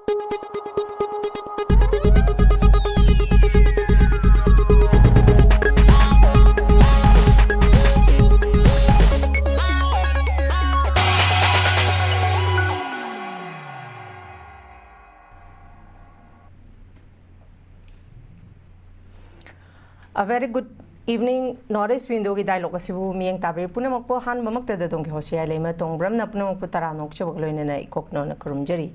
A very good evening. Northeast window ki dialogue asibu miyang tabi puna makpo han mamakta da dong ki HEEYAILEIMA tong bram na puna makpo tara nok chabak loina na ikok no na kurumjari.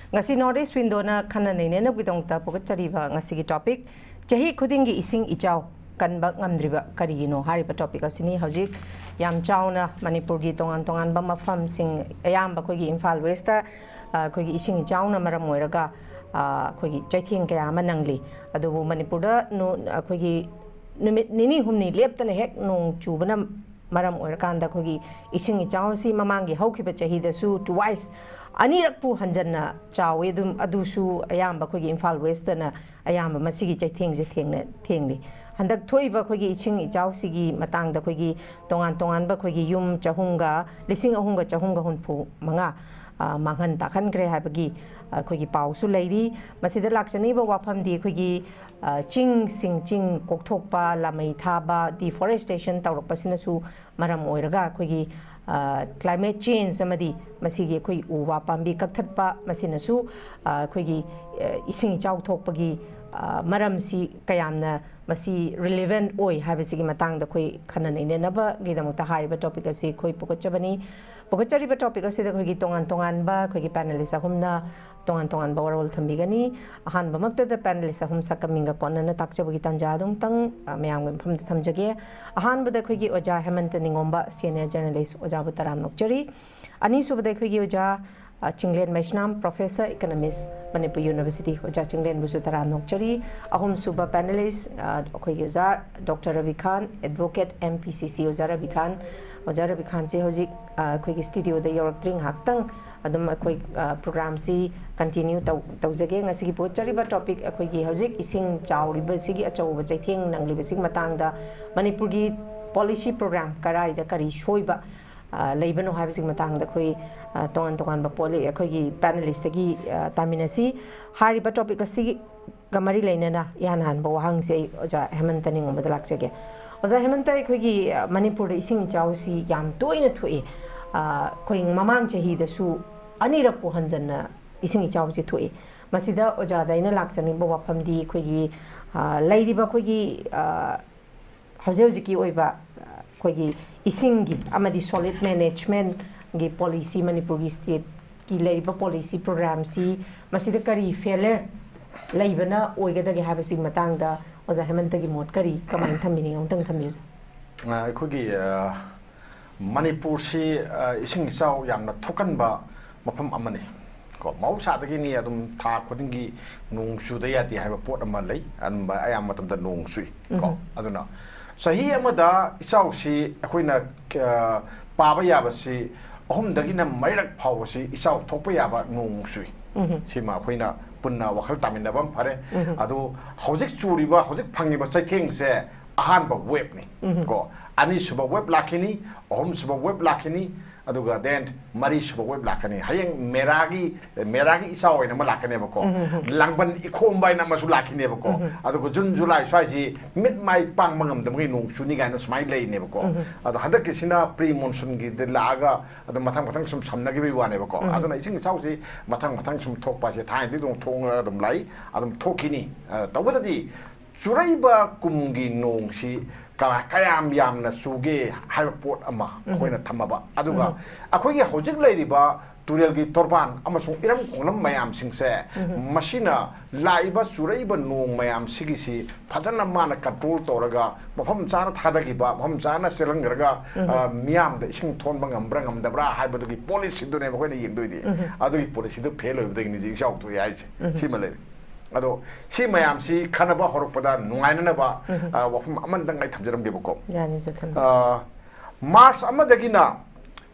Ngasi Northeast window na khana nei ne na bidong ta pokat chariba ngasi ki topic chahi khuding gi esing echao kanba ngmdriba karigino hari pa topic asini hojik yam chao na manipur gi tongan tongan ba mafam sing ayam ba khoi gi Imphal West ta khoi gi esing echao na maram moiraga khoi gi chaithing kaya ma nangli adubu manipur da no khoi gi numit nini humni leptana hek nong chubana maram oirakanda khogi ising echao si mamangi haukiba chahi da su twice anirak pu hanjanna chawe dum adusu ayamba khogi Imphal West na ayamba masigi chaitheng je thengli handak thoiba khogi ising echao sigi matang da khogi tongan tongan ba khogi yum chahunga lising ahunga chahunga hunpu manga manghan takhan kre habagi khogi pausu leiri masida lakchani ba wafam di khogi ching sing ching kokthokpa lamai thaba deforestation tawrakpasina su maram oiraga khogi climate change amadi masigi khoi uwa pambi kakthatpa masina su khogi ising chau thokpagi maram si kayamna masi relevant oi habisigi matang da khoi khana nei ne ba gidamukta hariba topic asi khoi pokochabani pokachariba topic asi da khoi tongan tongan ba khoi panelist ahumna tongan tongan ba warol thambigani ahan bamakta da panelist ahum sakaminga konna na takchabagi tanja dum tang mayam gam pham thamjage ahan bada khoi gi oja hemanta ningomba senior journalist oja butaram nokchari ani subada khoi gi oja CHINGLEN MAISNAM Professor Economist Manipur University oja CHINGLEN busu taram nokchari ahum suba panelist khoi gi oja Dr. RABI Khan Advocate MPCC oja RABI Khan se hojik khoi gi studio da york drink haktang adum khoi program si continue tawjage ngasi gi pochari ba topic khoi gi hojik ising chawri ba sigi achau ba chaitheng nangli ba sing matang da Manipur gi policy program karai da kari shoiba leibano habising matang da khoi tongan ba poli khoi gi panelist gi taminasi hari ba topic asi gamari leinana yan han ba wahang se oja HEMANTA NINGOMBA da lakchage oja HEMANTA khoi gi Manipur ising chaw si yam toina thui khoi mamang chahi da su anirak pu hanjanna ising chaw chi thui masida oja daina lakchani ba wafam di khoi gi leiriba khoi gi hauji ki oiba khoi gi isingi amadi solid management gi policy Manipur gi state ki leiba policy program si masida kari failure leibana oigada gi habisi matang da oja HEMANTA gi mot kari kamang thamini ngtang thamyu khoi gi Manipur si ising chau yamna thokan ba mafam amani ko mausa da gi ni adum tha khuding gi nung su da yati haiba pot ama lei an ba ayam matam da nung sui ko aduna sahi amada chau si akoina paba yaba si ahum dagi na mairak phaw si chau thokpa yaba nung sui sima akoina punna wakhal taminda bam phare adu hojik churiba hojik phangiba chaitheng se ahan ba web ni ko ani suba web lakini ahum suba web lakini aduga then mari suba web lakani hayeng meragi isao ina ma lakane ba ko langban ikhom bai na masu lakine ba ko aduga jun july swai ji mid mai pang mangam dam gi nung suni ga na smai lei ne ba ko adu hadak kisina pre monsoon gi de laga adu mathang sum samna gi bi wa ne ba ko aduna ising isao ji mathang sum thok pa je thai di dong thong adum lai adum thokini tawada di churaiba kumgi nong si kayam yamna suge haiba pot ama khoina thamaba aduga akhogi hojik leiriba turel gi torban amasung iram khonglam mayam singse machina laiba churaiba nong mayam sigisi phajana mana control toraga mafam chana thadagi ba mafam chana selangraga miyam da ising thon bangam brangam dabra haiba dugi policy dune khoina yengdoidi adugi policy du fail hoibdagi ni jing to yai simale ado si mayam si khanaba horokpada nungaina ba wafum amandang ngai thamjaram ge boko yani jathan mars amadagina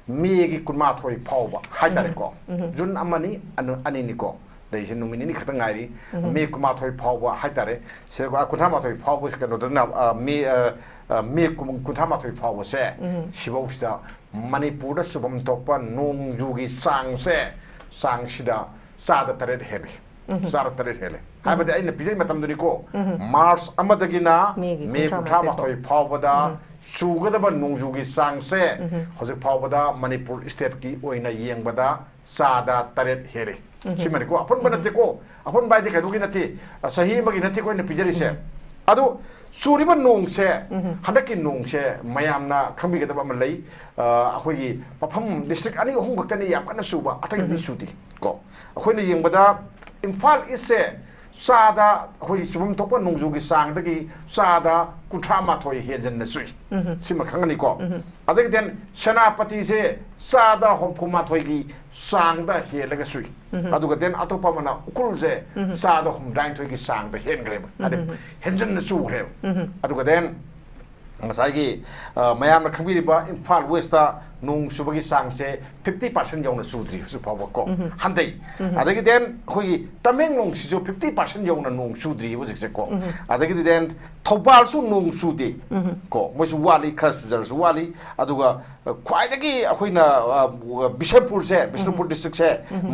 megi kunma thoi phawba haitare ko jun amani ani ni ko dei sin numini ni khatang ngai me kunma thoi phawba haitare se ko kunthama thoi phawba se kano dana me kunthama thoi phawba se shibausta Manipur da subam tokpa nong jugi sang sida चादा तरेट हेले चादा तरेट हेले हाबदे आइना पिजै मतमदुनि को मार्च अमदगिना मे 38 फावबदा सुगदबा नोंजुगी सांगसे हजि फावबदा Manipur state की ओइना येंगबदा चादा तरेट हेले सिमनि को अपन बनते को अपन बाइदे कदुगी नति सही मगी नति को न पिजरिसे अदो सूरीब नोंसे हंदकी नोंसे मयामना खंबिगदबा म लई अखोगी मफम डिस्ट्रिक्ट अनि अहुम गक्तनी याम कना सुबा अतगि सुती को अखोइना येंगबदा इम्फाल इसे चादा अखोगी सुबम थोपा नोंजुगी सांगदगी चादा कुठा माथोय हेजन सुई सिम खंगनी को अदगी देन सेनापति से चादा होमफु माथोयगी सांगदा हेलगा सुई अदुगा देन अतोपा मना उकुल से चादा होम डाइन थोयगी सांगदा हेनग्रेब अदे हेजन सुग्रेब अदुगा देन ngसाइगी मयामना खंबिरिबा इम्फाल वेस्टा नोंग सुबगी सांगसे 50% यौना सुद्री सु फावबा को हंदै अदगी देन खोगी तमेंग नोंग सिजो 50% यौना नोंग सुद्री होजिसे को अदगी देन थौबाल सु नोंग सुदे को मोसु वाली खा सुजर सु वाली अदुगा ख्वाइदगी अखोइना बिशनपुर डिस्ट्रिक्ट से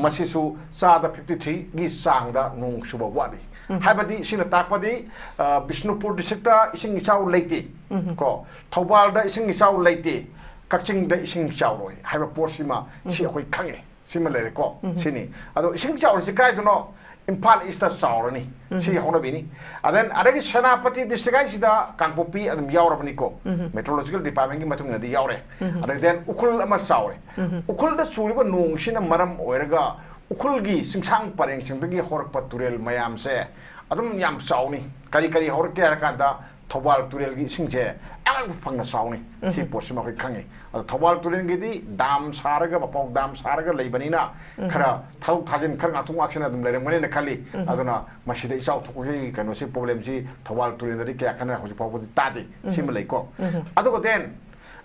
मसिसु चादा 53 गी सांगदा नोंग सुबा वाली हाबदी सिना ताकपदी बिष्णुपुर डिस्ट्रिक्ट इसिंग इचाउ लेते को थौबाल दा इसिंग इचाउ लेते कक्चिंग दा इसिंग इचाउ रोय हाबा पोर्सिमा सि अखोइ खंगे सिमा लेरे को सिनी अदो इसिंग इचाउ सि काय दनो इम्फाल इस्ट चाउरनी सि होनबिनी अदन अदगी सेनापति डिस्ट्रिक्ट सिदा कांगपोपी अदम यावरबनी को मेट्रोलॉजिकल डिपार्टमेंट की मतुंग नदी यावरे अदगी देन उखुल अमा चाउरे उखुल दा सुरिबा नोंग सिना मरम ओइरगा उखुलगी सिंसांग परेंग सिंदगी होरकपा तुरेल मयाम से अदम याम चाउनी करी करी होरके हरकांदा थौबाल तुरेल की सिंसे आग फंगना चाउनी सि पोसिमा खै खंगे अद थौबाल तुरेल गिदी दाम सारगा बपाउ दाम सारगा लेबनिना खरा थाउ थाजिन खर आथुं आक्सन अदम लेरमने खाली अदुना मसिदे इचाउ थुकुगी कनो सि प्रॉब्लम सि थौबाल तुरेल दि क्या खना होजि पाउ तादि सिम लेको अदुको देन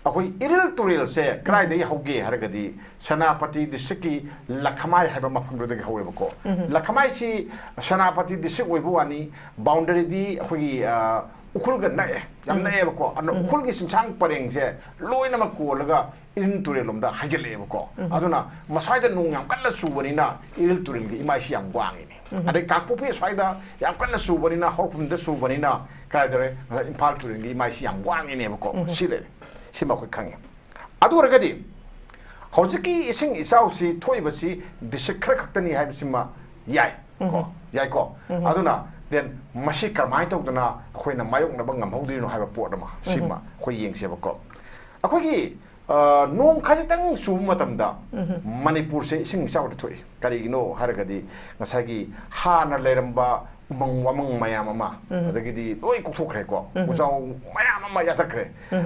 अखोई इरिल तुरेल से क्राइदे होगे हरगदी सेनापति डिस्ट्रिक्ट की लखमाई है मफमदे होवेबको लखमाई सी सेनापति डिस्ट्रिक्ट ओइबुवानी बाउंड्री दी अखोई उखुल ग नए याम नएबको अन उखुल की सिंसांग परेंग से लोइना मकोलगा इरिल तुरेलमदा हाइजलेबको अदुना मसाइदा नुंग याम कल्ला सुबनिना इरिल तुरेल की इमाइसी याम ग्वांगिनी अदे कापोपे स्वाइदा याम कल्ला सुबनिना होफुमदा सुबनिना क्राइदरे इम्फाल तुरेल की इमाइसी याम ग्वांगिनेबको सिले सिमा खै खंगे अदुरगदी हौजिकी इसिंग इसाउसी थोइबसी डिस्ट्रिक्ट खर खक्तनी हाइबसिमा याय को अदुना देन मसी करमाय तौदना अखोइना मायोकनबा ngamhौदिनो हाइबा पोटमा सिमा खoi yengसेबको अखोइगी नोंग खजितंग सुब मतमदा मणिपुर से इसिंग इसाउ थोइ karigino haragadi ngasagi hana leramba umang wamang mayam ama adagidi loi kokthokre ko ujau mayam ama yatakre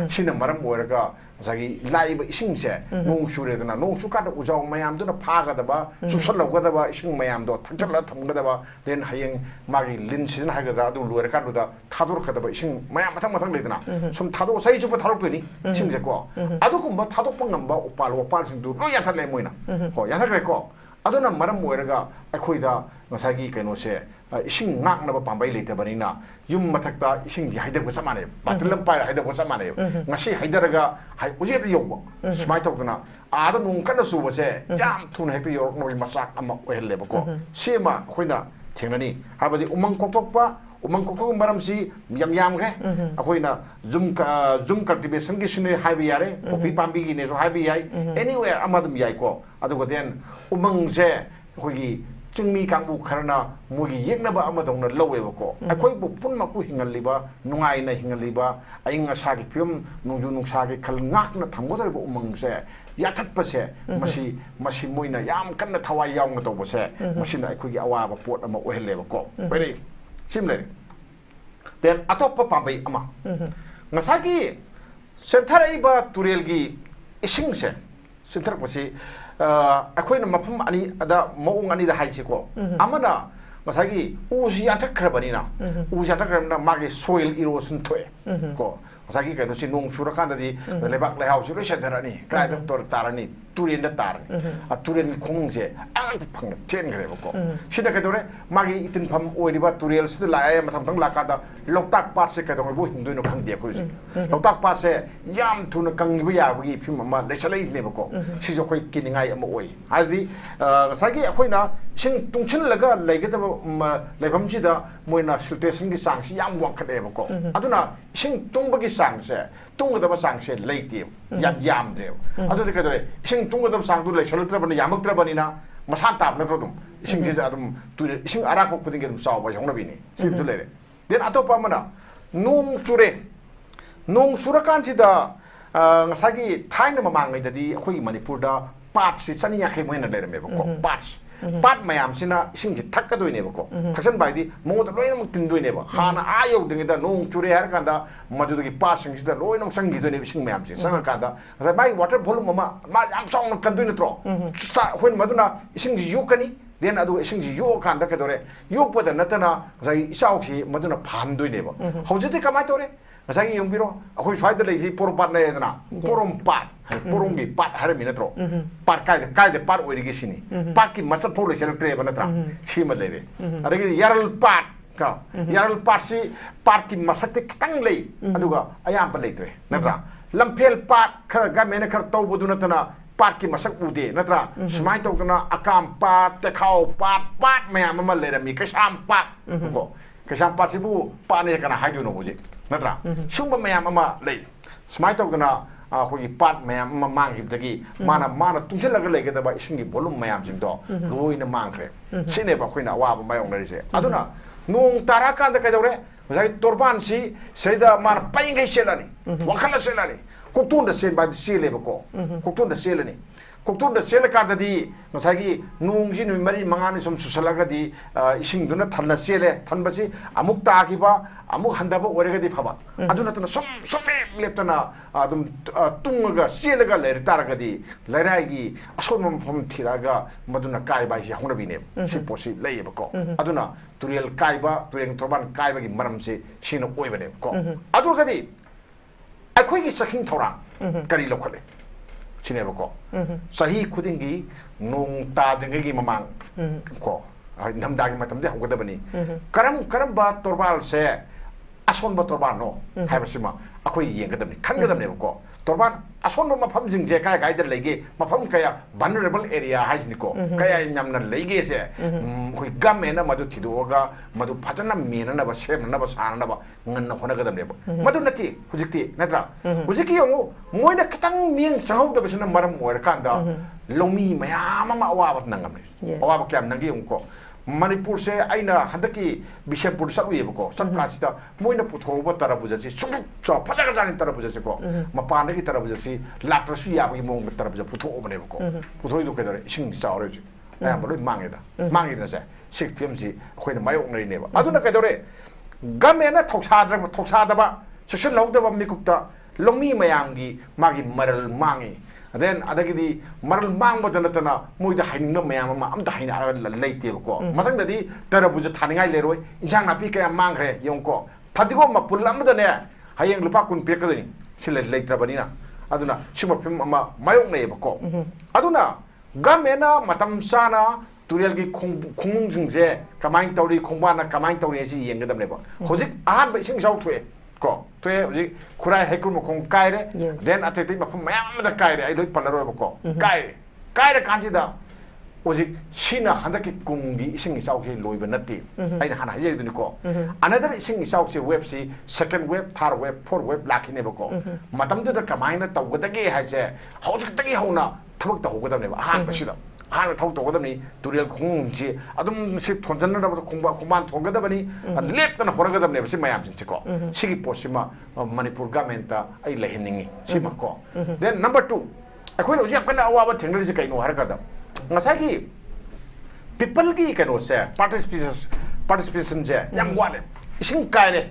sina maram oiraga ngasagi laiba ising se nong sure dana nong su ka ujau mayam duna phaga daba susal logada ba ising mayam do thakjala thamgada ba den hayeng magi lin sin hagada du luer ka du da thador kada ba ising mayam mathang ledana sum thado sai ju ba thalok ni sing je ko adu kumba thadok pangamba opal sing du loi yathale moina ko yathakre ko aduna maram oiraga akhoida ngasagi kaino se इसिंग नाकनबा पांबाय लेतबनिना युम मथक्ता इसिंग हाइदबो समाने बातलम पाय हाइदबो समाने ngasi हाइदरगा हाइ उजेत योबो स्माइ तोकना आदा नुंकन सुबसे याम थुन हेक्ट योरक नोइ मसाक अमा ओहेलेबको सेमा खोइना थेंगनानि हाबदि उमंग कोकथोक मरमसी यम यामग्रे अखोइना जुम कल्टिवेशन की सिने हाइबि यारे पॉपी पांबी की नेसो हाइबि याइ एनीवेयर अमदम याइको अदुगो देन उमंग से खोगी चिंगमी कांगबु खरना मोगी येगनबा अमदोंना लौवेबको अखोइ बु पुनमकु हिंगलिबा नुंगाइना हिंगलिबा अइंग असागी फिल्म नुंजु नुंसागी खल ngakna thanggodरिबो उमंगसे याथतपसे मसी मोइना याम कन्ना थवाइ यावंग तोबसे मसिना अखोगी अवाबा पोट अमा ओहेलेबको बेरे सिमले देन अतोप्पा पाबै अमा ngसागी सेंथरइबा तुरेलगी इसिंगसे सेंथरपसे अखोइना मफम अनि अदा मौंग अनि दा हाइसेको अमना मसागी उसी याथखरबनिना उसी याथखरबना मागे सोइल इरोशन थोए को मसागी कनो सि नोंग सुरकांददि लेबाक लेहाउ सि लोइसदरनी क्राइदम तोर तारनी तुरेन दा तारनी आ तुरेन खोंगसे फंग चेन खरे बको सिदा कदोरे मागी इतिन फम ओइरिबा तुरियल सिदा लाए मथम थंग लाकादा लोकताक पास से कदोंग बो हिंदुइ नो खंग दे को लोकताक पास से याम थुन कंग बि याबगी फिम मा लेसलै ने बको सि जो खोइ किनिंगाई अम ओइ हादि सागी अखोइना सिंग तुंगछन लगा लेगदब लेफम सिदा मोइना सिल्टेशन की सांग सि याम वांखले बको अदुना सिंग तुंगबगी सांग से तुंगदब सांग से लेते याम दे अदुदि कदोरे सिंग तुंगदब सांग दु लेसलत्रबन यामक्त्रबनिना मसान ताब नत्रो दुम इसिंग जे अदुम तु इसिंग अराको खुदिंग दुम साव बाय होंगना बिनी सिमजु लेरे देन अतोपा मना नोंग सुरकान सिदा ngसागी थाइना ममांगैददी अखोई मणिपुरदा पाट सि चनिया खे मोइना लेरमेबको पाट मयाम सिना इसिंग जि थक्कदोइनेबको थक्सन बायदि मोद लोइनमक तिनदोइनेबा हाना आयो दिंगदा नोंग चुरे हर कांदा मदुदगी पासिंग सिदा लोइनमक संगिदोइने इसिंग मयाम सि संग कांदा ngsa बाय वाटर वॉल्यूम मा याम चाउन कंदोइ नत्रो सा होइन मदुना इसिंग जि योकनी देन अदु इसिंग जि यो कांदा कदोरे योकपदा नतना ngsa इसाउखि मदुना फानदोइनेबा हौजते कमाय तोरे ngsaगी यंबिरो अखोई स्वाइदा लेजि पोरपाट नेदना पोरमपाट पोरमगी पाट हरे मिनत्रो पाट कायदे पाट ओइरिगे सिनी पाट की मसत फो लेसेल ट्रेब नत्रा सिम लेरे अदगी यारल पाट का यारल पाट सि पाट की मसत खितंग ले अदुगा अयाम लेत्रे नत्रा लंफेल पाट खर गमेने खर तौबदु नतना पाट की मसक उदे नत्रा सुमाय तौदना अकाम पाट तेखाओ पाट मयाम अमा लेरमी कशाम पाट को कशाम पाट सिबु पाने kana हाइदुनो बुजि नत्रा सुंब मयाम अमा ले सुमाय तौदना अखोई पाट मयाम अमा मांगिबदगी माना तुंजलग लेगदबा इसिंगी वॉल्यूम मयाम जिंदो लोइना मांखरे सिनेबा खोइना वाबा मायोंगनरिसे अदुना नोंग तारा कांदा कदौरे ngसाई तोरबान सि सेदा माना पाइंगै सेलानी वखला सेलानी कोक्तुंदा सेन बाय सेलेबको कोक्तुंदा सेलनी कोक्तुंदा सेल कांदादी ngसागी नोंगजि नुइ मरि मंगानि सम सुसलगदी इसिंगदुना थन्ना सेले थनबसि अमुक तागिबा अमुक हंदाबा ओरेगदी फबा अदुना तन सम लेप्तना अदुम तुंगगा सेलगा लेर तारगदी लराइगी असोम मफम थिरागा मदुना कायबा हि हंगनबिने सि पोसि लेयबको अदुना तुरियल कायबा तुरेंग तोरबान कायबागी मरमसे सिनो ओइबने को अदुगदी अखोइगी सखिंग थौरांग करी लखले सिनेबको चाही खुदिंगी नोंग तादंगी ममांग को नमदागी मतमदे हौगदबनी करम बा तोरबाल से असोन बा तोरबान नो हाइबसिमा अखोइ येंगदबनी खनगदबनेबको तोरबान असोन बा मफम जिंजे काय गाइदर लेगे मफम कया वनरेबल एरिया हाइजनिको कया यामना लेगे से खोइ गमेना मदु थिदोगा मदु फजना मेनना बा सेमना बा सानना बा ngन होनगदबनेबो मदु नति हुजिकति नत्रा हुजिकि यंगो मोइना खतंग मियंग चाहौदबसना मरम ओरकांदा लोमी मयाम मा अवाब नंगमने अवाब क्याम नंगी यंगको मणिपुर से आइना हदकी बिशेपुर सलुयेबको संकासिदा मोइना पुथोबा तरबुजसि सुक फजग जानि तरबुजसि को मपानगी तरबुजसि लात्रसु याबगी मोंग तरबुज पुथोबनेबको पुथोइदो केदरे इसिंग चावरेजि आयाम लोइ मांगेदा से सिक फिल्मसि अखोइना मायोंगनरिनेबा अदुना केदरे गमेना थौसादबा सेक्शन लौदबा मिकुप्ता लोमी मयांगी मागी मरल मांगी then adagidi maral mangba danatana moida hainga mayam amta haina leitebko matangdadi tarabuja thaningai leroi injang napi kaya mangre yongko phadigo mapul amdane hayeng lupa kun pekadani sile leitrabanina aduna sima phim ama mayong nebko aduna gamena matam sana turel gi khungmung jingje kamain tawri khongbana kamain tawri si yengadamneba hojik ahan ba ising sau thue ko tue hojik khurai hekul mo khong kaire then ateti ma mayam da kaire ai loi palaro ko kaire kanjida hojik sina handaki kumgi ising sau si loiba natti ai hana haje duni ko another ising sau si web si second web third web fourth web lakine ba ko matam da kamaina tawgadagi haje hojik tagi hona thabak ta hogadamne ba ahan basida हां थाउ तोगदबनी तुरियल खोंगजी अदुम से थोंजनना खोमान थोगदबनी लेप्तना होरगदबने बसि मयाम सिको सिगी पोसिमा Manipur government आई लेहनिंगी सिमा को then number 2 अखोइ होजि अखना अवाबा थेंगरिसि कइनो हरकदा ngसागी people की कनो से participation जे याम वाले इसिंग कायरे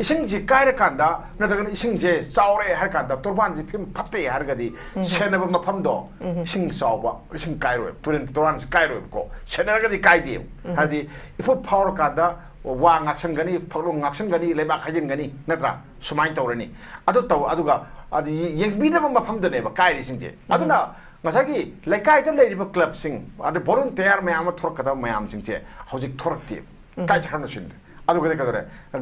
इसिंग जी कायरे कांदा नदगन इसिंग जे चावरे हर कांदा तोरबान जी फिम फते हरगदी सेनब मफमदो इसिंग चावबा इसिंग कायरो तोरबान कायरो को सेनरगदी कायदे हादि इफो पावर कांदा वा ngaksanगनी फलो ngaksanगनी लेबा हाजिनगनी नत्रा सुमाइन तौरनी अदु तौ अदुगा अदि येंगबिदब मफमदने बा कायरि सिंजे अदुना ngasagi laikai ta leiriba club sing ade volunteer mayam thorkada mayam sing che hojik thorakti kai chakna sin adu kade kadore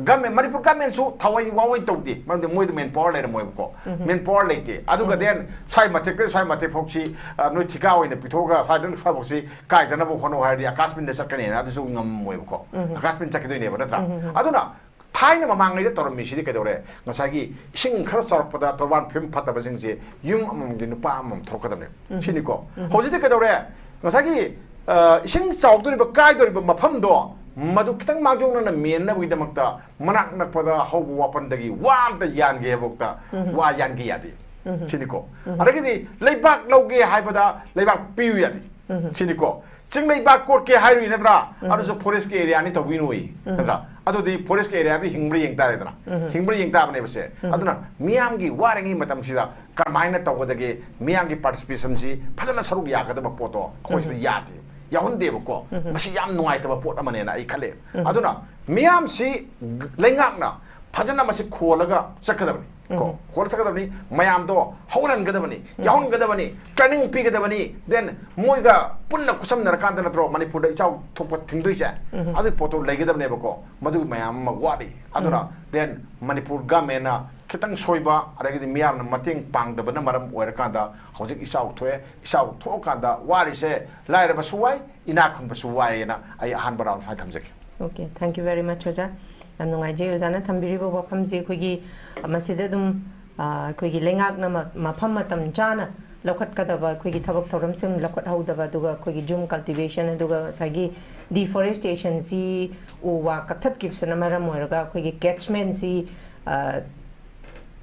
gamme manipur gamme su thawai wawai tawdi mamde moi men power le moi ko men power leite adu kaden sai mate phokchi noi thika oine pithoga fadan sai phokchi kai dana bo khono hari akasmin de sakane adu su ngam moi ko akasmin chakidoi ne ba natra aduna थाइना ममांगै तोरमी सिदि कदोरे ngसागी इसिं खर Sarparda तोबान film फाताबा जोंजे yum अमंगि नुपा अमम थरकदमने सिनिको होजिदि कदोरे ngसागी इसिं चावदोरिबा कायदोरिबा मफमदो मदु खितंग मांगजोंना मेनना बुगिदमक्ता मनाक नकपदा हौबु वापनदगी वामता यानगे बक्ता वा यानगे यादि सिनिको अरगिदि लेबाक लौगे हाइबदा लेबाक PU यादि सिनिको चिंग लेबाक कोर्ट के हाइरुइ नत्रा अदुसो फॉरेस्ट के एरिया नि तबिनुइ नत्रा अदुदि फॉरेस्ट के एरिया हिंग्ब्री यंगतारेदना हिंग्ब्री यंगताबने बसे अदुना मियामगी वारेंगी मतमसिदा कमाइना तवदगे मियामगी पार्टिसिपेशन सि फजना सरुग यागदब पोतो खोइसि यादि याहुंदेबको मसि याम नुआइतबा पोट अमनेना आई खले अदुना मियाम सि लेंगाकना फजना मसि खोलगा चकदबनि को खोल सकदबनि मयाम दो हौरन गदबनि याहुन गदबनि ट्रेनिंग पी गदबनि देन मोइगा पुन्ना खुसम नरकांत नत्रो मणिपुर दा इचाउ थोप थिंगदुइ चा अदु फोटो लेगदबने बको मदु मयाम वाडी अदुना देन मणिपुर गमेना खितंग सोइबा अरगिदि मियाम न मतेंग पांगदबना मरम ओरकांदा हौजिक इचाउ थोकांदा वारिसे लाइरबा सुवाई इना खनबा सुवाइना आई अहान बराउन फाइ थमजके okay thank you very much ओजा यम नुंगाइजे ओजाना थंबिरिबो वफमजे खोगी मसिदा दुम खोगी लेंगाकना मफम मतम चाना लखटकदबा खोगी थबक थौरमसिम लखट हौदबा दुगा खोगी जुम कल्टिवेशन दुगा सागी डिफॉरेस्टेशन सी उवा कथत किपसना मरम ओरगा खोगी catchment C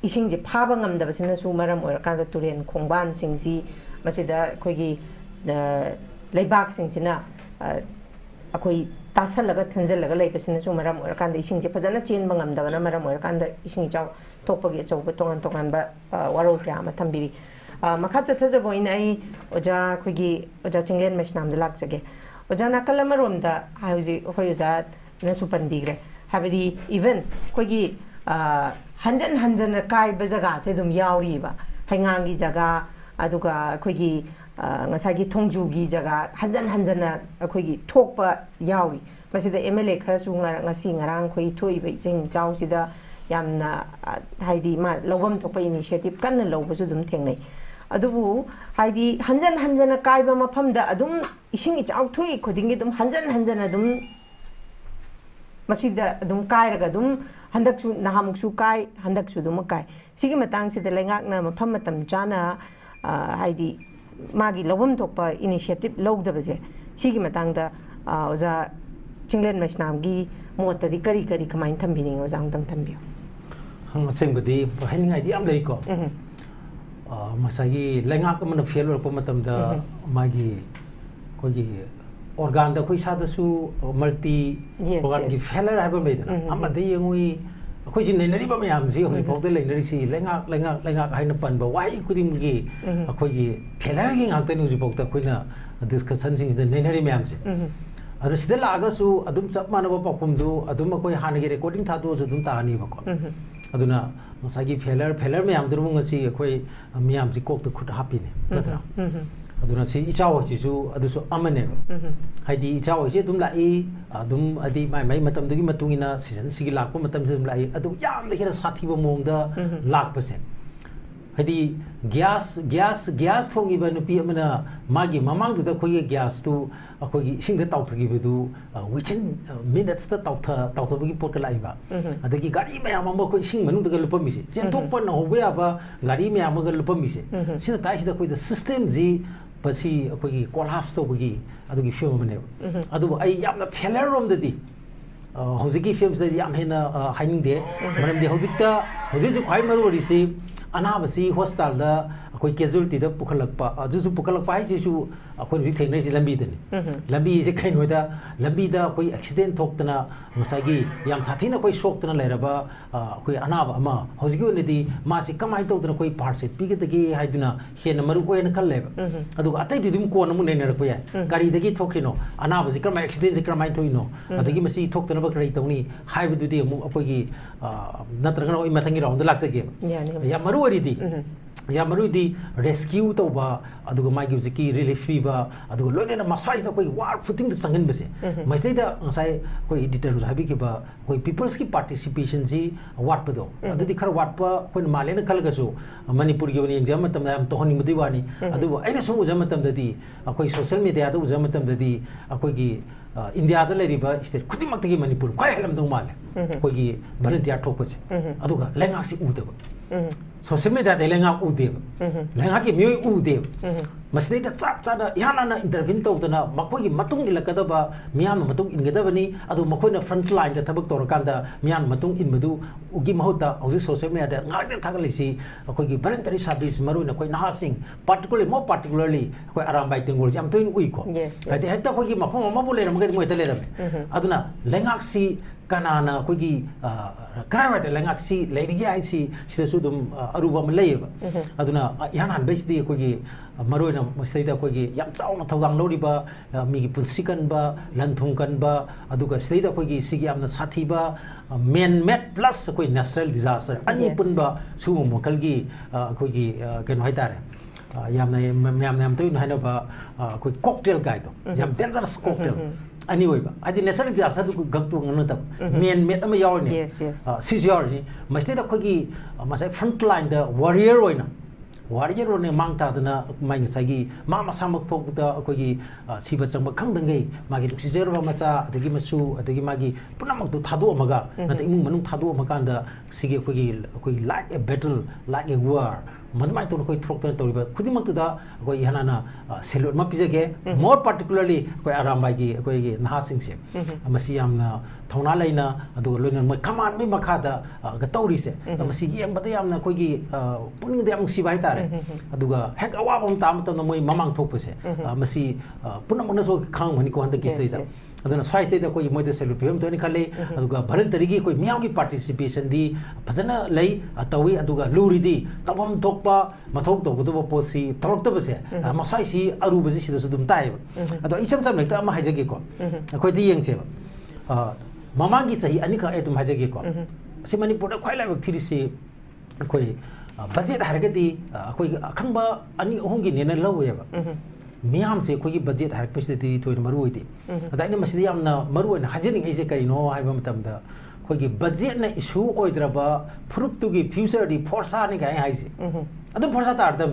इसिंजे फाबा ngamdabasina su maram orakanda turen khongban singsi masida khogi leibak singsina akoi tasalaga thanjalaga leibasina su maram orakanda isingje phajana chenba ngamdabana maram orakanda ising chaw topagi chawba tongan ba warol kya ma thambiri makha chathaja boin ai oja khogi oja chinglen MAISNAM da laksage oja nakalamarom da hauji hoyuja na su panbigre habidi even khogi hanjan hanjan kai ba jaga se dum yauri ba hangangi jaga aduga khoigi ngasagi thongju gi jaga hanjan hanjan khoigi thokpa yauri masida MLA khara su ngasi ngarang khoi thoi ba jing jaw sida yamna haidi ma lobam thokpa initiative kan lobba su dum thengnai adubu haidi hanjan hanjan kai ba mafam da adum ising I jaw thoi khodingi dum hanjan hanjan adum masida adum kai raga dum handaksu nahamuksu kai handaksu dum kai sigi matang sida lengakna mafam matam chana haidi magi lobam thokpa initiative logdabase sigi matang da oja chinglen MAISNAM gi motadi kari kari kamain thambini oja angtang thambiyo hangasengbadi haningai di am lei ko masagi lengak amana failure ko matam da magi kogi organ da koi sa da su multi organ gi failure ha ba mai da amade yengui koi jin nei ba mayam ji hosi phok de lei nari si lengak haina pan ba wai kudim gi koi gi failure gi ngak te nu ji phok da koi na discussion sing de nei nari mayam ji adu sida laga su adum chap manaba pakum du adum koi hanagi recording tha du adum ta ani ba ko aduna masagi failure mayam dur mung si koi mayam ji kok da khut hapi ne natra aduna si echao ji su adu su amane haidi echao ji dum lai adum adi mai matam dugi matungina season sigi lak ko matam dum lai adu yam le hera sathi ba mong da lak pa se haidi gas thongi ba nupi amana magi mamang du da khoi gas tu akoi sing da taw thagi bu within minutes da taw bagi pot ka lai ba adagi gari mayam ma khoi sing manu da lupa mi se chen thok pa na hobe aba gari mayam ga lupa mi se sina tai da khoi da system ji pasi akoi collapse to bagi adugi film mane adu ai yam na failure rom da di hojiki films da yam hena haining de maram de hojikta hojik khwai maru ri si anabasi hostel da akoi casualty da pukhalakpa ajusu pukhalakpa hai su akoi ri thenai si lambi da ni lambi se khain hoida lambi da akoi accident thoktana masagi yam sathina koi soktana leraba akoi anaba ama hojiki ne di ma si kamai todna koi part set pi ge haiduna hena maru ko en khalle adu atai di dum ko namu ne ne rakpa ya gari dagi thokrino anaba si kamai accident si kamai thoino adagi masi thoktana ba krai tawni haibu di mu akoi gi natraga oi mathangi round laksage ya maru ori di या मरुदी rescue तौबा अदुगा मागी जिकी relief पीबा अदुगा लोइनेना मसाइज दा कोई वार footing the संगन बसे मस्ते दा ngasai कोई एडिटर हाबी के बा कोई पीपल्स की पार्टिसिपेशन जी वाट पदो अदुदी खर वाट पा कोई मालेना खलगसु मणिपुर की वनी एग्जाम मतम नाम तो होनी मुदी वानी अदुबो आइना सु उजा मतम ददी कोई सोशल मीडिया दा उजा मतम ददी कोई की इंडिया दा लेरिबा स्टेट खुदिमक तगी मणिपुर कोई हलम दो माले कोई की वॉलंटियर ठोकपसे अदुगा लेंगासी उदबो सोशल मीडिया दे लेंगा उदेब लेंगा की म्योय उदेब मसदे दा चाप चाना याना इंटरव्यू तौदना मखोई मतुंग इलकदबा मियाम मतुंग इनगदबनी अदु मखोइना फ्रंट लाइन दा थबक तोरकांदा मियाम मतुंग इनबदु उगी महौता औजि सोशल मीडिया दा ngaide thagalisi अखोई voluntary service maruina कोई नहासिंग particularly कोई अरामबाई तेंगुल जाम तोइन उइको हादे हेता कोई मफम मबु लेरमगे मोइता लेरमे अदुना लेंगाक्सी कनाना कोई करावाते लेंगाक्सी लेरिगे आइसी सिदसु दुम अरुबम लेयब अदुना यानान बेसदी कोई मरोइना मस्तेदा कोई याम चाउना थौदांग लोरिबा मिगी पुंसी कनबा लंथुंग कनबा अदुगा स्तेदा कोई सिगी यामना साथीबा मेन मेड प्लस कोई नेचुरल डिजास्टर अनि पुनबा सुमु मकलगी कोई केनो हाइतारे याम तो हाइनबा कोई कॉकटेल गाइड याम डेंजरस कॉकटेल अनि ओइबा आदि नेचुरल डिजास्टर दु गक्तु ngana मेन मेड अमा यावनी सिजियरनी मस्तेदा कोई मसाइ फ्रंट लाइन द वॉरियर ओइना वारियर रोने मांगता दना माइंग सागी मा मसामक फोकदा कोई सिबा चंग खंदंगे मागी सिजर मचा अदगी मसु अदगी मागी पुनमक दु थादो मगा नते इमु मनु थादो मकांदा सिगे कोई like a battle like a war मदमाइ तो कोई थ्रोक तोरिबा खुदिमक तुदा कोई हनाना सेल्यूट मा पिजगे मोर पार्टिकुलरली कोई आरामबाई की कोई नहासिंग से मसी यामना थौना लेना अदु लोइना मै कमान मै मखादा गतौरी से मसी येंबदा यामना कोई पुनिंग दे मुसी बाइ तारे अदुगा हेक अवाबम ताम तम मै ममांग थोकपसे मसी पुनमक नसो खांग मनि को हंद किस्तेदा अदुना स्वाइस्तेदा कोई मोइदा सेल्यूट पियम तोनि खले अदुगा वॉलंटरी की कोई मियाम की पार्टिसिपेशन दी फजना लई तवी अदुगा लूरिदी तबम थोकपा मथौक तोगदबो पोसी तोरक्तबसे मसाइसी अरुबजी सिदसु दुम ताइब अदो इसम सम नेक्ता अमा हाइजगे को अखोय दी येंगसेबा ममांगी सही अनिका एतुम हाइजगे को से मणिपुर ख्वाइ लाइक थिरिसी अखोय बजेट हारगदी अखोय अखंबा अनि अहोंगी नेना लवेबा मियाम से कोई बजेट हारक पछदे थोय मरु होइते अदाइने मसिदि यामना मरु होइना हाजिनिंग एजे करिनो हाइबा मतमदा कोई बजेट ना इशू ओइद्रबा प्रूफ तुगी फ्यूचर दी फोर्सा नि गाय हाइसे अदु फोर्सा तारदम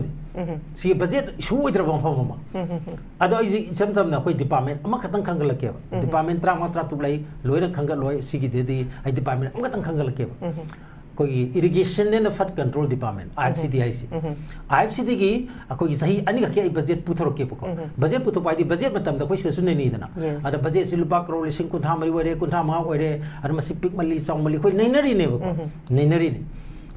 सी बजेट इशू ओइद्रबा फममा अदो इजे इचम तमना कोई डिपार्टमेंट अमा खतंग खंगलकेबा डिपार्टमेंट त्रा मात्रा तुलाई लोइना खंगलोय सिगी देदी आई डिपार्टमेंट अमा खतंग खंगलकेबा कोई irrigation and flood control department आईएफसीडी IC आईएफसीडी की कोई सही अनि का बजेट पुथरोके पको बजेट पुथो पाइदी बजेट मतम द कोई सेसु नेनी दना अद बजेट सिलबा करोड़ लिसिंग कुंथा मरि वरे कुंथा मा ओरे अर मसि पिक मली चाउ मली कोई नैनरी ने बको नैनरी ने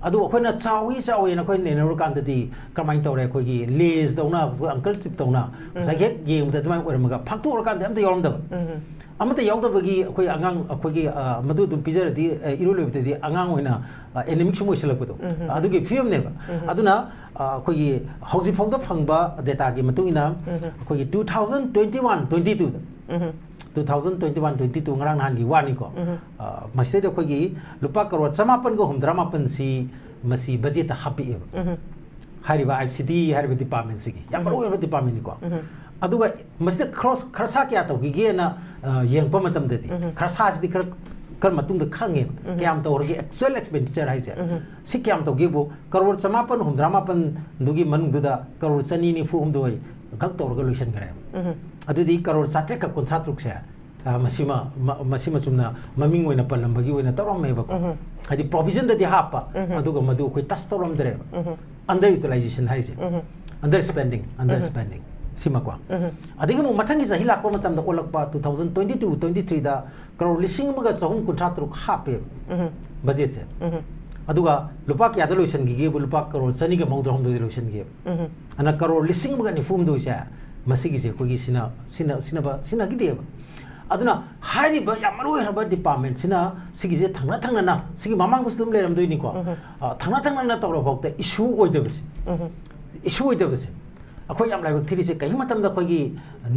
अदु अखोना चावी न कोई नैनरो कांददी कमाइन तौरे कोई लेज दौना अंकल चिप दौना सगे गेम द तमाय ओरमगा फाक्तोर कांदे अमते यौरमदब अमते यौदबगी कोई अंगांग कोई मदु दुम पिजरदी इरुलेबददी अंगांग होइना एनेमिक सुमो सिलकपदो अदुगी फिल्म नेबा अदुना कोई हौजि फौदा फंगबा डेटा की मतुइना कोई 2021-22 2021-22 ngarang nahan gi wani ko maside ko gi lupa karo chamapan go humdra mapan si masi budget happy hariba ICT hariba department sigi yam ro department ko aduga maside cross kharsa kya to gi na yeng pa matam deti kharsa si kar matung da khange kyam to gi actual expenditure hai se si kyam to gi bo karor chamapan humdra mapan dugi manung da karor chani ni fu humdoi gak to ga loisan gare अदुदी crore 7 का contract से मसिमा Chumna ममिंग ओइना पलंबगी ओइना तोरमेबको हादि provision ददि हापा अदुगा मदु कोइ touch तोरम दरेबा under utilization हाइसे under spending सिमाको अदिगमु मथंगी जहि लाको मतम द ओलकपा 2022-23 दा करोड़ लिसिंग मगा चहुम कॉन्ट्रैक्ट हापे बजेट से अदुगा लुपा क्या the लोइसन Gige लुपा crore Channi ga मौद्रहम दो लोइसन गे अना करोड़ लिसिंग मगा निफुम दो से मसिगिसे कोगी सिना गिदेबा अदुना हारिबा यामरो हरबा डिपार्टमेंट सिना सिगिसे थांना ना सिगी मामांग दुसुम लेरम दोइनि को थांना ना तौर भक्ता इशू ओइदबसे अखोय याम लाइक थिरिसे कहि मतम द कोगी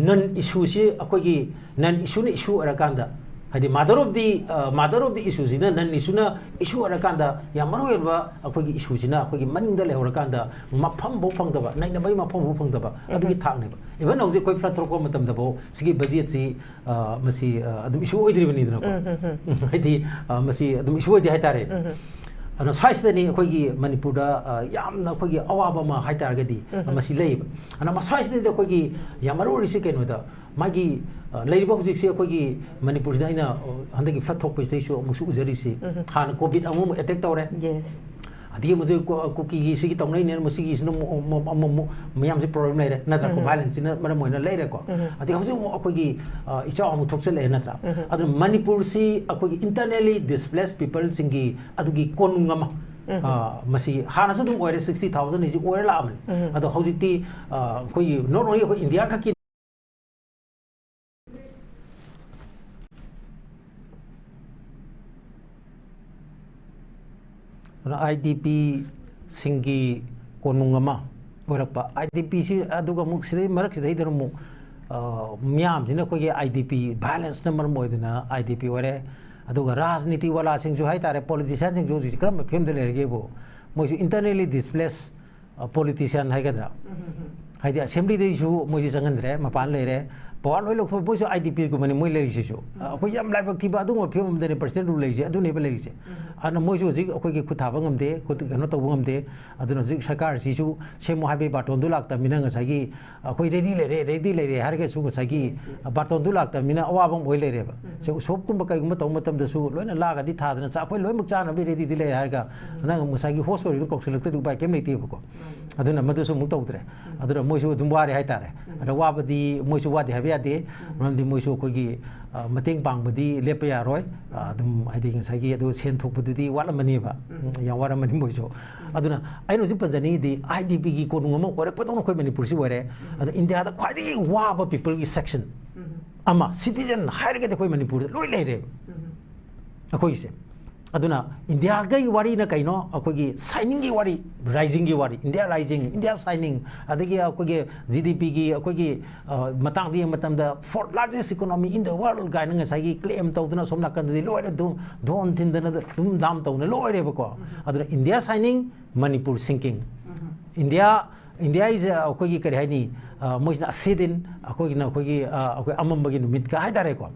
नन इशू से अखोगी नन इशू ने issue अरकांदा hadi mother of the issue sina nan isuna issue ara kanda ya maru ba akoi gi issue sina akoi gi maning da le hora kanda mafam bo phang da ba nai na bai mafam bo phang da ba adu gi thak ne ba even now je koi fra tro ko matam da bo sigi budget si masi adu issue oidri bani dna ko hadi masi adu issue di haitare ana swaiste ni akoi gi manipur da yamna akoi gi awaba ma haitar ga di masi lei ana ma swaiste da akoi gi yamaru ri se ke no da magi leiriba hujik se akoi gi manipur da ina handa gi flat thok piste shu musu uzari si han covid amu attack tawre yes adi mujhe kuki gi sigi tong nei ne musi gi sino miyam se problem nei re natra ko violence na mara moina lei re ko adi hujhe akoi gi echao amu thok chale natra adu manipur si akoi gi internally displaced people singi adu gi konungama masi hana su dum oire 60000 is oire la am adu hujik ti koi not only ko india ka ki IDP singi konungama orakpa IDP si aduga muk sidai marak sidai dar mu myam jina ko ye IDP balance number moidina IDP ore aduga rajniti wala sing jo hai tare politician sing jo ji kram phim de lege bo mo internally displaced politician hai gadra haidi assembly de ju mo ji sangandre mapan le re power loi lok bo jo IDP ko mani moi le ri ju ko yam lai bak ti ba du mo phim de percent ru le ji adu ne ba le ri ana mo ju ji ko gi khutha bangam de ko gano to bangam de aduna ji sarkar si ju semo habi baton du lak ta mina nga sagi ko ready le re har ke su ko sagi baton du lak ta mina awa bang oi le re ba se sop kum ba kai gum to matam da su loina la ga di tha dana cha ko loi mak cha na bi ready di le har ga na nga sagi host ori ko select du ba kem nei ti ko aduna madu su mu to tre aduna mo ju dum wa re hai ta re ada wa ba di mo ju wa di habi ade ram di mo ju ko gi mateng pang budi lepa ya roi dum ai ding sagi adu sen thok budu di wala mani ba yang wara mani mo jo aduna ai no si panjani di IDP gi ko ngam ko rek patong ko manipur si wore adu india da khwai di wa ba people gi section ama citizen hair ge de ko manipur loi le re akoi se aduna india ga wari na kaino akoi gi signing gi wari rising gi wari india rising india signing adagi akoi gi gdp gi akoi gi matang di matam da fourth largest economy in the world ga na ngai gi claim tawduna somna kan di loi dum don tin dana dum dam tawna loi re ba ko aduna india signing manipur sinking india is akoi gi kari haini moisna sedin akoi na akoi amam bagi numit ka haidare ko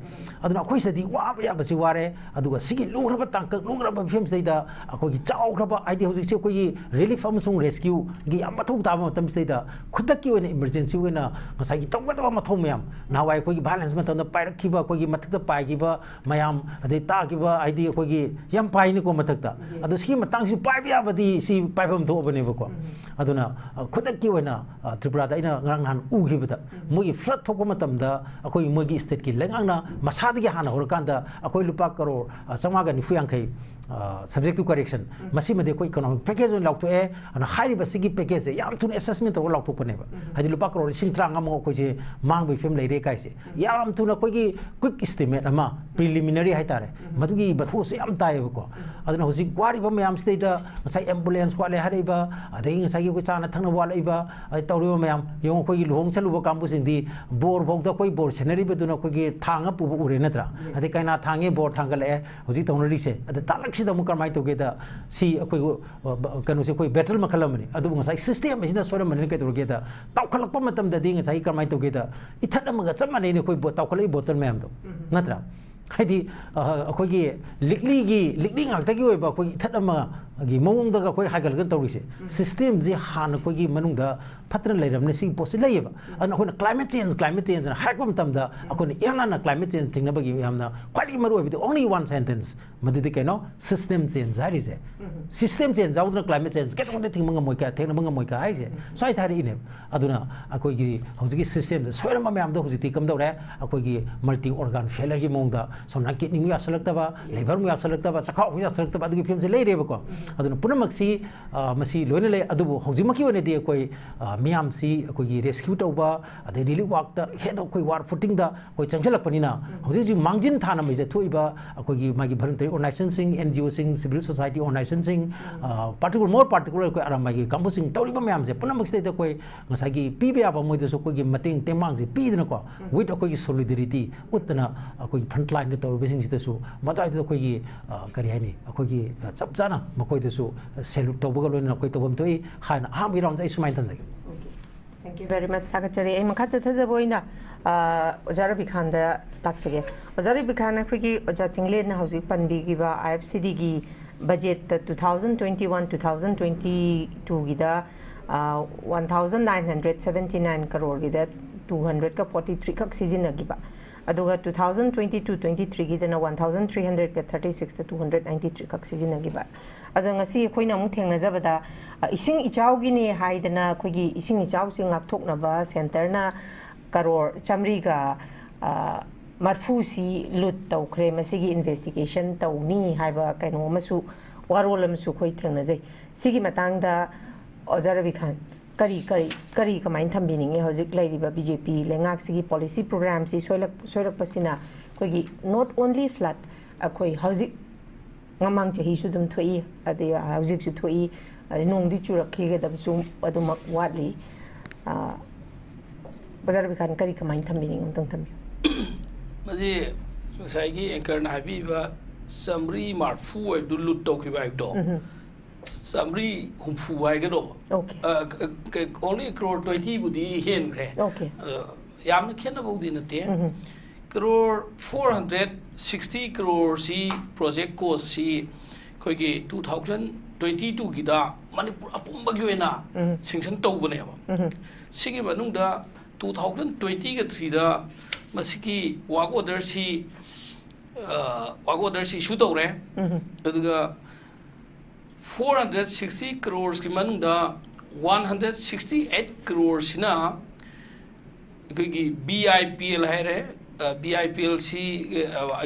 aduna akoi sadi wa ya basi ware aduga sigi lungraba tangkak lungraba film saida akoi gi chaugraba id hojik se akoi relief amsung rescue gi amathau ta matam saida khudak ki wena emergency wena ngasai gi tawba mathau mayam nawai akoi gi balance matam da pairakhi ba akoi gi mathak da pai gi ba mayam adai ta gi ba id akoi gi yam pai ni ko mathak ta adu sigi matang si pai ya badi si pai bam tho bane ba ko aduna khudak ki wena tripura da ina ngrang han ugi bata mogi flat thok matam da akoi mogi state ki lengang na masad gi hana horkan da akoi lupa crore samaga ni fuyang kai subject to correction masi made ko economic package on lauk to e ana high basigi package yam tun assessment to lauk to pane ba hadi lupa crore sintrang am ko je mang bi film leire kai se yam tun ko gi quick estimate ama preliminary hai tare madugi batho se yam tai ba ko aduna hosi gwari ba mayam state da sai ambulance ko le hari ba adai sai gi ko chana thangna wala iba ai tawri ba mayam yong ko gi lohong chalu ba kambu sindi bor bok da koi bor scenery ba duna ko gi thanga pu ure na tra adai kaina thange bor thangal e hosi tawnari se adai talak si da mu karmai to ge da si koi kanu se koi battle makhalam ni adu ngai system is na sora man ke to ge da tawkhalak pa matam da ding sai karmai to ge da ithad ma ga chamane ni koi tawkhalai bottle mayam do na tra haidi akoi gi likli ngak ta gi oi ba koi ithad ma gi mong da koi hagal gan tawri se system ji han koi gi manung da patran leiram ne sing posi lai ba an akoi climate change na hakom tam da akoi yana na climate change thing na ba gi yamna kwali maru bi only one sentence madu de kaino system change hari se system change out na climate change ke tong de thing manga moi ka theng na manga moi ka ai se so ai thari ine aduna akoi gi hauji system da soira ma yam da huji ti kam da re akoi gi multi organ failure gi mong da somna kidney mu asalak ta ba liver mu asalak ta ba chakha mu asalak ta ba du gi film se lei re ba ko aduna punamaksi masi loina le adubu hojimaki one de koi miam si koi rescue tauba ade daily work da head koi war footing da koi changchalak panina hoji ji mangjin thana mai je thoiba koi magi voluntary organization sing NGO sing civil society organization sing particular more particular koi aram magi campus sing tawriba miam je punamaksi de koi ngasai gi pibe aba moi de so koi gi mating temang ji pi dina ko with koi solidarity utna koi front line de tawriba sing ji su madai de koi gi kari hai ni koi gi chap jana makoi de su salute tawba lo na koi tawam toi haina ha mi round ai sumai tam jai. Thank you very much, Secretary. I'm going to tell you that Ojarabi Khan the Taxi. Ojarabi Khan, quickly, Oja CHINGLEN Housing Panbigiba, IFCD gi budget 2021-2022 gida 1,979 crore gida 243 kak season giba. Aduga 2022-23 gida 1,336 to 293 kak season giba. Adanga si koi na mung theng na jabada ising echao gi ne haidana koi gi ising echao sing ak thok na ba center na karor chamri ga marfu si lut tau khre masigi investigation tau ni haiba kaino masu warol masu koi theng na jai sigi matang da Ojarabi Khan kari kamain thambi ninge hojik lairiba BJP lengak sigi policy program si soilak pasina koi gi not only flood akoi hojik ngamang chahi su dum thoi ade hojik su thoi nong di churakhi ga dab su adum watli Ojarabi Khan kari kamain thambi ninge tang thambi maji sai gi anchor na bi ba samri marfu du lut to ki ba do samri humfu ai ga do only crore 20 budi hen kre yam khen na budi na te crore 460 crore si project cost si khoi gi 2022 gi da manipur apum ba gi na sanction to bane ba sigi manung da 2020 ga 3 da masiki work order si issue tawre aduga 460 crores ki manungda 168 crores na koi BIPL haire BIPL si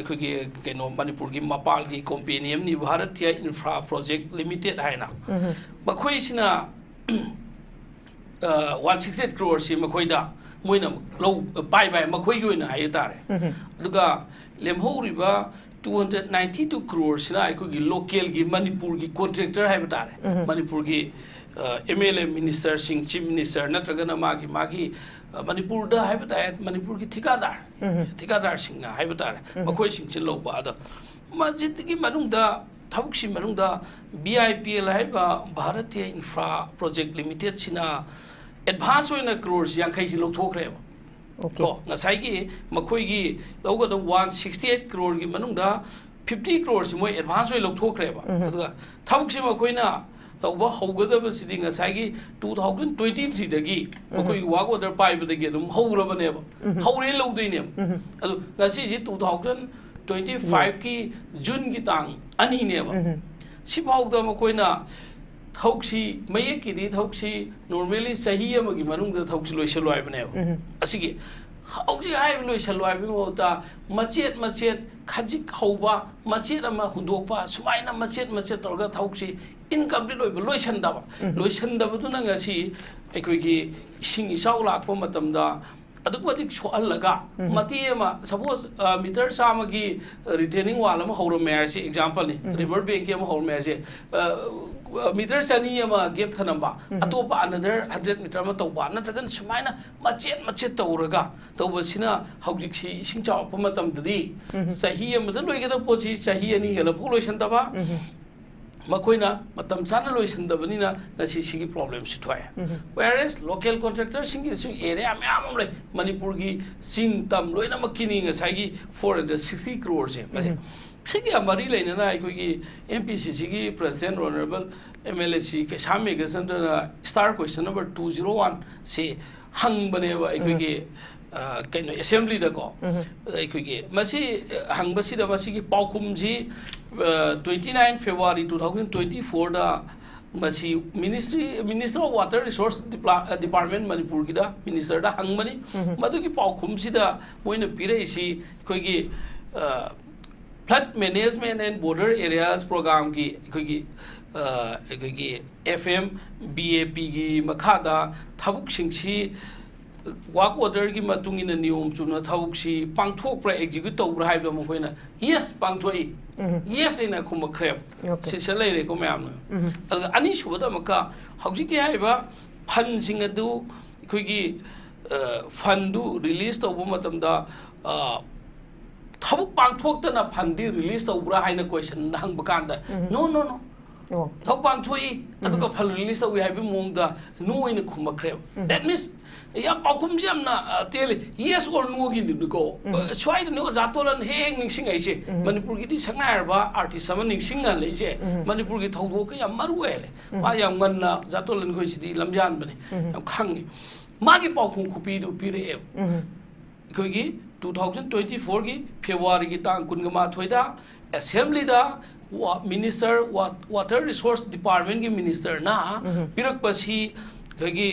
koi keno manipur gi mapal gi company ni bharatiya infra project limited haina makhoi sina 168 crores si makhoi da moina low bye makhoi gi na hai tare aduga lemhoriba 292 crores na aikogi local gi manipur gi contractor hai batare manipur gi MLA minister sing chief minister natragana magi manipur da hai bataya manipur gi thikadar sing na hai batare makhoi sing chin lo ba da majid gi manung da thabuk si manung da BIPL hai ba bharatiya infra project limited sina advance oina crores yang khai si lo thokre ko ngasai gi makhoi gi logo da 168 crore gi manung da 50 crores moi advance oi lok thokre ba aduga thabuk si makhoi na tawba hogada ba siding ngasai gi 2023 da gi makhoi gi work order pai ba da gi dum howra ba ne ba howre lo dei ne adu ngasi ji 2025 ki june gi tang ani ne ba si phau da makhoi na thauksi maye ki di thauksi normally chahi ama gi manung da thauksi loi selwai bane asigi hauji hai loi selwai bi mota machet khajik hauba machet ama hundokpa sumaina machet torga thauksi incomplete loi sanda ba du na ngasi ekoi gi sing isau lakpa matamda adukwadik soalaga mati ama suppose meter sama gi retaining wall ama horo me si example ni river bank ama horo me si meter chani ama gap thanamba atopa another 100 meter ma tawba natragan sumaina machet tawraga tawbasina haujik si sing chaw pa matam dadi sahi ama da loigada pochi sahi ani hela pho loisan daba makoina matam sana loisan dabani na ngasi sigi problem si thwai whereas local contractor singi su area me amre manipur gi sing tam loina makini ngasai gi 460 crores e sigi amari leina na koi gi MPCC gi president honorable MLC ke same ga center star question number 201 se hang bane ba koi gi kaino assembly da ko koi gi masi hang basi da masi gi paukum ji 29 February 2024 da masi minister of water resource department manipur gi da minister da hang mani madu gi paukum si da moina pire si koi gi flood management and border areas program ki ꯑꯩꯈꯣꯏꯒꯤ FM BAPꯒꯤ ꯃꯈꯥꯗ ꯊꯕꯛꯁꯤꯡꯁꯤ ꯋꯥꯛ ꯑꯣꯔꯗꯔꯒꯤ ꯃꯇꯨꯡ ꯏꯟꯅ ꯅꯤꯌꯣꯝ ꯆꯨꯝꯅ ꯊꯕꯛꯁꯤ ꯄꯥꯡꯊꯣꯛꯄ꯭ꯔꯥ execute ꯇꯧꯕ꯭ꯔꯥ ꯍꯥꯏꯕꯗꯣ ꯃꯈꯣꯏꯅ ꯌꯦꯁ ꯄꯥꯡꯊꯣꯛꯏ ꯌꯦꯁ ꯑꯩꯅ ꯈꯨꯝꯃꯛꯈ꯭ꯔꯦꯕ ꯁꯤꯁꯦ ꯂꯩꯔꯦꯀꯣ ꯃꯌꯥꯝꯅ ꯑꯗꯨꯒ ꯑꯅꯤꯁꯨꯕꯗ ꯑꯃꯨꯛꯀ ꯍꯧꯖꯤꯛꯀꯤ ꯍꯥꯏꯔꯤꯕ ꯐꯟꯁꯤꯡ ꯑꯗꯨ ꯑꯩꯈꯣꯏꯒꯤ ꯐꯟꯗꯨ ꯔꯤꯂꯤꯁ ꯇꯧꯕ ꯃꯇꯝꯗ ꯊꯕꯛ ꯄꯥꯡꯊꯣꯛꯇꯅ ꯐꯟꯗꯤ ꯔꯤꯂꯤꯁ ꯇꯧꯕ꯭ꯔꯥ ꯍꯥꯏꯅ ꯀꯣꯏꯁꯟ ꯍꯪꯕ ꯀꯥꯟꯗ ꯅꯣ ꯅꯣ ꯅꯣ ꯊꯕꯛ ꯄꯥꯡꯊꯣꯛꯏ ꯑꯗꯨꯒ ꯐꯟ ꯔꯤꯂꯤꯁ ꯇꯧꯏ ꯍꯥꯏꯕꯒꯤ ꯃꯑꯣꯡꯗ ꯅꯣ ꯑꯣꯏꯅ ꯈꯨꯝꯃꯛꯈ꯭ꯔꯦꯕ ꯗꯦꯠ ꯃꯤꯟꯁ ꯌꯥꯝ ꯄꯥꯎꯈꯨꯝꯁꯦ ꯌꯥꯝꯅ ꯇꯦꯜꯂꯤ ꯌꯦꯁ ꯑꯣꯔ ꯅꯣꯒꯤꯅꯤꯀꯣ ꯁ꯭ꯋꯥꯏꯗꯅꯤ ꯑꯣꯖꯥ ꯇꯣꯂꯟ ꯍꯦꯛ ꯅꯤꯡꯁꯤꯡꯉꯛꯏꯁꯦ ꯃꯅꯤꯄꯨꯔꯒꯤꯗꯤ ꯁꯛꯅꯥ ꯍꯥꯏꯔꯕ ꯑꯥꯔꯇꯤꯁ ꯑꯃ ꯅꯤꯡꯁꯤꯡꯍꯜꯂꯛꯏꯁꯦ ꯃꯅꯤꯄꯨꯔꯒꯤ ꯊꯧꯗꯣꯛꯀ ꯌꯥꯝ ꯃꯔꯨ ꯑꯣꯏꯍꯜꯂꯦ ꯃꯥ ꯌꯥꯝ ꯉꯟꯅ ꯑꯣꯖꯥ ꯇꯣꯂꯟ ꯈꯣꯏꯁꯤꯗꯤ ꯂꯝꯖꯥꯟꯕꯅꯦ ꯌꯥꯝ ꯈꯪꯉꯤ ꯃꯥꯒꯤ ꯄꯥꯎꯈꯨꯝ ꯈꯨꯄꯤꯗꯨ ꯄꯤꯔꯛꯑꯦꯕ ꯑꯩꯈꯣꯏꯒꯤ 2024ꯒꯤ ꯐꯦꯕ꯭ꯔꯨꯋꯥꯔꯤꯒꯤ ꯇꯥꯡ 22ꯗ ꯑꯦꯁꯦꯝꯕ꯭ꯂꯤꯗ ꯃꯤꯅꯤꯁꯇꯔ ꯋꯥꯇꯔ ꯔꯤꯁꯣꯔꯁ ꯗꯤꯄꯥꯔꯠꯃꯦꯟꯠꯒꯤ ꯃꯤꯅꯤꯁꯇꯔꯅ ꯄꯤꯔꯛꯄꯁꯤ ꯑꯩꯈꯣꯏꯒꯤ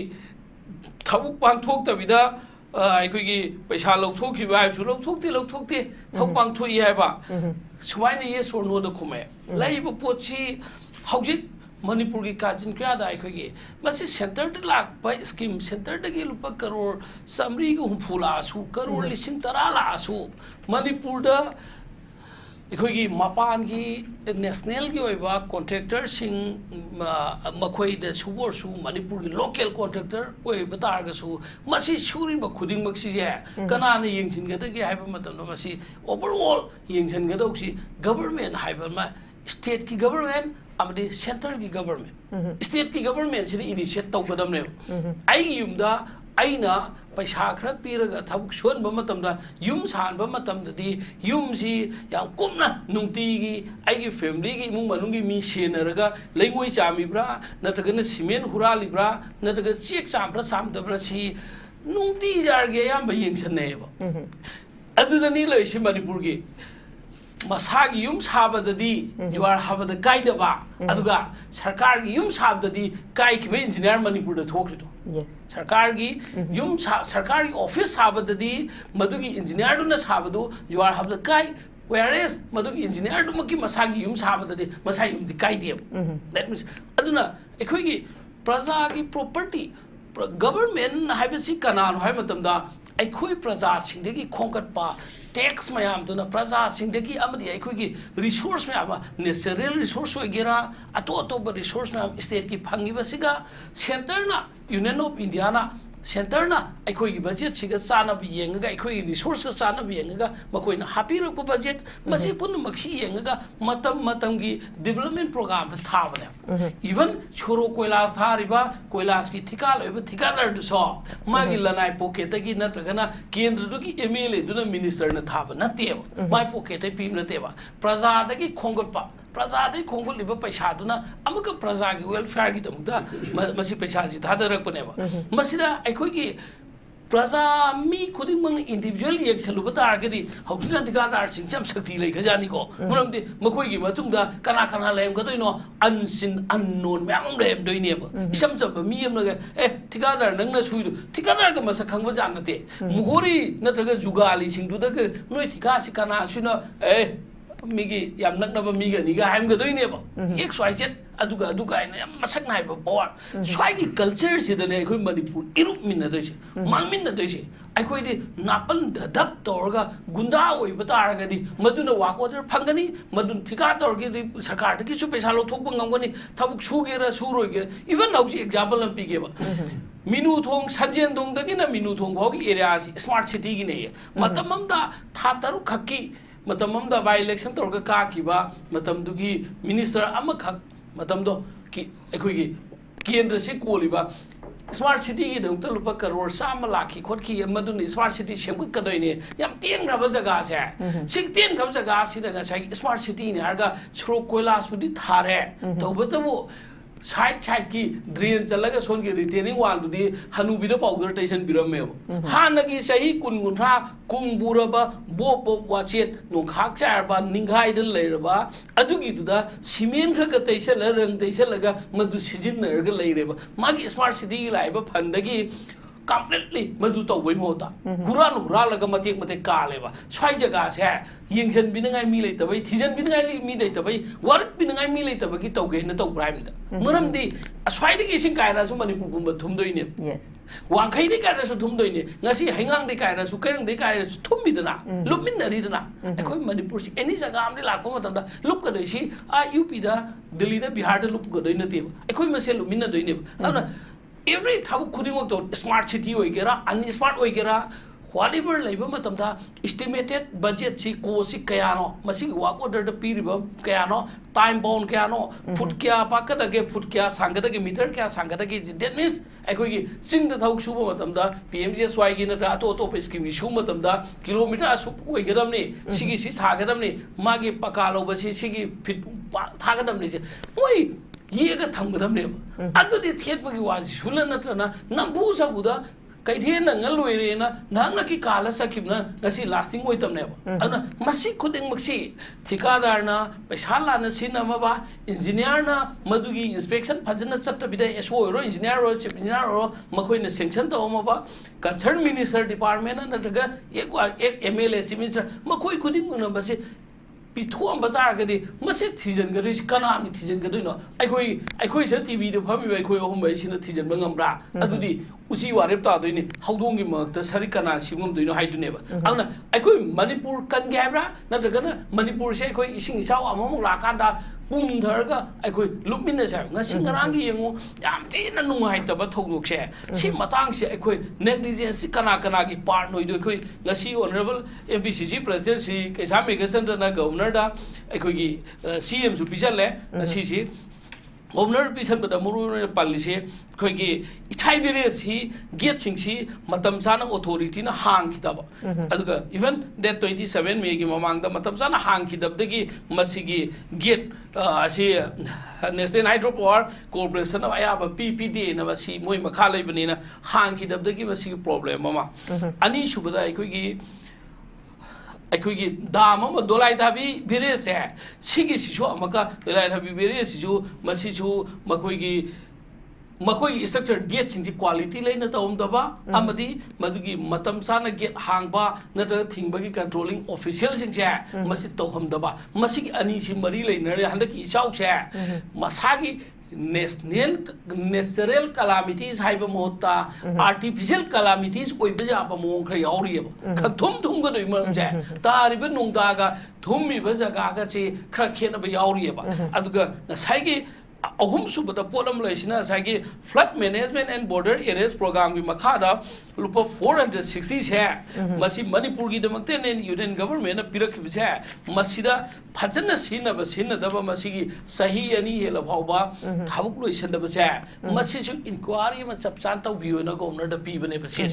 ꯊꯕꯛ ꯄꯥꯡꯊꯣꯛꯇꯕꯤꯗ ꯑꯩꯈꯣꯏꯒꯤ ꯄꯩꯁꯥ ꯂꯧꯊꯣꯛꯈꯤꯕ ꯍꯥꯏꯕꯁꯨ ꯂꯧꯊꯣꯛꯇꯦ ꯊꯕꯛ ꯄꯥꯡꯊꯣꯛꯏ ꯍꯥꯏꯕ ꯁꯨꯃꯥꯏꯅ ꯌꯦꯁ ꯑꯣꯔ ꯅꯣꯗ ꯈꯨꯝꯃꯦ ꯂꯩꯔꯤꯕ ꯄꯣꯠꯁꯤ ꯍꯧꯖꯤꯛ ꯃꯅꯤꯄꯨꯔꯒꯤ ꯀꯥꯆꯤꯟ ꯀꯣꯌꯥꯗ ꯑꯩꯈꯣꯏꯒꯤ ꯃꯁꯤ ꯁꯦꯟꯇꯔꯗ ꯂꯥꯛꯄ ꯁ꯭ꯀꯤꯝ ꯁꯦꯟꯇꯔꯗꯒꯤ ꯂꯨꯄꯥ ꯀꯔꯣꯔ 150 ꯂꯥꯛꯑꯁꯨ ꯀꯔꯣꯔ 10,000 ꯂꯥꯛꯑꯁꯨ ꯃꯅꯤꯄꯨꯔꯗ ꯑꯩꯈꯣꯏꯒꯤ ꯃꯄꯥꯟꯒꯤ ꯅꯦꯁꯅꯦꯜꯒꯤ ꯑꯣꯏꯕ ꯀꯣꯟꯇ꯭ꯔꯦꯛꯇꯔꯁꯤꯡ ꯃꯈꯣꯏꯗ ꯁꯨꯕꯣꯔꯁꯨ ꯃꯅꯤꯄꯨꯔꯒꯤ ꯂꯣꯀꯦꯜ ꯀꯣꯟꯇ꯭ꯔꯦꯛꯇꯔ ꯑꯣꯏꯕ ꯇꯥꯔꯒꯁꯨ ꯃꯁꯤ ꯁꯨꯔꯤꯕ ꯈꯨꯗꯤꯡꯃꯛꯁꯤꯁꯦ ꯀꯅꯥꯅ ꯌꯦꯡꯁꯤꯟꯒꯗꯒꯦ ꯍꯥꯏꯕ ꯃꯇꯝꯗ ꯃꯁꯤ ꯑꯣꯚꯔꯑꯣꯜ ꯌꯦꯡꯁꯤꯟꯒꯗꯧꯁꯤ ꯒꯕꯔꯃꯦꯟ ꯍꯥꯏꯕ ꯑꯃ ꯁ꯭ꯇꯦꯠꯀꯤ ꯒꯕꯔꯃꯦꯟ ꯑꯃꯗꯤ ꯁꯦꯟꯇꯔꯒꯤ ꯒꯕꯔꯃꯦꯟ ꯁ꯭ꯇꯦꯠꯀꯤ ꯒꯕꯔꯃꯦꯟꯁꯤꯅ 이니시ꯌꯦꯠ ꯇꯧꯒꯗꯕꯅꯦꯕ ꯑꯩꯒꯤ ꯌꯨꯝꯗ ꯑꯩꯅ ꯄꯩꯁꯥ ꯈꯔ ꯄꯤꯔꯒ ꯊꯕꯛ ꯁꯨꯍꯟꯕ ꯃꯇꯝꯗ ꯌꯨꯝ ꯁꯥꯍꯟꯕ ꯃꯇꯝꯗꯗꯤ ꯌꯨꯝꯁꯤ ꯌꯥꯝ ꯀꯨꯞꯅ ꯅꯨꯡꯇꯤꯒꯤ ꯑꯩꯒꯤ ꯐꯦꯃꯤꯂꯤꯒꯤ ꯏꯃꯨꯡ ꯃꯅꯨꯡꯒꯤ ꯃꯤ ꯁꯦꯟꯅꯔꯒ ꯂꯩꯉꯣꯏ ꯆꯥꯝꯃꯤꯕ꯭ꯔꯥ ꯅꯠꯇ꯭ꯔꯒꯅ ꯁꯤꯃꯦꯟ ꯍꯨꯔꯥꯜꯂꯤꯕ꯭ꯔꯥ ꯅꯠꯇ꯭ꯔꯒ ꯆꯦꯛ ꯆꯥꯝꯕ꯭ꯔꯥ ꯆꯥꯝꯗꯕ꯭ꯔꯥ ꯁꯤ ꯅꯨꯡꯇꯤꯖꯥꯔꯒꯤ ꯑꯌꯥꯝꯕ ꯌꯦꯡꯁꯟꯅꯩꯌꯦꯕ ꯑꯗꯨꯗꯅꯤ ꯂꯩꯔꯤꯁꯤ ꯃꯅꯤꯄꯨꯔꯒꯤ ꯃꯁꯥꯒꯤ ꯌꯨꯝ ꯁꯥꯕꯗꯗꯤ ꯖꯨꯋꯥꯔ ꯍꯥꯕꯗ ꯀꯥꯏꯗꯕ ꯑꯗꯨꯒ ꯁꯔꯀꯥꯔꯒꯤ ꯌꯨꯝ ꯁꯥꯕꯗꯗꯤ ꯀꯥꯏꯈꯤꯕ ꯏꯟꯖꯤꯅꯤꯌꯔ ꯃꯅꯤꯄꯨꯔꯗ ꯊꯣꯛꯈ꯭ꯔꯤꯗꯣ सरकार की ऑफिस साबददी मधुगी इंजीनियर दुना साबदु जुआर हबद काई whereas मधुगी इंजीनियर दुम की मसागी युम साबददी मसा युम दि काई दियब that means अदुना एखोगी प्रजा की प्रॉपर्टी गवर्नमेंट हाइबसी कनान हाइ मतमदा एखोई प्रजा सिंगदगी खोंकटपा टैक्स मैम दुना प्रजा सिंगदगी अमदी एखोगी रिसोर्स मैम नेचुरल रिसोर्स होगेरा अतो अतोब रिसोर्स मैम स्टेट की फंगिबसिगा सेंटर ना यूनियन ऑफ इंडिया ना सेंटर ना एखोगी बजेट सिगा चानब येंगगा एखोगी रिसोर्स का चानब येंगगा मखोइना हापिरप बजेट मसे पुन मक्सी येंगगा मतम की डेवलपमेंट प्रोग्राम थाबने इवन छोरो कोइलास थारिबा कोइलास की ठिका लइबा ठिकादार दुसो मागी लनाय पॉकेट की नत्रगना केंद्र दुकी एमएलए दुना मिनिस्टर न थाब नतेब माय पॉकेट पीम नतेबा प्रजा दगी खोंगटपा प्रजा दगी खोंगलिबा पैसा दुना अमक प्रजा की वेलफेयर की दमुदा मसी पैसा जि थादरकपनेबा मसिदा अखोगी प्रजा मी खुदिंग मंग इंडिविजुअल एक छलुबा तारगदी हौकिगा दिगादार सिंचम शक्ति लेखजानी को मरमदि मखोइगी मतुंगदा कना कना लेमगदोइनो अनसिन अननोन मैम लेमदोइनेबा इसम जब मी हमनगा ए ठिकादार नंगना सुइदु ठिकादार का मसा खंगबा जानते मुहोरी नत्रगा जुगाली सिंगदुदग नोइ ठिका सि कना सुनो ए मिगी याम नकनबा मिगा निगा हामगदोइनेबा एक स्वाइचेट अदुगा अदुगा याम मसक नाइबा पावर स्वाइगी कल्चर सिदने अखोइ मणिपुर इरुप मिनदोइसे मांगमिनदोइसे अखोइदि नापन धप तोरगा गुंडा ओइबा तारगदि मदुना वाक ऑर्डर फंगनी मदुन ठिका तोरगे सरकार दगी सु पैसा लौथोकबा ngamgani थबुक सुगेरा सुरोइगे इवन हौजि एग्जांपल अम पिगेबा Minu थोंग संजेन थोंग दगिना Minu थोंग भौगी area smart city की ने मतममदा था तरु खक्की मतममदा बाय इलेक्शन तोरगा काखिबा मतमदुगी मिनिस्टर अमखक मतमदो की अखोगी केंद्र से कोलिबा स्मार्ट सिटी की दंत लुपा करोड़ साम लाखी खोटकी मदुन स्मार्ट सिटी सेमक कदोइने याम तेनग्रब जगह से सिक तेनग्रब जगह सिदगा साइ स्मार्ट सिटी ने हरगा छरो कोइलास पुदी थारे तौबतबो साइड की ड्रेन चलगा सोन की रिटेनिंग वाल दुदी हनुबिदो पाउडर स्टेशन बिरमेबो हानगी सही कुनगुनथ्रा कुंगबुरबा बोप वाचेत नोखाक चारबा निंगाइदन लेरबा अदुगी दुदा सीमेंट खक तैसल रंग तैसलगा मदु सिजिनरगा लेरेबा मागी स्मार्ट सिटी की Laiba फंदगी completely madu to win hota hura laga mate kaleba swai jaga se yingjan binangai mi le tabai thijan binangai mi le tabai warak binangai mi le tabagi to ge na to prime da maram di swai de ising kaira su manipur gumba thum doi ne yes wangkhai de kaira su thum doi ne ngasi hangang de kaira su kairang de kaira su thum mi dana lumin nari dana ekoi manipur si any jaga amde lakpa matam da lup ka doi si a up da delhi da bihar da lup ka doi na te ekoi masel lumin na doi ne ana every thabu khuding to smart city oigera un smart oigera whatever labor matamda estimated budget si ko si kayano masi work order da piriba kayano time bound kayano foot kya pakada ge foot kya sangada ge meter kya sangada ge that means ekoi gi sing da thau shuba matamda pmgsy gi na da to scheme gi shu matamda kilometer asu oigeram ni sigi si sagadam ni magi pakalo basi sigi fit thagadam ni oi yega thamgadam ne adudi thetpagi waji shulan natrana nambu sabuda kaithen na ngaloi na nangna ki kala sakibna ngasi lasting oi tamne ana masi khuding maksi thikadar na paisa lana sinama ba engineer na madugi inspection phajana chatta bida so ro engineer ro chief engineer ro makhoi na sanction to ma ba concerned minister department na daga ek mla chief minister makhoi khuding na basi पिथुम बतारगदि मसे थिजनगदि कनामि थिजनगदिनो आइखोइ से TV दो फमी आइखोइ ohm बाइसिना थिजनबा ngambra adudi usi warep ta doini haudongi makta sari kana simum doino haiduneba angna आइखोइ Manipur kan gaibra natagana Manipur से आइखोइ ising isau amamuk lakanda pum dharga आइखोइ lupminna sa ngasi ngarangi yengu yam tina nungaitaba thogdok se si matang se आइखोइ negligence kana gi part noi do आइखोइ ngasi honorable MPCC president si kaisa megasandra na governor da आइखोइ gi CM su bijale ngasi si governor pisan da muru palise khoi gi ithai bire si gate sing si matam sana authority na hang kitaba aduga even that 27 me gi mamang da matam sana hang kidab da gi masigi gate si national hydro power corporation of ayaba PPD na masi moi makha leibani na hang kidab da gi masigi problem mama ani shubada khoi gi अखोगी दाम Dolai Dhabi बिरे से सिगी सिसु अमका Dolai Dhabi बिरे Sissu मसिसु मखोगी मखोगी structure gate सिंजी quality लेना तौमदबा अमदी मदुगी मतम साना gate हांगबा नत्र थिंगबगी controlling official सिंजे मसि तौहमदबा मसिगी अनि सि मरी लेनरे हंदकी इचाउ से मसागी नेचुरल कैलामिटीज हाइब मोता आर्टिफिशियल कैलामिटीज कोई बजाब मोंग खर यावरियब खथुम थुम गदोय मरमजे तारिब नुंगदागा थुमि बजागा से खर खेनब यावरियब अदुगा नसाइगी अहुम सुबदा पोलम लैसिना साइगी flood management and border areas program की मखादा रुपा 460 है मसी मणिपुर की दमकते ने यूनियन गवर्नमेंट ने पिरखिब से मसीदा फजन सिनदब मसीगी सही अनि हेला फावबा थाबुक लोइसनदब से मसीसु इंक्वायरी म चपचान तौबियो न गवर्नर द पीबने बसे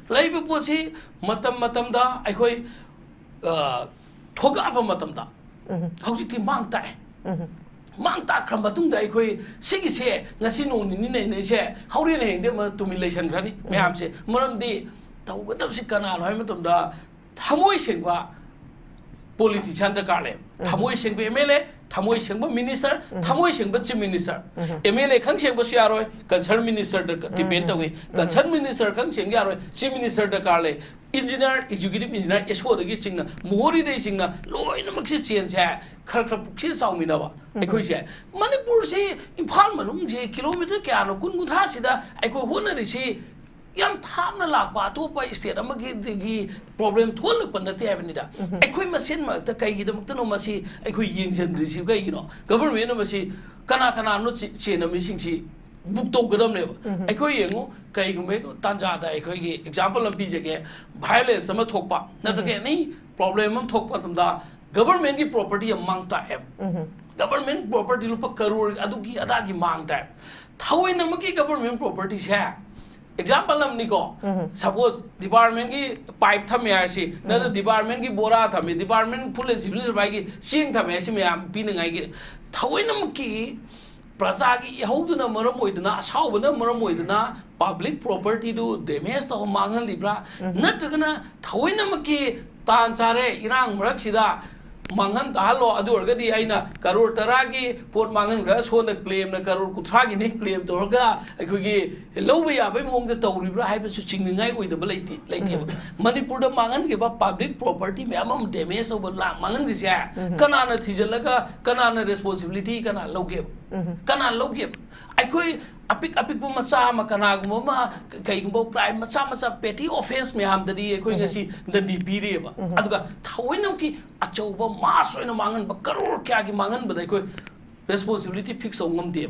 लैब पोसी मतम दा अखोय थोगाब मतम दा हौजिकि मांग ताय mang takram batung da khoi sigi se ngasi no ni nei se haure ne hengde ma tumi lesion khani mayam se maram di tawgadab si kana loi matum da thamoi sengba politician da kale thamoi sengba MLA thamoi sengba minister thamoi sengba chief minister MLA khang sengba su yaroi concerned minister da depend tawi concerned minister khang seng yaroi chief minister da kale engineer executive engineer eso da gi chingna mohori dei chingna loi na mak se chen se khar pukse chaumina ba akhoi se manipur se imphal manung je kilometer kya no kun guthra sida akhoi honari se yam thamna lakba to pa state amagi gi problem thol pan na te avenida akhoi masin ma ta kai gi damak no masi akhoi yingjan receive kai gi no government no masi kana no che na mi sing si book to gadam ne akhoi yengo kai gumbe tanja da akhoi gi example lam pi jage violence sama thokpa na ta ke nei problem am thokpa tam da government की property among ta government property lupa crore adugi adagi mang ta thawai namaki government property है example nam ni ko suppose department की pipe tham यार सी ना department की बोरा tham department full and civil service की सिंग tham ऐसे में हम पीने गाय के thawai namaki प्रजा की यहूदना मरम ओइदना असावना मरम ओइदना public property do damage to मांगन लिब्रा नटगना थवैनमकी तान चारे इरांग मरक सिदा mangan tahalo adu orgadi aina karor taragi pot mangan ra so na claim na karor kuthagi ni claim torga aikogi lowe ya bai mong da tawribra haiba su chingngai oi da balai laite manipur da mangan ge ba public property me amam damage over la mangan ge ya kana na thijalaga kana na responsibility kana loge kana loge aikoi apik bu macha ma kana gu ma kai gu crime macha petty offense me ham da di aikoi ngasi da di pire ba aduga thawoinam ki achau ba ma soina mangan ba karor kya gi mangan ba dai koi responsibility fix ngam de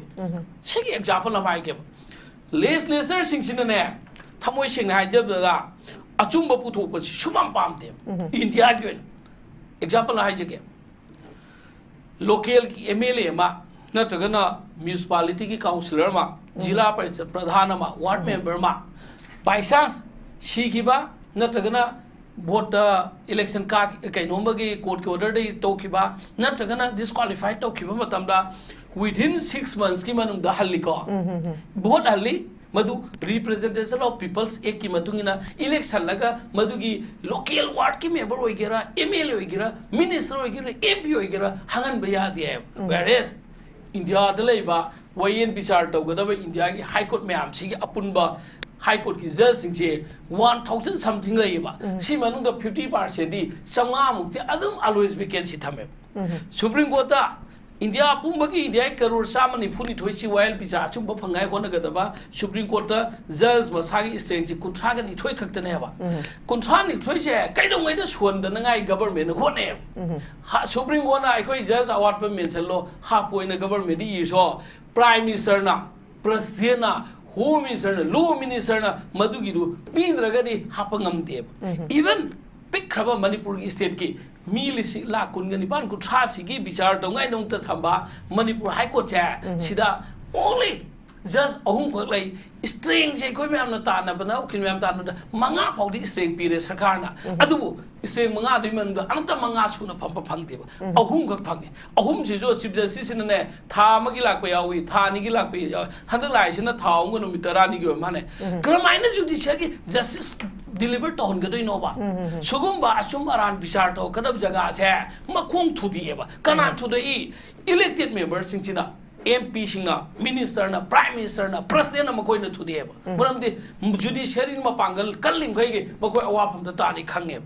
sigi example na mai ge legislator sing sin ne thamoi sing na jab da achum ba pu thok pa shumam pam de india gi example na hai je ge local ki MLA ma natragana municipality ki councillor ma jila parishad pradhan ma ward member ma by chance sikiba natragana vote election ka kainomba gi court ki order dei tokiba natragana disqualified tokiba matamda within 6 months ki manung da halli ko vote halli madu representation of people's ek ki matungina election laga madu gi local ward ki member oigera MLA oigera minister oigera MP oigera hangan baya de whereas India da leiba wayen bichar tawgadaba India ki high court mayam sigi apunba high court ki judge sing je 1000 something leiba si manung da 50% di sanga mukti adum always vacancy thame supreme court da India pumbagi India karor samani funi thoisi while bichar chumba phangai hona gadaba supreme court da judge masagi strength ji kuntra ga ni thoi khakta ne ba kuntra ni thoi je kaidong ngai da suan da ngai government ho ne supreme court na aikoi judge award pa mention lo ha poina government di so prime minister na president na home minister na law minister na madugi du pidraga di hapangam de even pick kraba manipur state ki milisi la kungani pan ku thasi gi bichar to ngai nong ta thamba manipur high court cha sida only just ahum khak lai string je koi myam na ta na bana ukin myam ta na manga phawdi string pire sarkar na adubu string manga dui man da amta manga su na pham phang de ba ahum khak phang ahum ji jo chief justice ne tha ma gi lak pa yawi tha ni gi lak pa handak lai sina tha ong no mitara ni gi ma ne kramaina judiciary gi justice deliver to hon gadoi no ba sugum ba asum aran bichar to kadab jaga se makhong thudi ba kana thudai elected members sing china MP singa minister na prime minister na president na makoi na thudi ba muram de judiciary ma pangal kalling gai ge makoi awa pham da tani khange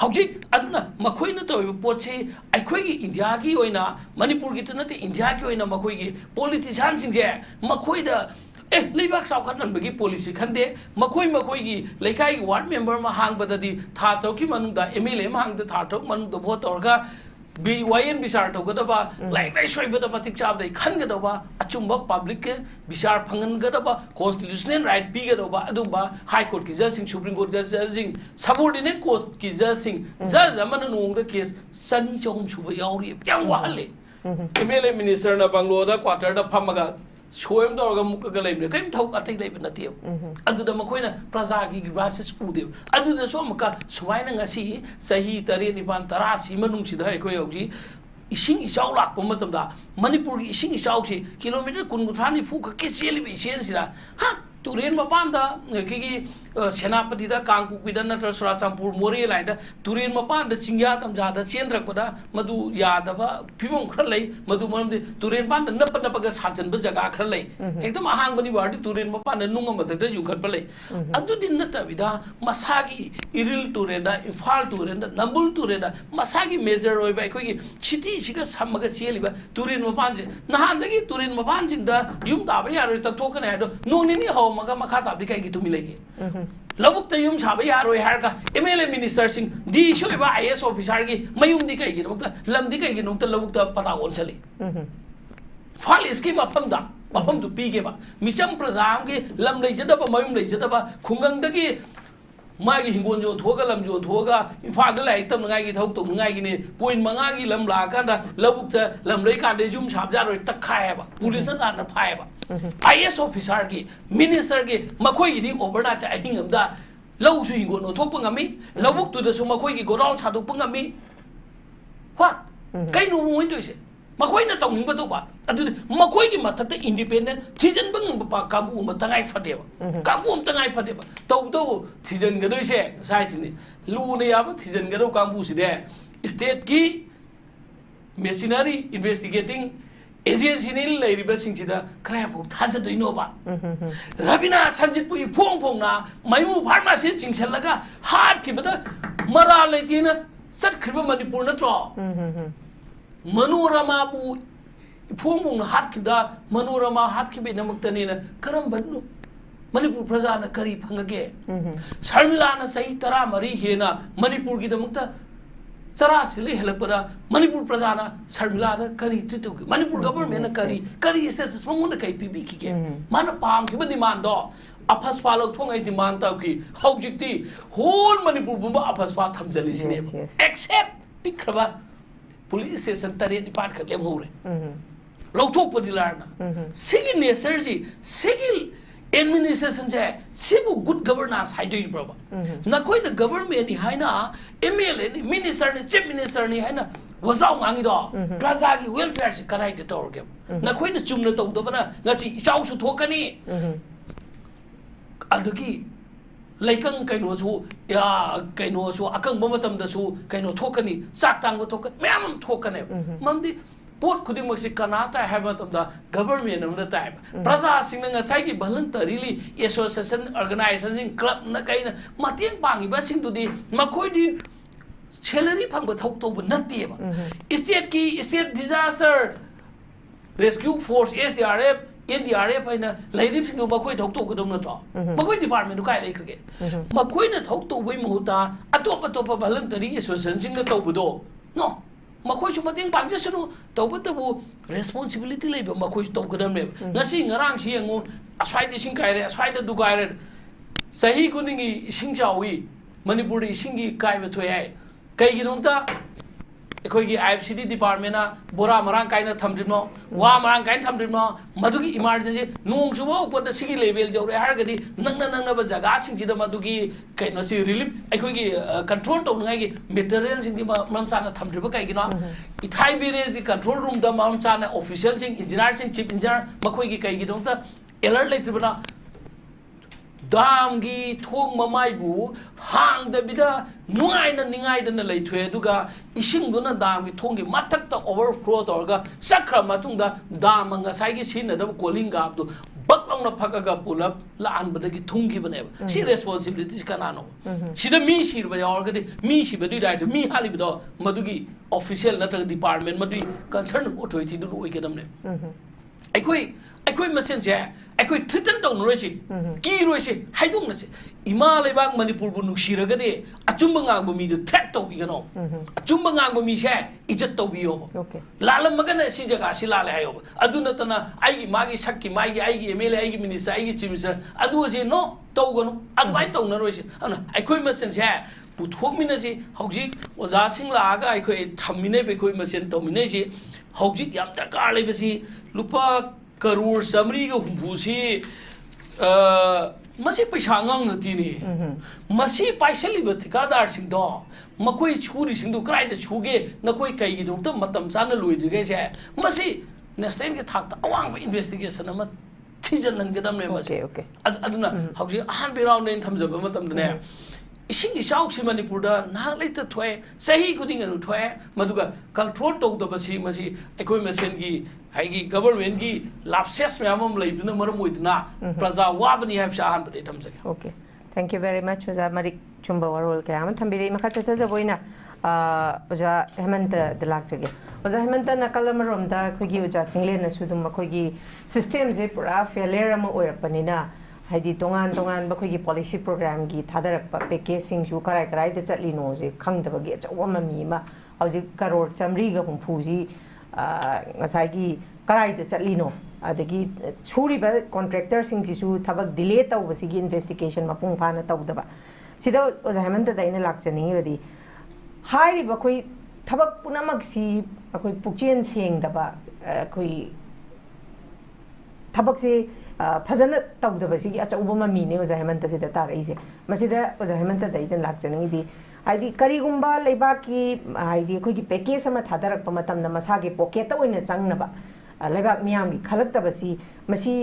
hauji aduna makoi na to poche aikoi gi India gi oina Manipur gi na te India gi oina makoi gi politician sing je makoi da leibak saukhatnan bagi policy khande makoi gi leikai ward member ma hang badadi tha to ki manung da MLA ma hang da tha to manung da vote orga wayen bisar to gadaba like lai shoi bada patik chab dai khan gadaba achumba public ke bisar phangan gadaba constitutional right pi gadaba adumba high court ki judge sing supreme court ki judge sing subordinate court ki judge sing judge amana nong da case sani chahum chuba yauri yang wahale MLA minister na banglo da quarter da phamaga shoyam da orga mukka ga leimne kaim thau atai leiba natiu adu da makoina praja gi grasis ude adu da so maka suwaina ngasi sahi tare nipan tarasi manung si da ekoi auji ising isau lak pom matam da manipur gi ising isau si kilometer kun guthani fu ka ke cheli bi chen si da ha turen mapan da ki senapati da kangpuk da na sura champur more lai da turen mapan da chingya tam ja da chendrak pada madu ya da ba phimong khar lai madu maram de turen pan da nap nap ga sajan ba jaga khar lai ekdam ahang bani war turen mapan da nungam ba da jung khar pa lai adu din na ta vida masagi iril turen da infal turen da nambul turen da masagi major roi ba koi gi chiti chiga samaga cheli ba turen mapan je nahan da gi turen mapan jing da yum ta ba ya roi ta thokane ha do nong ni ho maga makha ta bi kai gi tumi lege labuk ta yum chaba ya roi har ka MLA minister sing di shoi ba IS officer gi mayum di kai gi nok ta lam di kai gi nok ta labuk ta pata on chali fal iski mapam da mapam du pi ge ba micham prajam gi lam lei jada ba mayum lei jada ba khungang da gi मागी हिंगोन जो थोगा lump जो थोगा इफाद लाई तम ngai gi thok to ngai gi ne point manga gi lam la kan da labuk ta lam rei kan de jum chap ja roi tak khai ba police na na phai ba IS officer gi minister gi makoi gi di overnight ta hingam da lau su hingon no thok pa ngami labuk tu da su makoi gi goraw cha dok pa ngami what kai nu moi doi se makoi na tong ning ba to ba adu makoi gi mathak ta independent thijan bang ba kabu ma tangai phade ba kabu am tangai phade ba to to thijan ga doi se sai chini lu ne ya ba thijan ga do kabu si de state ki machinery investigating agency ni lairiba singchida krai phu thaja doino ba rabina sanjit pu phong phong na maimu pharmacy chingchalaga har ki bada mara leitina sat khriba manipur na tro manorama pu phong phong na hat kida manorama hat ki be namuktani na karam banu manipur praja na kari phangage sharmila na sahi tara mari hena manipur gi damukta chara sili helakpara manipur praja na sharmila da kari titu manipur government na kari status mangona kai pibi ki ke mana pam ki demand do afas fa lo thong ai demand ta ki haujikti whole manipur bumba afas fa thamjali sine except pikraba police station tare depart kar lem hore lo thok padilarna sigi neserji sigi administration je sibu good governance haidoi proba na koi na government ni haina MLA ni minister ni chief minister ni haina wazau mangi do praja gi welfare si karai de tor game na koi na chumna tau do bana ngasi ichau su thokani adugi laikang kaino su ya kaino su akang ba matam da su kaino thokani sak tang ba thokani myam thokane mamdi pot khuding mak si kanata have the government of the time praja sing nga sai ki voluntarily association organization club na kai na matiang pangi ba sing tu di makhoi di salary phang ba thok to ba nati ba state disaster rescue force SRF NDRF aina lairip sing ba khoi thok to ko dom na to makhoi department du kai lai khge makhoi na thok to bai muhuta atop voluntary association sing na to bu do no makhoi su mating pangja sunu tawba tabu responsibility leiba makhoi taw kadam ne ngasi ngarang si ngo aswai de sing kaire aswai de du kaire sahi kuningi sing chawi manipuri singi kai ba thoyai kai gi nongta ekhoi gi IFCD department na bora marang kai na thamdimo wa marang kai thamdimo madugi emergency nong chuba upor da sigi level jore har gadi nangna ba jaga sing ji da madugi kai no si relief ekhoi gi control to ngai gi material sing di mam sana thamdriba kai gi no ithai bire ji control room da mam sana official sing engineer sing chief engineer makhoi gi kai gi dongta alert leitribana dam gi thong mamai bu hang da bida nuai na ningai da na leithwe duga ising du na dam gi thong gi mathak ta overflow torga sakra matung da dam nga sai gi sin da calling ga du bak long na phakaga pulap la an bada gi thung gi bane si responsibilities kana no si da mi sir ba yaw ga di mi si ba du da mi hali ba madu gi official na ta department madu concern authority du oi ga dam ne aikoi masen je aikoi threaten to no resi ki roisi haidong na se ima lebak manipur bu nuksira ga de achumba ngang bu mi de threat to bi ga no achumba ngang bu mi se ijat to bi yo lalam maga na si jaga si lale ayo adu na tana ai gi magi sakki magi ai gi MLA ai gi minister ai gi chief minister adu je no to ga no adu ai to na roisi ana aikoi masen je puthok mina si hojik oja sing la ga aikoi thamine be koi masen to mine si hojik yam ta ka le be si lupa karur samri ga humpusi masi paisa ngang ngati ni masi paisa liba thikadar sing do makoi churi sing do krai da chuge nakoi kai gi dong ta matam sana loi de ge je masi national ge thak ta awang investigation ama thijan lan ge dam ne masi aduna hauji han be round in thamjaba matam ne ising isau si manipur da na leita thoi sahi kuding anu thoi maduga control to da basi masi ekoi masen gi haigi government gi lapses me amam leibna maram oidna praja wabni have shahan bade tamjage okay thank you very much oja marik chumba warol ke am thambire makha chata jaboina oja hemanta dilak jage oja hemanta nakalam rom da khogi oja chinglen na sudum khogi system je pura failure am oirpanina haidi tongan bakhogi policy program gi thadarak package sing ju karai de chatli no je khangdaba gi chawama mi ma hauji karor chamri ga humpu ji ngasai gi karai de chatli no adagi churi ba contractor sing ji su thabak delay taw basi gi investigation mapung phana tawdaba sida oja hemanta da ina lakchani badi hairi ba khoi thabak punamak si akoi pukchen seng daba khoi thabak si फजन तौदबसी अचौब ममीने ओजा हेमंत से तारईसे मसिदा ओजा Hemant दैदन लाक्चनगी हाइदी करीगुंबा लेबाकी हाइदी अखोगी package अमा थादरक मतमना मसागे pocket ओइना चंगनबा लेबाक मियामगी खलक्तबसी मसी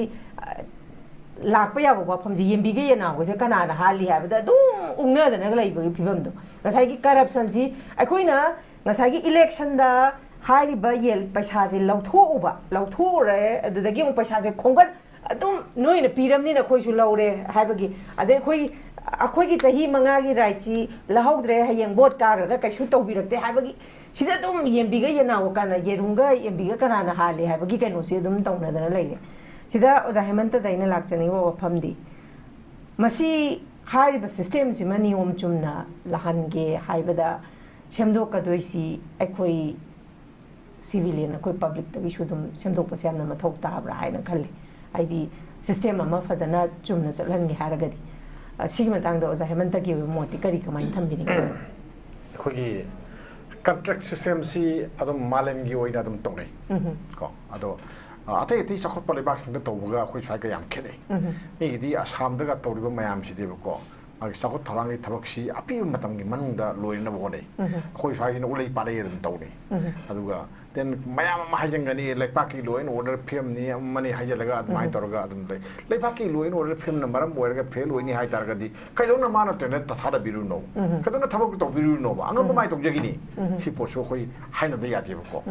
लाकपा याबो वाफमजी येंबिगे येनागोसे कनाना हाली हाबदा दुम उंगनदना लैबगी फिबमदो गसाइगी corruption ji अखोइना ngasagi election da hairiba yel paisa je lautho re adudagi ong paisa je khongat adum noi na piram ni na khoi su laure haibagi ade khoi gi chahi manga gi right chi lahaudre hayeng vote kar ga kai su tawbirakte haibagi sida dum yembi ga yana wakana yerunga yembi ga kana na hali haibagi kaino se dum tawna dana leile sida oja hemanta daina lakchani wa famdi masi hairiba system si mani om chumna lahange haibada semdok ka doisi akhoi civilian akhoi public ta gi shudum semdok pa samna mathok ta bra haina khalle aidi system ama fazana chumna chalhangi haragadi sigi matang da oja hemanta gi moti kari kamai thambini khoi contract system si adum malem gi oina adum tongnai ko ado atai ti sakhot pale ba khang to buga khoi sai ka yam khene mi gi asam da ga toriba mayam si deba ko ag sakhot tharangi thabak si api matam gi manungda loina bo nei khoi sai ni ulei pale dum tawni aduga then mayam ma hajangani leipaki loin order film ni mani hajalaga admai torga adum dei leipaki loin order film na maram boerga fail loini hai targa di kailona mana tene ta thada biru no kadona thabak to biru no ba angam mai tok jagini si porso khoi haina da ya deba ko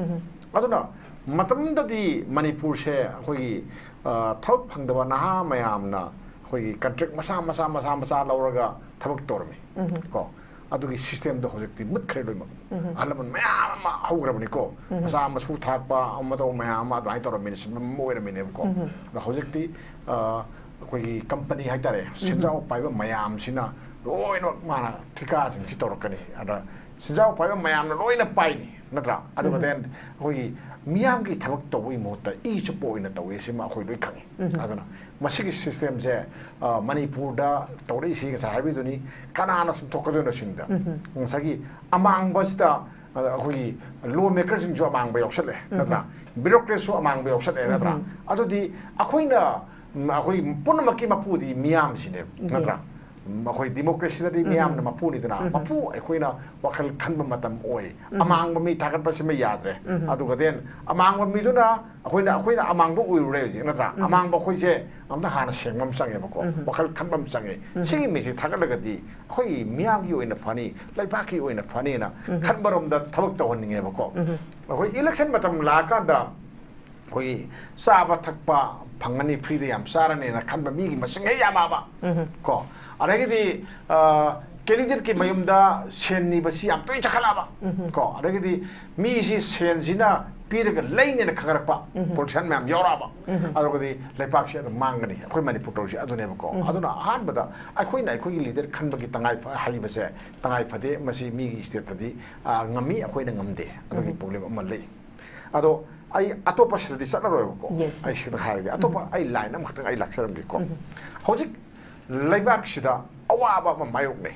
aduna matamdadi manipur se khoi thok phangdaba naha mayamna khoi contract masa lauraga thabak tormi ko adugi system do hojekti mut khre loima alaman mayam ma haugrabni ko masa masu thakpa amado mayam ma dai tormi ne moira mine ko da hojekti khoi company haitare sinjao paiba mayam sina loino mana thika sin chitorkani ada sinjao paiba mayam loina paini natra aduga den khoi miyam ki thabak tawai mota I chapo ina tawai sima khoi loi khangi aduna masigi system je manipur da tawai si ga sahibi duni kanana sum thokado na singda sagi amang basta khoi law maker sing jo amang ba yoksale natra bureaucracy so amang ba yoksale natra adudi akhoina akhoi punamaki mapudi miyam sine natra makhoi democracy da miyam na mapuni dana mapu akhoi wakal khanba matam oi amang mi thagat pa sima yadre adu gaden amang mi duna akhoi na amang bo uire ji natra amang ba khoi je amda hana sengam sange bako wakal khanbam sange sigi mi si thagat lagadi akhoi miyam gi oina fani laipa ki oina fani na khanbarom da thabak ta honinge bako akhoi election matam la ka da khoi saba thakpa phangani free de yam sarane na khanba mi gi masing he yama ba ko adagidi candidate ki mayumda sen ni basi am toi chakhala ba ko adagidi mi si sen sina piraga laine na khagarpa politician mam yora ba adagidi lepak se mangani akoi manipur to si adune ba ko aduna han bada akoi na akoi leader khan ba ki tangai hai ba se tangai phade masi mi gi state tadi ngami akoi na ngamde adagi problem am lei ado ai atopa se di sana ro ko ai shi da hai atopa ai line am khatang ai laksaram gi ko hojik laibak sida awaba ma mayok ne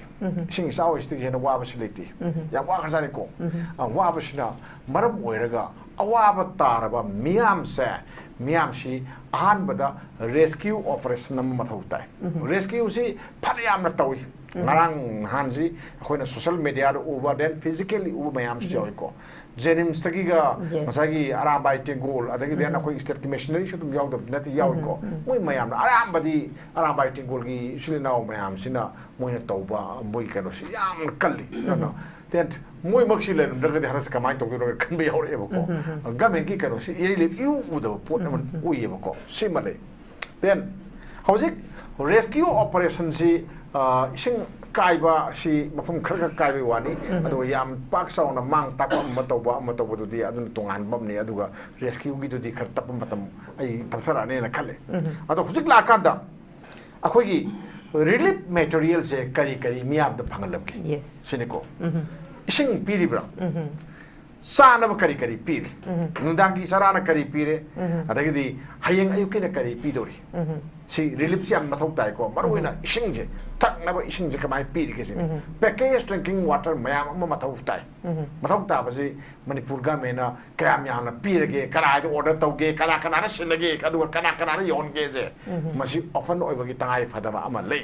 sing saw is the awaba siliti ya wa khasani ko awaba sina maram oiraga awaba taraba miam si ahan bada rescue operation nam mathautai rescue si phalayam na tawi ngarang hanji khoina social media ro over then physically over mayam si joy ko jenim stagiga masagi arabai tingol adagi dena khoi state commissioner shudum yaw da nati yaw ko moi mayam aram badi arabai tingol gi shilinaw mayam sina moi na tawba moi kano si yam kalli no tent moi maksile daga de haras kamai to do kan be yaw re ko gamen ki kano si yele yu uda pot man uye ko simale then hojik rescue operation si ising kaiba si mafum khara kaiba wani adu yam pak sauna mang tak matoba du di adun tongan bam ni aduga rescue gi du di khar tap matam ai tapsara ne na khale adu hujik la kanda akhoi gi relief material se kari miab da phangalab ki siniko ising piribra sana ba kari pir nundangi sarana kari pire adagidi hayeng ayukina kari pidori si relief si am mathok tai ko maruina ising je tak na ba ising je kamai pir ke sini package drinking water mayam ma mathok tai mathok ta ba si manipur ga mena kayam ya na pir ge karai do order tau ge kana na sinage kadu kana na yon ge je masi often oi ba gi tangai phada ba ama le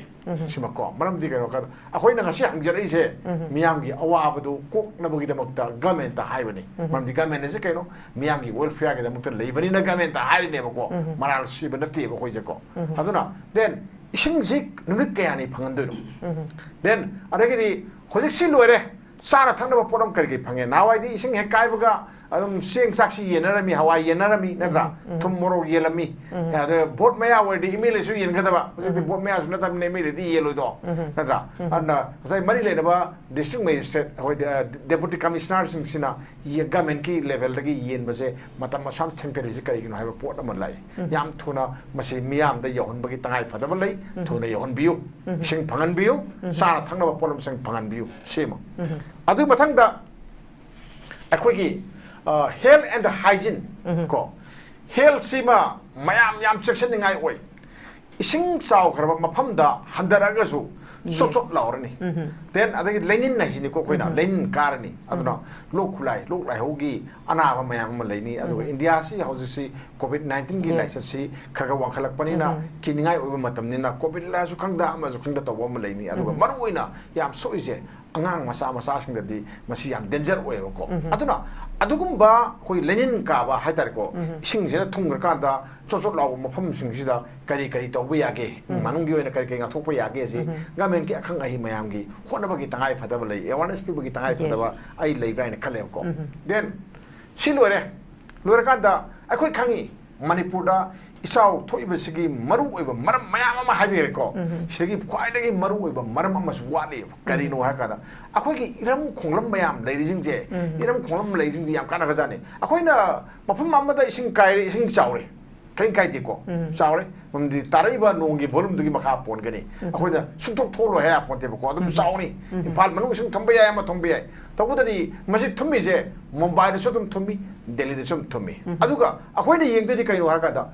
sima ko maram di ga ka akoi na ngasi hang jari se miyam gi awa ba do kok na ba gi da makta government ta hai bani maram di government se kaino miyam gi welfare ge da makta le bani na government ta hai ne ba ko maral si ba na te ba ko je ko aduna then isingzik nungit kaya ni pangandono then adagidi hojik si loire ꯆꯥꯅ ꯊꯛꯅꯕ ꯄꯣꯠꯂꯝ ꯀꯔꯤ ꯐꯪꯉꯦ ꯅꯍꯥꯟꯋꯥꯏꯗꯤ ꯏꯁꯤꯡ ꯍꯦꯛ ꯀꯥꯏꯕꯒ ꯑꯗꯨꯝ ꯆꯦꯡ ꯆꯥꯛꯁꯤ ꯌꯦꯟꯅꯔꯝꯃꯤ ꯍꯋꯥꯏ ꯌꯦꯟꯅꯔꯝꯃꯤ ꯅꯠꯇ꯭ꯔꯥ ꯊꯨꯝ ꯃꯣꯔꯣꯛ ꯌꯦꯜꯂꯝꯃꯤ ꯑꯗ ꯚꯣꯠ ꯃꯌꯥ ꯑꯣꯏꯔꯗꯤ ꯑꯦꯝ.ꯑꯦꯜ.ꯑꯦꯁꯨ ꯌꯦꯟꯒꯗꯕ ꯍꯧꯖꯤꯛꯇꯤ ꯚꯣꯠ ꯃꯌꯥꯁꯨ ꯅꯠꯇꯕꯅꯤꯅ ꯑꯦꯝ.ꯑꯦꯜ.ꯑꯦꯗꯤ ꯌꯦꯜꯂꯣꯏꯗꯣ ꯅꯠꯇ꯭रा ꯑꯗꯨꯅ ꯉꯁꯥꯏ ꯃꯔꯤ ꯂꯩꯅꯕ ꯗꯤꯁꯇ꯭ꯔꯤꯛ ꯃꯦꯖꯤꯁꯇ꯭ꯔꯦꯠ ꯑꯩꯈꯣꯏ ꯗꯦꯄꯨꯇꯤ ꯀꯃꯤꯁꯅꯔꯁꯤꯡꯁꯤꯅ ꯒꯃꯦꯟꯠꯀꯤ ꯂꯦꯚꯦꯜꯗꯒꯤ ꯌꯦꯟꯕꯁꯦ ꯃꯇꯝ ꯑꯁꯥꯝ ꯊꯦꯡꯊꯔꯤꯁꯤ ꯀꯔꯤꯒꯤꯅꯣ ꯍꯥꯏꯕ ꯄꯣꯠ ꯑꯃ ꯂꯥꯛꯏ ꯌꯥꯝ ꯊꯨꯅ ꯃꯁꯤ ꯃꯤꯌꯥꯝꯗ ꯌꯧꯍꯟꯕꯒꯤ ꯇꯉꯥꯏ ꯐꯗꯕ ꯂꯩ ꯊꯨꯅ ꯌꯧꯍꯟꯕꯤꯌꯨ ꯏꯁꯤꯡ ꯐꯪꯍꯟꯕꯤꯌꯨ ꯆꯥꯅ ꯊꯛꯅꯕ ꯄꯣꯠꯂꯝꯁꯤꯡ ꯐꯪꯍꯟꯕꯤꯌꯨ ꯁꯤꯃ ꯑꯗꯨ ꯃꯊꯪꯗ ꯑꯩꯈꯣꯏꯒꯤ ꯍꯦꯜꯊ ꯑꯦꯟ ꯍꯥꯏꯖꯤꯟ ꯀꯣ ꯍꯦꯜꯊ ꯁꯤꯃ ꯃꯌꯥꯝ ꯌꯥꯝ ꯆꯦꯛꯁꯤꯟꯅꯤꯡꯉꯥꯏ ꯑꯣꯏ ꯏꯁꯤꯡ ꯆꯥꯎꯈ꯭ꯔꯕ ꯃꯐꯝꯗ ꯍꯟꯊꯔꯒꯁꯨ ꯆꯣꯠ ꯆꯣꯠ ꯂꯥꯎꯔꯅꯤ ꯗꯦꯟ ꯑꯗꯒꯤ ꯂꯩꯅꯤꯟ ꯍꯥꯏꯁꯤꯅꯤꯀꯣ ꯑꯩꯈꯣꯏꯅ ꯂꯩꯅꯤꯟ ꯀꯥꯔꯅꯤ ꯑꯗꯨꯅ ꯂꯣꯛ ꯈꯨꯠꯂꯥꯏ ꯂꯣꯛ ꯂꯥꯏꯍꯧꯒꯤ ꯑꯅꯥꯕ ꯃꯌꯥꯝ ꯑꯃ ꯂꯩꯅꯤ ꯑꯗꯨꯒ ꯏꯟꯗꯤꯌꯥꯁꯤ ꯍꯧꯖꯤꯛꯁꯤ ꯀꯣꯚꯤꯗ-19ꯒꯤ ꯂꯥꯏꯆꯠꯁꯤ ꯈꯔ ꯈꯔ ꯋꯥꯡꯈꯠꯂꯛꯄꯅꯤꯅ ꯀꯤꯅꯤꯡꯉꯥꯏ ꯑꯣꯏꯕ ꯃꯇꯝꯅꯤꯅ ꯀꯣꯚꯤꯗꯂꯁꯨ ꯈꯪꯗ ꯑꯃꯁꯨ ꯈꯪꯗ ꯇꯧꯕ ꯑꯃ ꯂꯩꯅꯤ ꯑꯗꯨꯒ ꯃꯔꯨꯑꯣꯏꯅ ꯌꯥꯝ ꯁꯣꯛꯏꯁꯦ ꯑꯉꯥꯡ ꯃꯆꯥꯁꯤꯡꯗꯗꯤ ꯃꯁꯤ ꯌꯥꯝ ꯗꯦꯟꯖꯔ ꯑꯣꯏꯌꯦꯕꯀꯣ ꯑꯗꯨꯅ ꯑꯗꯨꯒꯨꯝꯕ ꯑꯩꯈꯣꯏ ꯂꯩꯅꯤꯟ ꯀꯥꯕ ꯍꯥꯏꯇꯥꯔꯦꯀꯣ ꯏꯁꯤꯡꯁꯤꯅ ꯊꯨꯝꯈ꯭ꯔꯀꯥꯟꯗ ꯆꯣꯠ ꯆꯣꯠ ꯂꯥꯎꯕ ꯃꯐꯝꯁꯤꯡꯁꯤꯗ ꯀꯔꯤ ꯇꯧꯕ ꯌꯥꯒꯦ ꯃꯅꯨꯡꯒꯤ ꯑꯣꯏꯅ ꯀꯔꯤ ꯉꯥꯛꯊꯣꯛꯄ ꯌꯥꯒꯦ ꯁꯤ ꯒꯃꯦꯟꯠꯀꯤ ꯑꯈꯪ ꯑꯍꯩ ꯃꯌꯥꯝꯒꯤ ꯍꯣꯠꯅꯕꯒꯤ ꯇꯉꯥꯏ ꯐꯗꯕ ꯂꯩ ꯑꯦꯋꯥꯔꯅꯦꯁ ꯄꯤꯕꯒꯤ ꯇꯉꯥꯏ ꯐꯗꯕ ꯑꯩ ꯂꯩꯕ꯭ꯔꯥ ꯍꯥꯏꯅ ꯈꯜꯂꯦꯕꯀꯣ ꯗꯦꯟ ꯁꯤ ꯂꯣꯏꯔꯀꯥꯟꯗ ꯑꯩꯈꯣꯏ ꯈꯪꯉꯤ ꯃꯅꯤꯄꯨꯔꯗ ꯏꯆꯥꯎ ꯊꯣꯛꯏꯕꯁꯤꯒꯤ ꯃꯔꯨꯑꯣꯏꯕ ꯃꯔꯝ ꯃꯌꯥꯝ ꯑꯃ ꯍꯥꯏꯕꯤꯔꯦꯀꯣ ꯁꯤꯗꯒꯤ ꯈ꯭ꯋꯥꯏꯗꯒꯤ ꯃꯔꯨꯑꯣꯏꯕ ꯃꯔꯝ ꯑꯃꯁꯨ ꯋꯥꯠꯂꯤꯕ ꯀꯔꯤꯅꯣ ꯍꯥꯏꯔꯀꯥꯟꯗ ꯑꯩꯈꯣꯏꯒꯤ ꯏꯔꯝ ꯈꯣꯡꯂꯝ ꯃꯌꯥꯝ ꯂꯩꯔꯤꯁꯤꯡꯁꯦ ꯏꯔꯝ ꯈꯣꯡꯂꯝ ꯂꯩꯔꯤꯁꯤꯡꯁꯦ ꯌꯥꯝ ꯀꯥꯟꯅꯈ꯭ꯔꯖꯥꯠꯅꯤ ꯑꯩꯈꯣꯏꯅ ꯃꯐꯝ ꯑꯃꯗ ꯏꯁꯤꯡ ꯀꯥꯏꯔꯦ ꯏꯁꯤꯡ ꯆꯥꯎꯔꯦ ꯀꯩꯝ ꯀꯥꯏꯗꯦꯀꯣ ꯆꯥꯎꯔꯦ ꯃꯔꯝꯗꯤ ꯇꯥꯔꯛꯏꯕ ꯅꯣꯡꯒꯤ ꯚꯣꯂꯨꯝꯗꯨꯒꯤ ꯃꯈꯥ ꯄꯣꯟꯒꯅꯤ ꯑꯩꯈꯣꯏꯅ ꯁꯨꯡꯊꯣꯛ ꯊꯣꯛꯂꯣꯏ ꯍꯥꯏ ꯄꯣꯟꯇꯦꯕꯀꯣ ꯑꯗꯨꯝ ꯆꯥꯎꯅꯤ ꯏꯝꯐꯥꯜ ꯃꯅꯨꯡ ꯏꯁꯤꯡ ꯊꯨꯝꯕ ꯌꯥꯏ ꯑꯃ ꯊꯨꯝꯕ ꯌꯥꯏ ꯇꯧꯕꯇꯗꯤ ꯃꯁꯤ ꯊꯨꯝꯃꯤꯁꯦ ꯃꯨꯝꯕꯥꯏꯗꯁꯨ ꯑꯗꯨꯝ ꯊꯨꯝꯃꯤ ꯗꯦꯜꯂꯤꯗꯁꯨ ꯑꯗꯨꯝ ꯊꯨꯝꯃꯤ ꯑꯗꯨꯒ ꯑꯩꯈꯣꯏꯅ ꯌꯦꯡꯗꯣꯏꯗꯤ ꯀꯩꯅꯣ ꯍꯥꯏꯔꯀꯥꯟꯗ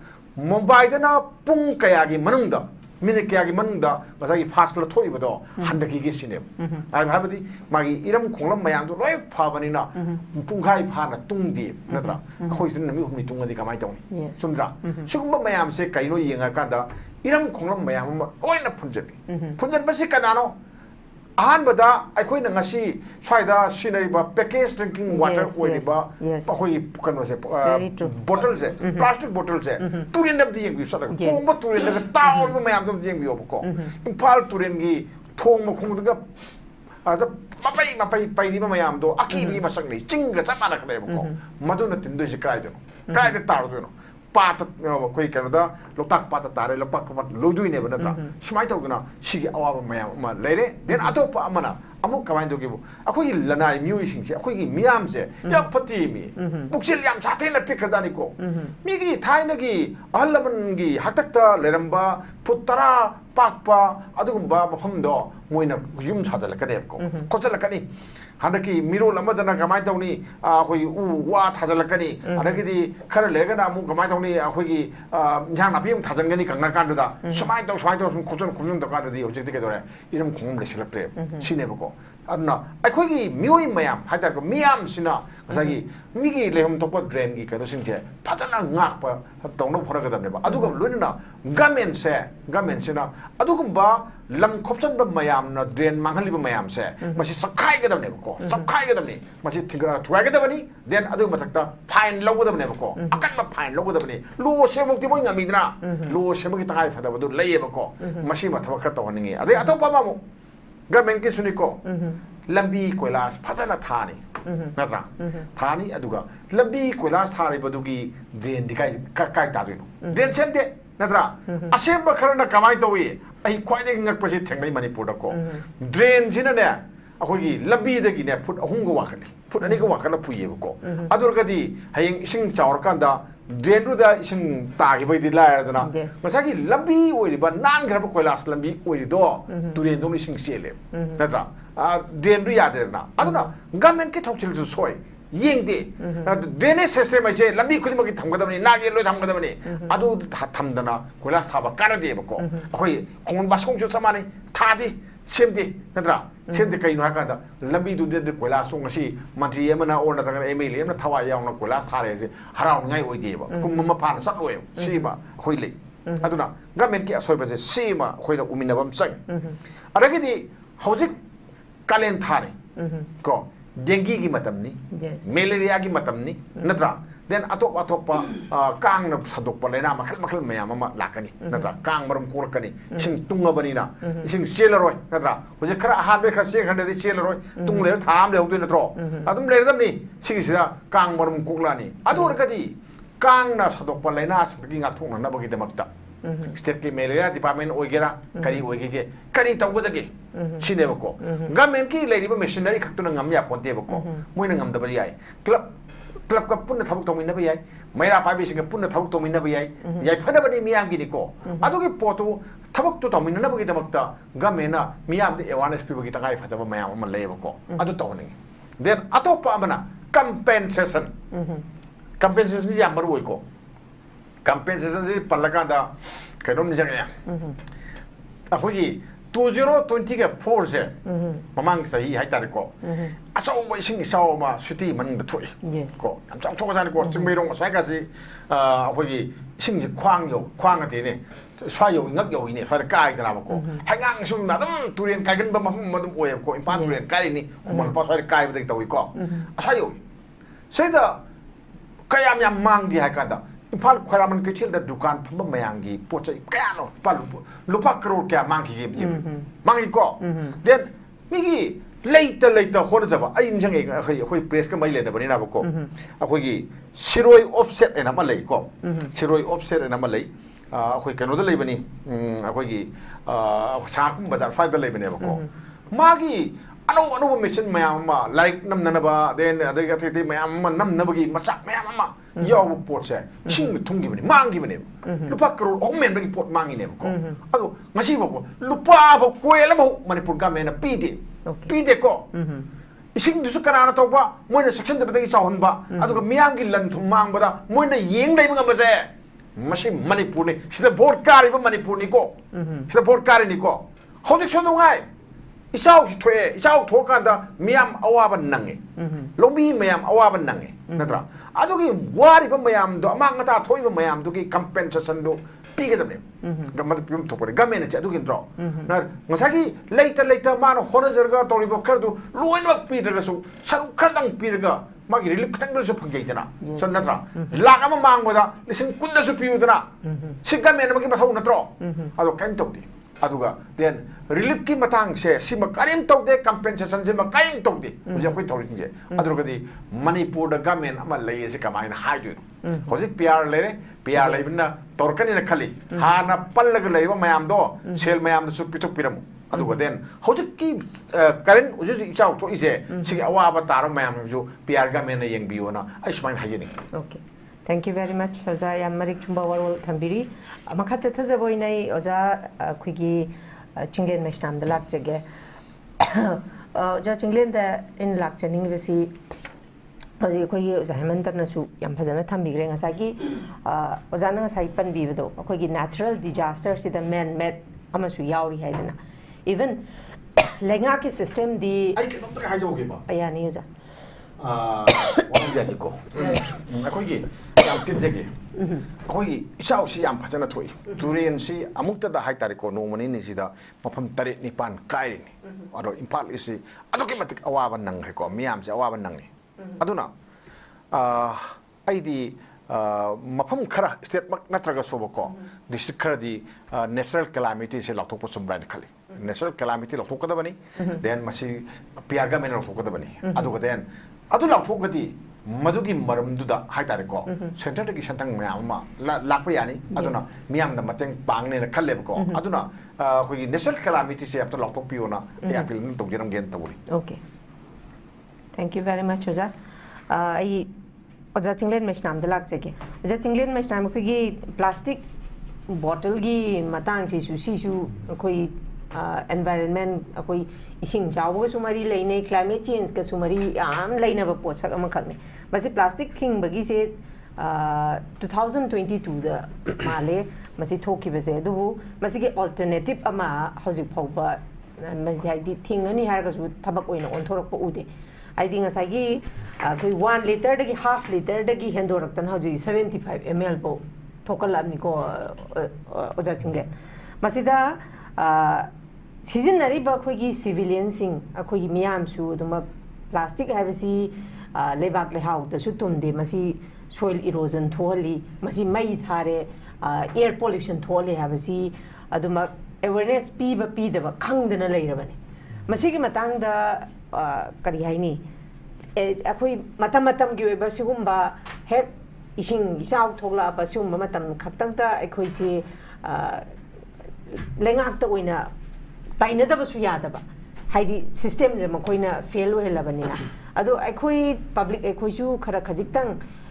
ꯃꯨꯝꯕꯥꯏꯗꯅ ꯄꯨꯡ ꯀꯌꯥꯒꯤ ꯃꯅꯨꯡꯗ minute kaya gi manungda masagi fast la thoi bado handaki gi sine ai habadi magi iram khonglam mayam do loi phabani na pungkhai phana tungdi natra khoi sin nami humni tungadi kamai tawni sumdra sugumba mayam se kaino yenga kanda iram khonglam mayam oina phunjan basi kanano ahanbada akhoi na ngasi swaida sinariba package drinking water oiliba akhoi kano se bottle se plastic bottle se turin dam diyeng bi sada tongba turin da taw ba mayam dam diyeng bi obko imphal turin gi thong ma khong da ada mapai pai ni mayam do aki bi masak ni chinga chamana khale bko maduna tindo se kai do kai da tar do no pata koi kanada lotak pata tare lopak pat lodui ne banatra smai to gna sigi awa mayam ma lere den atopa amana amuk kamai do gibu akoi lanai mui sing se akoi gi miam se ya pati mi buksil yam sathe na pikrajani ko mi gi thaina gi ahlaman gi hatakta leramba putara pakpa adugumba mafamdo moina yum sadalakane ko kojalakani hadaki mirol amadana kamai tawni akoi u wa thajalakani adagidi khara legana amu kamai tawni akoi gi yang napim thajangani kanga kandada smai to sum khujun to kandadi hojik ke dore iram khum lesilakre sinebako adna akoi gi mioi mayam hatar ko miam sina asagi migi lehum tokpa drain gi kado singje phajana ngakpa tongno phoragada ba aduga loina government sina adugumba lam khopchan ba mayam na drain manghali ba mayam se masi sakhai ga damne ko sakhai ga damne masi thinga thuai ga dabani then adu mathakta fine logo dabne ko akan ba fine logo dabani lo semok ti moi ngamidna lo semok tangai phada badu leye ba ko masi mathaba kha tawningi ade atopa mamu government ki suniko lambi koilas phajana thani natra thani aduga lambi koilas thari badugi drain di kai ta duino drain sente natra asemba kharana kamai tawi ai khwaide ngak pasi thengnai manipur da ko drain jina ne akhogi lambi da gi ne foot ahung ga wakali foot ani ga wakala puye ko adurgadi hayeng ising chawr kanda drain ru da ising ta gi bai di la dana masagi lambi oi ba nan gra koilas lambi oi do turen dong ising chele natra drain ru ya de na aduna government ke thokchil su soi yengde drainage system ai lambi khudi magi thamgadamani nage loi thamgadamani adu thamdana koilas thaba karade bako akhoi kon basong chu samani thadi semde natra semde kai no hakada lambi du de koilas song asi mantri amana or na tanga MLA amna thawai yaung na koilas thare je harau ngai oide ba kum ma phan sak loi siba khoi le aduna government ki asoi ba je sima khoi da uminabam chang aragidi hojik kalen thare ko dengue gi matamni Yes. malaria gi matamni natra then atop kang na sadok pa lena makal mayam ama lakani natra kang marum kolkani sing tunga banina sing chelaroi natra hoje khara ha be khase khande di chelaroi tung le tham le hotu natro adum le dam ni sing sida kang marum koklani adu kadi kang na sadok pa lena sing nga thong na bagi demakta state ki malaria department oigera kari oigege kari tawgodage sine bako government ki lady ba missionary khaktu na ngam ya ponte bako moina ngam da bari ai club ka punna thabuk tomin na bayai maira pabi singa punna thabuk tomin na bayai yai phada bani miyam gi ni ko adugi potu thabuk tu tomin na bagi damakta government miyam de awareness pi bagi tangai phada ba mayam ma leba ko adu tawning then atopa amana compensation compensation ji amar woi ko compensation ji pallaka da kanom ni jangya ahogi 2020 ga 4 se mamang sahi hai tar ko achau mai sing sao ma city man da thui ko am chang thok jan ko chingmei rong sai ga si ahogi sing ji khwang a de ne swa yo ngak yo ni fa kai da ba ko hangang sum na dum turien kai gan ba ma dum oye ko impan turien kai ni kumal pa sai kai ba de tawi ko swa yo sai da kayam yam mang di hai ka da impal khwaraman ke chil da dukan phamba mayangi pochai kano pal lupa crore kya mangi ge mangi ko then migi later hor jaba ai injang ei khoi press ka mai le da bani na ba ko akhoi gi siroi offset ena ma lei ko siroi offset ena ma lei akhoi kano da lei bani akhoi gi sakum bazar fa da lei bani ba ko magi ano mission mayam ma like nam nanaba then adega thiti mayam ma nam nabagi machak mayam ma yaw pot se sing thungi bani mangi bani lupa crore men bagi pot mangi ne ko ado ngasi ba ko lupa ba koela ba manipur ga mena pide ko ising dusu kana na to ba moina section de bagi sahon ba ado miyam gi lan thum mang ba da moina yeng dai ngam ba se masi manipur ni sida board kari ba manipur ni ko sida board kari ni ko hojik so no ngai isau thwe isau thokanda miyam awaban nange lobby miyam awaban nange natra adugi wari ba miyam do amang ta thoi ba miyam dugi compensation do pigedamne gamad pim thopore gamen che adugi dro na ngasagi later man hona jerga tori bo khardu loin wak pidra su san khadang pidra magi relief khang do su phangai dana san natra lak ama mang boda lising kunda su piu dana sigamen magi ba thau natro ado kan tokdi aduga then relief ki matang se sima karim tokde compensation sima karim tokde je khoi thori je aduga di manipur da gamen ama lei se kamai na haidu hojik pr lei bina torkani na khali hana pallaga leiba mayam do sel mayam su pitok piram aduga then hojik ki current uju ichau to ise sigi awa ba taro mayam ju pr gamen na yeng biona aishman hajini okay thank you very much oza yam marik chumba warol thambiri makha thaja boinai oza khigi chinglen maisnam da lak jage oza chinglen da in lak chaning besi oji khigi oza hemanta na su yam phajana thambigre ngasagi oza na ngasai pan bi bedo khigi natural disaster si the man made amasu yauri haidana even lenga ki system di ai ke nom ta hai joge ba aya ni oza wani jadi ko khoi yam tinjege khoi isau si yam phajana thoi turen si amukta da hai tari ko no mani ni sida mafam tare ni pan kai ni aro impal isi adoki matik awaban nang he ko miam si awaban nang ni aduna aidi mafam khara state mak natraga sobo ko district khara di natural calamity se lathok po sumrai khali natural calamity lathok ka da bani then masi piarga men lathok ka da bani adu ka den adu lathok ga di madugi maram du da hai tare ko center ki santang mayam ma lakpa yani aduna miyam da mateng pang ne khalle ko aduna khoi natural calamity se apto lathok piona ya apil ni to geram gen tawuri okay thank you very much oza ai oza chinglen maisnam da lak jage oza chinglen maisnam khigi plastic bottle gi matang si su khoi environment akoi ising jawo sumari leine climate change ka sumari am leina ba pochak am khakne basi plastic thing bagi se 2022 da male masi thoki base du masi ge alternative ama hojik phauba mai di thing ani har ga su thabak oina on thorak po ude I think as I gi koi 1 liter dagi half liter dagi hendorak tan hoji 75 ml bo thokal amni ko oja chinglen masida season nari ba khoi gi civilian sing akhoi gi miyam su duma plastic habisi lebak lehau da su tumde masi soil erosion thoali masi mai thare air pollution thoali habisi aduma awareness pi da ba khangdana leirabani masi gi matang da kari haini akhoi matam gi ba sigumba hek ising isau thogla ba sigumba matam khaktang ta akhoi si lengak ta oina taina da ba su ya da ba haidi system je makoina fail helabani na ado akhoi public akhoi su khara khajik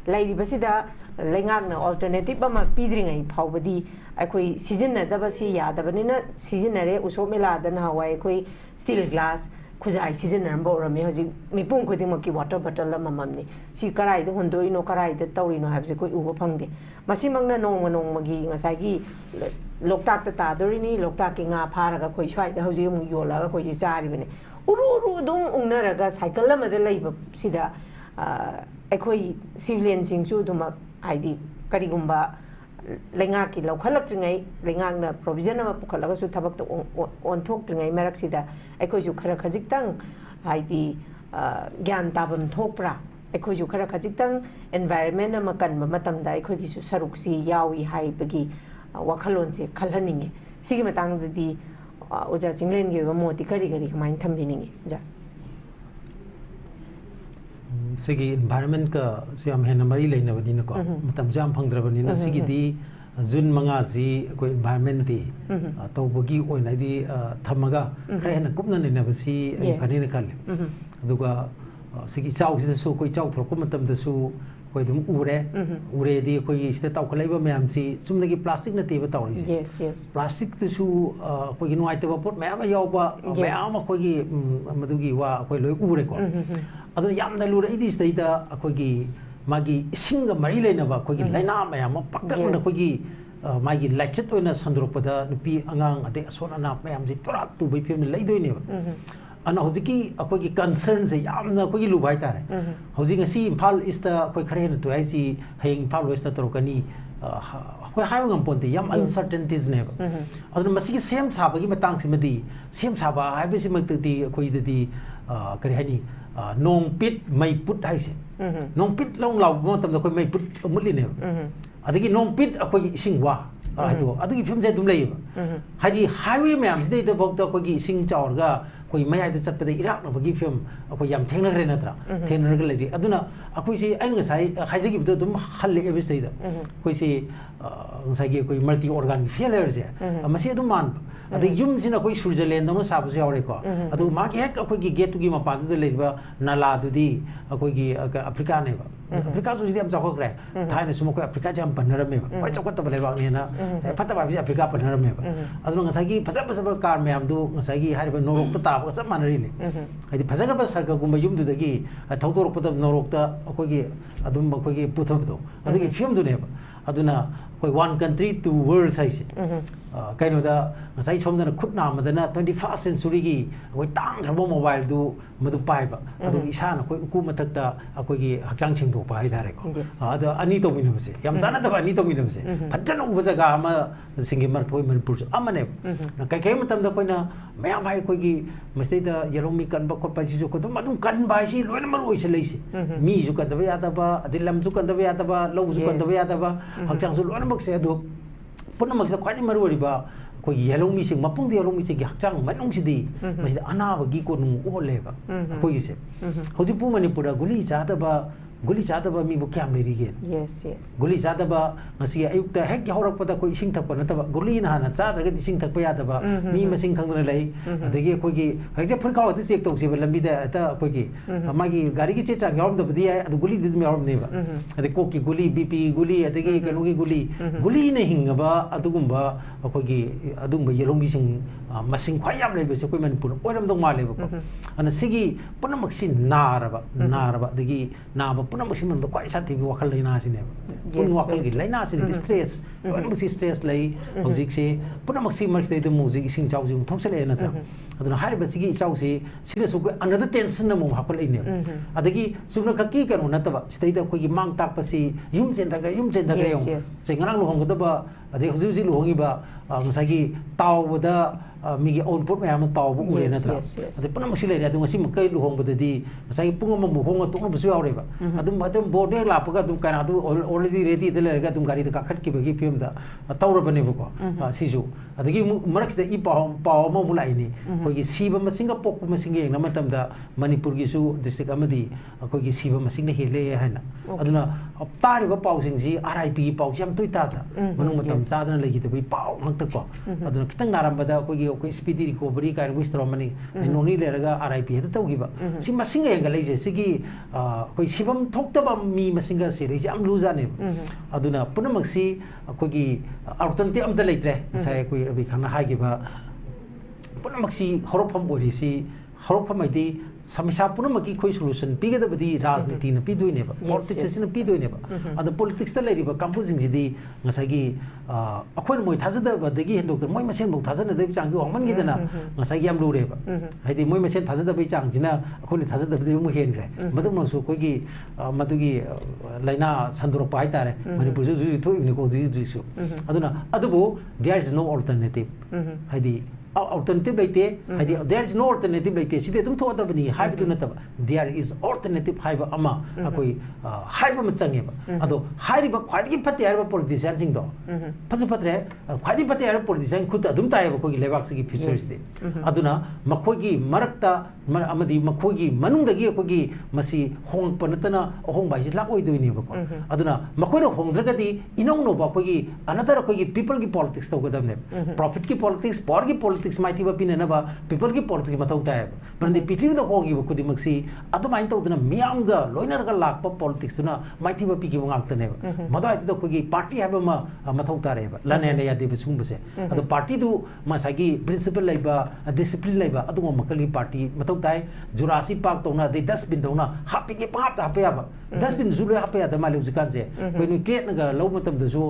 lai basida lengak na alternative ba pidringai phawbadi akhoi season na da ba si ya da bani na season re uso mela da na hawai akhoi steel glass khujai season na bo rame hoji mipung khodi mo ki water bottle la mamamni si karai da hondoi no karai da tauri no habse koi uba phangde masi mangna nong magi ngasai gi loktak ta dorini loktak ki nga pharaga khoi swai da hoji mu yola ga khoi si chari bane uru dum ungnaraga cycle la made leiba sida akhoi civilian sing chu duma aidi karigumba lenga ki lokhalak tringai lenga na provision ma pukhalaga su thabak to on thok tringai marak sida akhoi ju khara khajik tang aidi gyan tabam thokpra akhoi ju khara khajik tang environment ma kan ma matam da akhoi ki su saruk si yawi hai bagi wakhalon se khalhaninge sigi matang di oja chinglen ge ba moti kari kamain thambininge ja sigi environment ka siam hena mari leina bani na ko matam jam phangdra bani na sigi di jun manga ji ko environment ti to bogi oina di thamaga khra hena kupna ne na basi ai phani na kal aduga sigi chau si su ko chau thor ko matam da su ko dum ure di ko yi sta taw khalai ba myam chi sumna gi plastic na ti ba taw ri yes plastic tu su ko gi nuai te ba pot ma yaw ba ma ko gi madu gi wa ko loi ure ko adu yam da lura idi stai da ko gi magi singa mari leina ba ko gi laina ma yam pakta na ko gi magi lachet oina sandro pada nupi angang ade asona na ma yam ji torak tu bai phim lai doi ne ba ana hojiki ko gi concern se yam na ko gi lu bai tare hoji ngasi imphal ista ko khare na to ai ji heng imphal west ta rokani ko hayo ngam ponte yam uncertainties ne ba adu masigi sem chaba gi matang simadi sem chaba ai bisi mak ti ko di kari hani nong pit mai put hai se nong pit long lau mo tam da ko mai put mutli ne adagi nong pit ko gi singwa adu adagi film je dum lei ba haji highway ma'am sidai da bok da ko gi sing chaur ga ko mai ai da chat pa da irak na bagi film ko yam thengna gre na tra thengna ga lei aduna akoi si ai nga sai haji gi da dum halle e bis da ko si ngai gi ko multi organ failure je amasi adum man adagi yum sina ko Switzerland da mo sa bu yaure ko adu ma gi hek ko gi get gi ma pa da lei ba nala du di ko gi africa ne ba africa su di am chakok re thai ne sumo ko africa jam panara me ba ko chakot ta bale ba ne na phata ba bi africa panara me ba adu ngai gi phasa kar me am du ngai gi hari ba norok ta ba sa manari le hadi phasa ga ba sarka gumba yum du da gi thautorok pa norok ta ko gi adum ko gi putham do adu gi film du ne ba aduna ko one country two world size kaino da ngai chom da khut na ma da na 21st century gi ko tang thabo mobile du madu pai ba adu isa na ko ku matak da ko gi hakchang ching do pa ai dare ko adu ani to min se yam jana da ani to min se phajan u jaga ma singi mar thoi manipur amane na kai matam da ko na maya mai ko gi masti da yelomi kan ba ko pa ji ko dum adum kan ba si loina mar oi se lei se mi ju kan da ya da ba adilam ju kan da ya da ba lo ju kan da ya da ba hakchang su loina mak se adu punna mak se khwai maru ri ba ko yelomi sing mapung de yelomi sing hakchang manung si di masti ana ba gi ko nu o le ba ko gi se hoji pu manipur guli cha da ba guli chada ba mi bu kyam leri gen yes guli chada ba ngasi ayuk ta hek horak pada ko ising thak pa na ta ba guli na na cha daga ising thak pa ya da ba mi masing khang na lai adagi ko gi hek je phur khaw ta check tong si ba lambi da ta ko gi ma gi gari gi che cha ngawm da bdi adu guli di mi awm ne ba adi ko ki guli bp guli adagi ka no gi guli ne hing ba adugum ba ko gi adung ba yelong gi sing masing khwai yam lai ba se ko man pur oram dong ma le ba ana sigi punam mak sin na ra ba adagi na ba punam maksimal ba kwai sati bi wakal laina sine pun wakal gi laina sine stress wan musi stress lai music se punam maksimal stay the music sing chau jing thok sele na tra aduna hari ba sigi chau si sire su another tension na mo hakol ine adagi sumna kaki kanu na ta ba stay da ko gi mang tak pa si yum chen da yong che ngarang lo hong da ba ade huju ji lo hongi ba ngasagi taw da ꯃꯤꯒꯤ ꯑꯎꯟꯄꯣꯠ ꯃꯌꯥꯝ ꯑꯃ ꯇꯥꯎꯕ ꯎꯔꯦ ꯅꯠꯇ꯭ꯔꯥ ꯑꯗꯩ ꯄꯨꯝꯅꯃꯛꯁꯤ ꯂꯩꯔꯦ ꯑꯗꯨ ꯉꯁꯤ ꯃꯈꯩ ꯂꯨꯍꯣꯡꯕꯗꯗꯤ ꯉꯁꯥꯏꯒꯤ ꯄꯨꯡ ꯑꯃꯃꯨꯛ ꯍꯣꯡꯉ ꯇꯣꯛꯅꯕꯁꯨ ꯌꯥꯎꯔꯦꯕ ꯑꯗꯨꯝ ꯕꯣꯔꯗ ꯍꯦꯛ ꯂꯥꯛꯄꯒ ꯑꯗꯨꯝ ꯀꯩꯅꯣ ꯑꯣꯜꯔꯦꯗꯤ ꯔꯦꯗꯤꯗ ꯂꯩꯔꯒ ꯑꯗꯨꯝ ꯒꯥꯔꯤꯗ ꯀꯥꯈꯠꯈꯤꯕꯒꯤ ꯐꯤꯕꯝꯗ ꯇꯧꯔꯕꯅꯦꯕꯀꯣ ꯁꯤꯁꯨ ꯑꯗꯒꯤ ꯃꯔꯛꯁꯤꯗ ꯄꯥꯎ ꯑꯃ ꯑꯃꯨꯛ ꯂꯥꯛꯏꯅꯤ ꯑꯩꯈꯣꯏꯒꯤ ꯁꯤꯕ ꯃꯁꯤꯡꯒ ꯄꯣꯛꯄ ꯃꯁꯤꯡꯒ ꯌꯦꯡꯅ ꯃꯇꯝꯗ ꯃꯅꯤꯄꯨꯔꯒꯤꯁꯨ ꯗꯤꯁꯇ꯭ꯔꯤꯛ ꯑꯃꯗꯤ ꯑꯩꯈꯣꯏꯒꯤ ꯁꯤꯕ ꯃꯁꯤꯡꯅ ꯍꯦꯜꯂꯛꯑꯦ ꯍꯥꯏꯅ ꯑꯗꯨꯅ ꯇꯥꯔꯤꯕ ꯄꯥꯎꯁꯤꯡꯁꯤ RIPꯒꯤ ꯄꯥꯎꯁꯤ ꯌꯥꯝ ꯇꯣꯏ ꯇꯥꯗ꯭ꯔꯥ ꯃꯅꯨꯡ ꯃꯇꯝ ꯆꯥꯗꯅ ꯂꯩꯈꯤꯗꯕꯒꯤ ꯄꯥꯎ ꯉꯥꯛꯇꯀꯣ ꯑꯗꯨꯅ ꯈꯤꯇꯪ ꯅꯥꯔꯝꯕꯗ ꯑꯩꯈꯣꯏ ꯁ꯭ꯄꯤꯗꯤ ꯔꯤꯀꯣꯕꯔꯤ ꯀꯥꯏꯅ ꯋꯤꯁ ꯇꯧꯔꯝꯃꯅꯤ ꯅꯣꯡꯅꯤ ꯂꯩꯔꯒ RIP ꯍꯦꯛꯇ ꯇꯧꯈꯤꯕ ꯁꯤ ꯃꯁꯤꯡꯒ ꯍꯦꯟꯒꯠꯂꯛꯏꯁꯦ ꯁꯤꯒꯤ ꯑꯩꯈꯣꯏ ꯁꯤꯐꯝ ꯊꯣꯛꯇꯕ ꯃꯤ ꯃꯁꯤꯡꯒ ꯁꯤꯔꯛꯏꯁꯦ ꯌꯥꯝ ꯂꯨꯖꯥꯅꯦꯕ ꯑꯗꯨꯅ ꯄꯨꯝꯅꯃꯛꯁꯤ ꯑꯩꯈꯣꯏꯒꯤ ꯑꯜꯇꯔꯅꯦꯇꯤꯚ ꯑꯝꯇ ꯂꯩꯇ꯭ꯔꯦ ꯉꯁꯥꯏ ꯑꯩꯈꯣꯏ ꯔꯕꯤ ꯈꯪꯅ ꯍꯥꯏꯈꯤꯕ ꯄꯨꯝꯅꯃꯛꯁꯤ ꯍꯧꯔꯛꯐꯝ ꯑꯣꯏꯔꯤꯁꯤ ꯍꯧꯔꯛꯐꯝ ꯍꯥꯏꯗꯤ ꯁꯃꯁ꯭ꯌꯥ ꯄꯨꯝꯅꯃꯛꯀꯤ ꯑꯩꯈꯣꯏ ꯁꯣꯂꯨꯁꯟ ꯄꯤꯒꯗꯕꯗꯤ ꯔꯥꯖꯅꯤꯇꯤꯅ ꯄꯤꯗꯣꯏꯅꯦꯕ ꯄꯣꯂꯤꯇꯤꯛꯁ ꯑꯁꯤꯅ ꯄꯤꯗꯣꯏꯅꯦꯕ ꯑꯗꯣ ꯄꯣꯂꯤꯇꯤꯛꯁꯇ ꯂꯩꯔꯤꯕ ꯀꯥꯡꯕꯨꯁꯤꯡꯁꯤꯗꯤ ꯉꯁꯥꯏꯒꯤ ꯑꯩꯈꯣꯏꯅ ꯃꯣꯏ ꯊꯥꯖꯗꯕꯗꯒꯤ ꯍꯦꯟꯗꯣꯛꯇꯅ ꯃꯣꯏ ꯃꯁꯦꯟꯐꯥꯎ ꯊꯥꯖꯅꯗꯕꯒꯤ ꯆꯥꯡꯁꯤ ꯋꯥꯡꯃꯟꯈꯤꯗꯅ ꯉꯁꯥꯏꯒꯤ ꯌꯥꯝ ꯂꯨꯔꯦꯕ ꯍꯥꯏꯗꯤ ꯃꯣꯏ ꯃꯁꯦꯟ ꯊꯥꯖꯗꯕꯒꯤ ꯆꯥꯡꯁꯤꯅ ꯑꯩꯈꯣꯏꯅ ꯊꯥꯖꯗꯕꯗꯤ ꯑꯃꯨꯛ ꯍꯦꯟꯈ꯭ꯔꯦ ꯃꯗꯨꯃꯁꯨ ꯑꯩꯈꯣꯏꯒꯤ ꯃꯗꯨꯒꯤ ꯂꯥꯏꯅꯥ ꯁꯟꯗꯣꯔꯛꯄ ꯍꯥꯏꯇꯥꯔꯦ ꯃꯅꯤꯄꯨꯔꯁꯨ ꯍꯧꯖꯤꯛ ꯊꯣꯛꯏꯕꯅꯤꯀꯣ ꯍꯧꯖꯤꯛꯁꯨ ꯑꯗꯨꯅ ꯑꯗꯨꯕꯨ ꯗꯤꯌꯔ ꯏꯁ ꯅꯣ ꯑꯜꯇꯔꯅꯦꯇꯤꯚ ꯍꯥꯏꯗꯤ alternative laite hadi there is no alternative laite sidi adum thoadabani haibu nataba there is alternative haiba ama akoi haiba ma changeba ado hairiba khwadi phatte haiba politician sing do phasu phatre khwadi phatte haiba politician khud adum taiba koi lebak sigi future sti aduna makhoi gi marakta amadi makhoi gi manungdagi akoi gi masi hongpa natana ahongba ji lakoi doineba ko aduna makhoi ro hongdragadi inong no ba koi gi another koi gi people gi politics togadamne profit ki politics power ki politics माइती बपिने नबा people की politics मथौ ताय बरंदि पृथ्वी the होगी बकुदि मक्सी अदुमाइन तौदना मियाम ग लोइनर ग लाकप politics तुना माइती बपि की वांगतने मदवाइ the कोगी party हाबे म मथौ तारे बा लने ने यादि बसुम बसे अद पार्टी दु मसागी principal Laiba discipline Laiba अदुम मकली party मथौ ताय जुरासी पाक तौना दे डस्टबिन तौना हापि के पाप हापे याबा डस्टबिन जुले हापे या दमाले उजिकान से कोइ नु क्रिएट नगा लो मतम दसु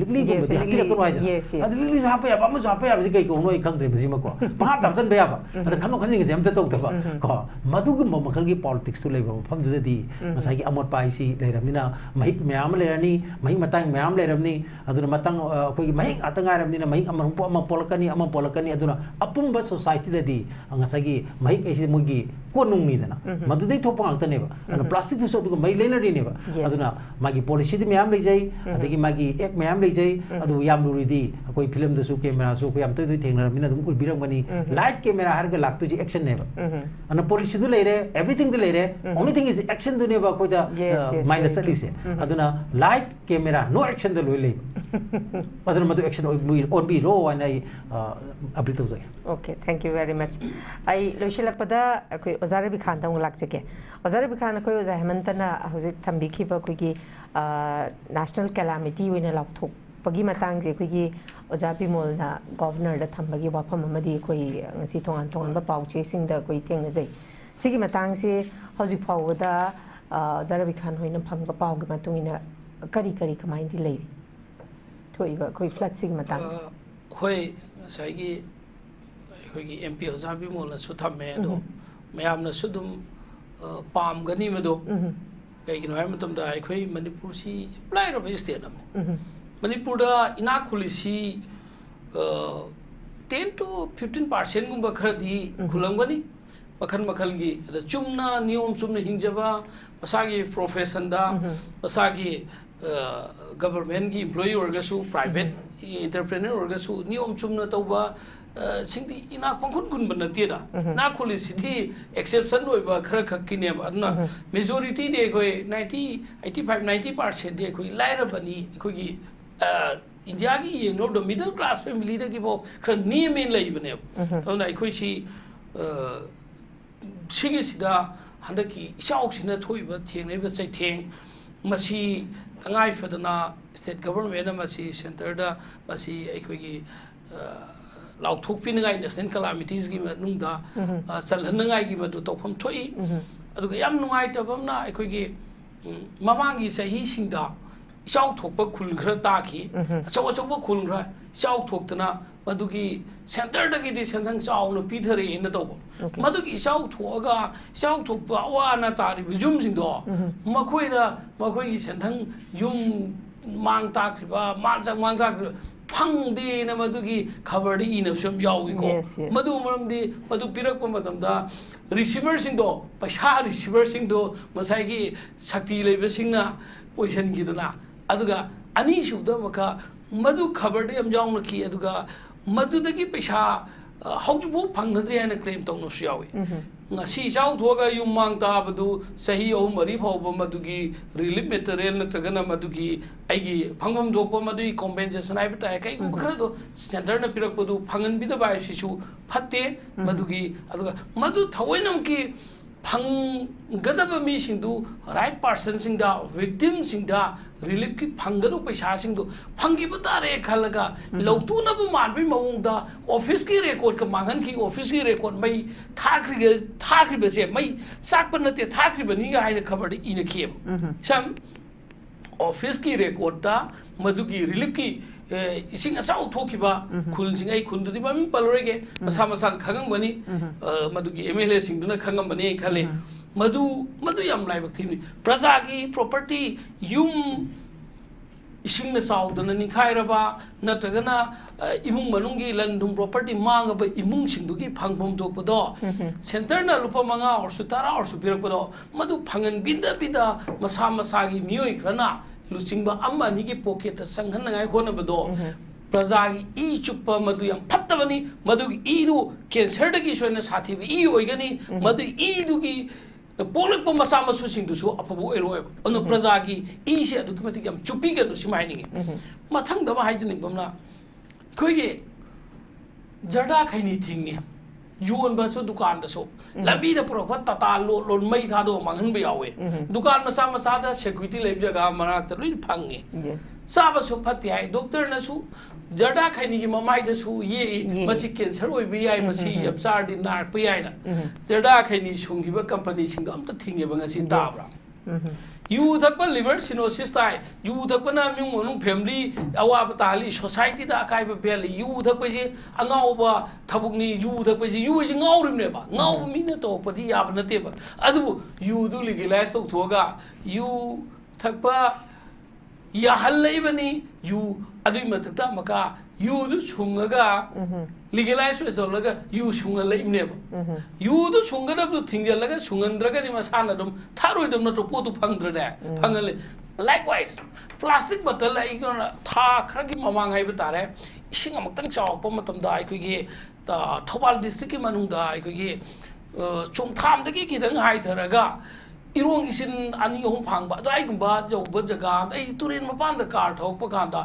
लिगली को बदि हापि रकनो आइदा अद लिगली हापे याबा म हापे याबा जे कै को नोइ खंद्रे बसि मको भाप दाबजन बेयाबा अद खनो खनि जे हमते तौतबा को मदुग मखलगी पॉलिटिक्स तु लेबा फम दुदि मसागी अमोट पाइसी लेरमिना महिक म्याम लेरनी महिक मतंग म्याम लेरमनी अदुना मतंग कोइ महिक अतंगा रमनिना महिक अमरु पो अम पोलकनी अदुना अपुंबा सोसाइटी ददि ngसागी महिक एसि मोगी कोनुंगनी दना मदुदै थोप ngतनेबा अन प्लास्टिक दुसो दुग मै लेनरिनेबा अदुना मागी पॉलिसी दि म्याम लेजै अदगी मागी एक म्याम लेजै अदु याम लुरिदि कोइ फिल्म दसु कैमरा सु कोइ अमतै दुइ थेंगरमिना दुम उबिरमगनी लाइट कैमरा हरग लाक्तु जी एक्शन नेबा अन पॉलिसी दु लेरे एवरीथिंग दु लेरे ओनली थिंग इज एक्शन दु नेबा कोइ दा माइनस चलिसे अदुना लाइट कैमरा नो एक्शन दु लोइ ले अदुना मदु action on B row one आई अबितो जै okay thank you very much आई लोइशिलपदा कोइ ओजारे बिखान दंग लाक्चके ओजारे बिखान कोइ ओजा हेमंतना हौजिक थंबिखिबा कोइगी नेशनल कैलामिटी ओइना लाउथोक पगी मतंग जे कोइगी ओजा बिमोलना गवर्नर द थंबगी वाफम अमदी कोइ ngasi tongan tongan ba pauche sing da कोइ तेंगजै सिगी मतंग से हौजिक फावदा ओजारे बिखान होइना फंगबा पाउगी मतुंगिना करी करी कमाइन दि लै थोइबा कोइ फ्लड सिगी मतंग होय साइगी कोइगी MP ओजा बिमोलना सु थमे दो मयामना सुदुम पाम गनी मदो कईगिनो है मतमदा अखोई मणिपुर सी लाइरब स्टेट अम मणिपुर दा इना खुलिसी 10 to 15% गुंबा खरदी खुलंगबनी मखन मखल गी चुमना नियम चुमना हिंजबा मसागी प्रोफेशन दा मसागी गवर्नमेंट की एम्प्लॉई वर्गसु प्राइवेट एंटरप्रेन्योर वर्गसु नियम चुमना तौबा सिंदी इना पंखुन गुन बनतेदा ना खुलिसिदी एक्सेप्शन होइबा खर खक्किने अदना मेजॉरिटी दे कोइ 85-90% दे कोइ लाइरबनी कोइ इंडिया की येनो the middle class family the की बो खर नियमेन लइबने अदना कोइ सी सिगी सिदा हंदकी इचाउसिना थोइबा थेंगनेबा चैथेंग मसी तंगाई फदना स्टेट गवर्नमेंट मसी सेंटर दा मसी अखोगी लाउथोकपिनगाई नेशनल कैलामिटीज की मनुंगदा चलहनगाई की मदु तौफम थोई अदुगा याम नुंगाइतबमना अखोगी ममांगी सही सिंगदा इचाउ थोकप खुलग्र ताखी अचौ अचौब खुलग्र इचाउ थोकतना मदुगी सेंटर दगी दि सेंथंग चाउन पीथरे न तौब मदुगी इचाउ थोगा इचाउ थोप अवाना तारि बिजुम सिंगदो मखोइदा मखोइगी सेंथंग युम मांग ताखरिबा मांग ताख फंगदे न मदुगी खबर दी इन सम यावी को मदु मरमदी मदु पिरक मतमदा रिसीवर सिंदो पैसा रिसीवर सिंदो मसाइगी शक्ति लेबे सिंगना क्वेश्चन गिदना अदुगा अनी सुदा मका मदु खबर दे हम जाउन की अदुगा मदु दगी पैसा हौजबो फंगनद्रे हाना क्लेम तौनसु यावी ngasi chau thoga yum mang ta badu sahi ahum mari phawba madugi relief material natragana madugi aigi phangam jokpa madui compensation ai bata kai khara do center na pirak padu phangan bi da bai si chu phatte madugi aduga madu thawainam ki फंगदब me सिंदु right person सिंदा victim सिंदा relief की फंगदो पैसा सिंदु फंगिब तारे खलगा लौतुनब मानबि मवंगदा office की record का मांगन की office की record मई थाख्रिबे से मई साकप नते थाख्रिबनी गा हाइन खबर इन खेब सम ऑफिस की रेकॉर्ड ता मधुगी रिलीफ की इसिंग असाउ थोखिबा खुलसिंग आई खुंदुदि ममी पलरेगे मसा मसान खगंबनी मधुगी एमएलए सिंगदुना खगंबनी खले मधु याम लाइबक थीनि प्रजा की प्रॉपर्टी युम इसिंग न साउदना निखाइरबा नत्रगना इमुंग मनुंगी लंदुम प्रॉपर्टी मांगबा इमुंग सिंगदुगी फंगफम थोकपदो सेंटर ना रुपा मंगा और सुतारा और सुपिरकपदो मधु फंगन बिदा मसा मसागी मियोय खरना लुचिंगबा अम्मानी की पॉकेट संघननाय होनबदो प्रजा की ई चुप्पा मधु याम फत्तबनी मधु की ई दु कैंसर दगी सोयना साथीबी ई ओइगनी मधु ई दुगी पोलक मसा मसु सिंदुसु अफबो एरोय अनु प्रजा की ई से अदुकी मति याम चुप्पी गनु सिमाइनिंगे मथंग दमा हाइजनिंग बमना खोइगे जर्दा खैनी थिंगे जोन बसो दुकान दसो लंबी द प्रोफ तता लोन मई थादो मंगन बे यावे दुकान मसा मसा दा सिक्योरिटी लेब जगह मनाक त लुइन फंगे साबा सो फति हाय डॉक्टर नसु जर्दा खैनी की ममाई दसु ये मसी कैंसर ओइ बि याय मसी यबसार दि नार पि याय ना जर्दा खैनी सुंगिबा कंपनी सिंग अम त थिंगे बंगसी ताबरा यू थकप लिवर सिनोसिस ताई यू थकपना म्युंग मनु फैमिली अवाब ताली सोसाइटी दा अकाइब पेली यू थकपजे अंगाउबा थबुकनी यू थकपजे यू इज ngaurimneba ngau mina to padi yab nateba adu you du legalize to thoga you thakpa ya halaibani you adu matakta maka you du chungaga legalize to laga you chunga laimneba you du chunga du thingjalaga chungandraga ni masana dum tharoi dum na to potu phangdra da phangale likewise plastic bottle ai gona tha khara gi mamang hai batare ising amak chaw pa matam da ai gi Thoubal district की मनुंग दा अखोगी चोंथाम दगी किदंग हाय थरगा इरोंग इसिन अनि home फांगबा दो आइगुंबा job जगा आई Tourane मपान the car थोक पकांदा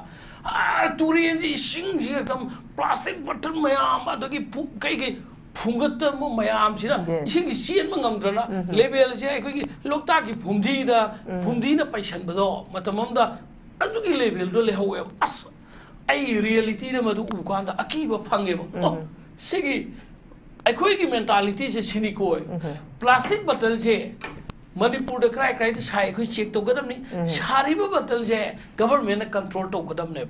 Tourane जी इसिंग जी एकदम plastic button मयाम अदगी कई फुंगत मयाम सिना इसिंग chain मंगमद्रना level से अखोगी लोकता की फुमदी न पैसन बदो मतमम दा अदगी लेवल दो लेहवे अस आई रियलिटी न मदु उकांदा अकीबा फंगेबो सिगी अखोई की मेंटालिटी से सिनी कोय प्लास्टिक बटल से मणिपुर द क्राई क्राई साइ अखोई चेक तो गदमनी सारिबा बटल से गवर्नमेंट ने कंट्रोल तो गदमने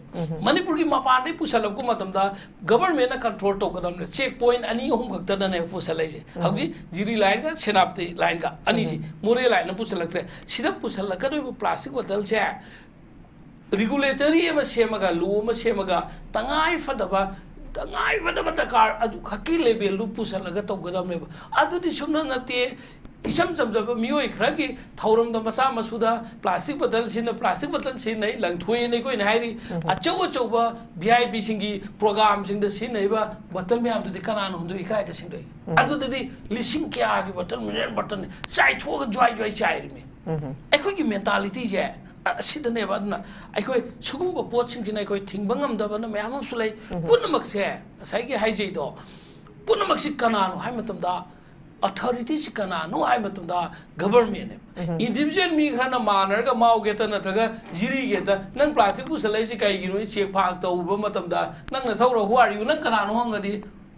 मणिपुर की मपान दे पुसलब को मतमदा गवर्नमेंट ने कंट्रोल तो गदमने चेक पॉइंट अनि होम खक्तदा ने पुसलै से हौजी जिरी लाइन का सेनापति लाइन का अनि से मोरे लाइन ने पुसलकसे सिदा पुसलक दो प्लास्टिक बटल से रेगुलेटरी एम सेमगा लू एम सेमगा तंगाई फदबा दकार अदु खकी लेवल लू पुसलगा तौगदमने अदुदि सुमना नते इसम समजब मियोय खरगी थौरम द मसा मसुदा प्लास्टिक बटल सिन नै लंथोय नै कोइ नाइरी अचौ अचौबा VIP सिंगी programme Singh the scene नैबा बटल में आबदि कनान हुंदो इक्राइ द सिंदो अदुदि लिसिंग क्या की बटल मिलियन बटल चाइ थोग ज्वाइ चाइरि में अखोय की मेंटालिटी जे असिदने बादना अखोय सुगुब पोचिंग जिना अखोय थिंगबंगम दबना मयाम सुलै पुनमक से साइगे हाइजै दो पुनमक सि कनानो हाय मतमदा अथॉरिटी से कनानो हाय मतमदा गवर्नमेंट ने इंडिविजुअल मी खरना मानरगा मावगे त नत्रगा जिरिगे त नंग प्लास्टिक पुसलै सि kai गिनो चेक फाक तौबा मतमदा नंग न थौरा हु आर यू नंग कनानो हंगदी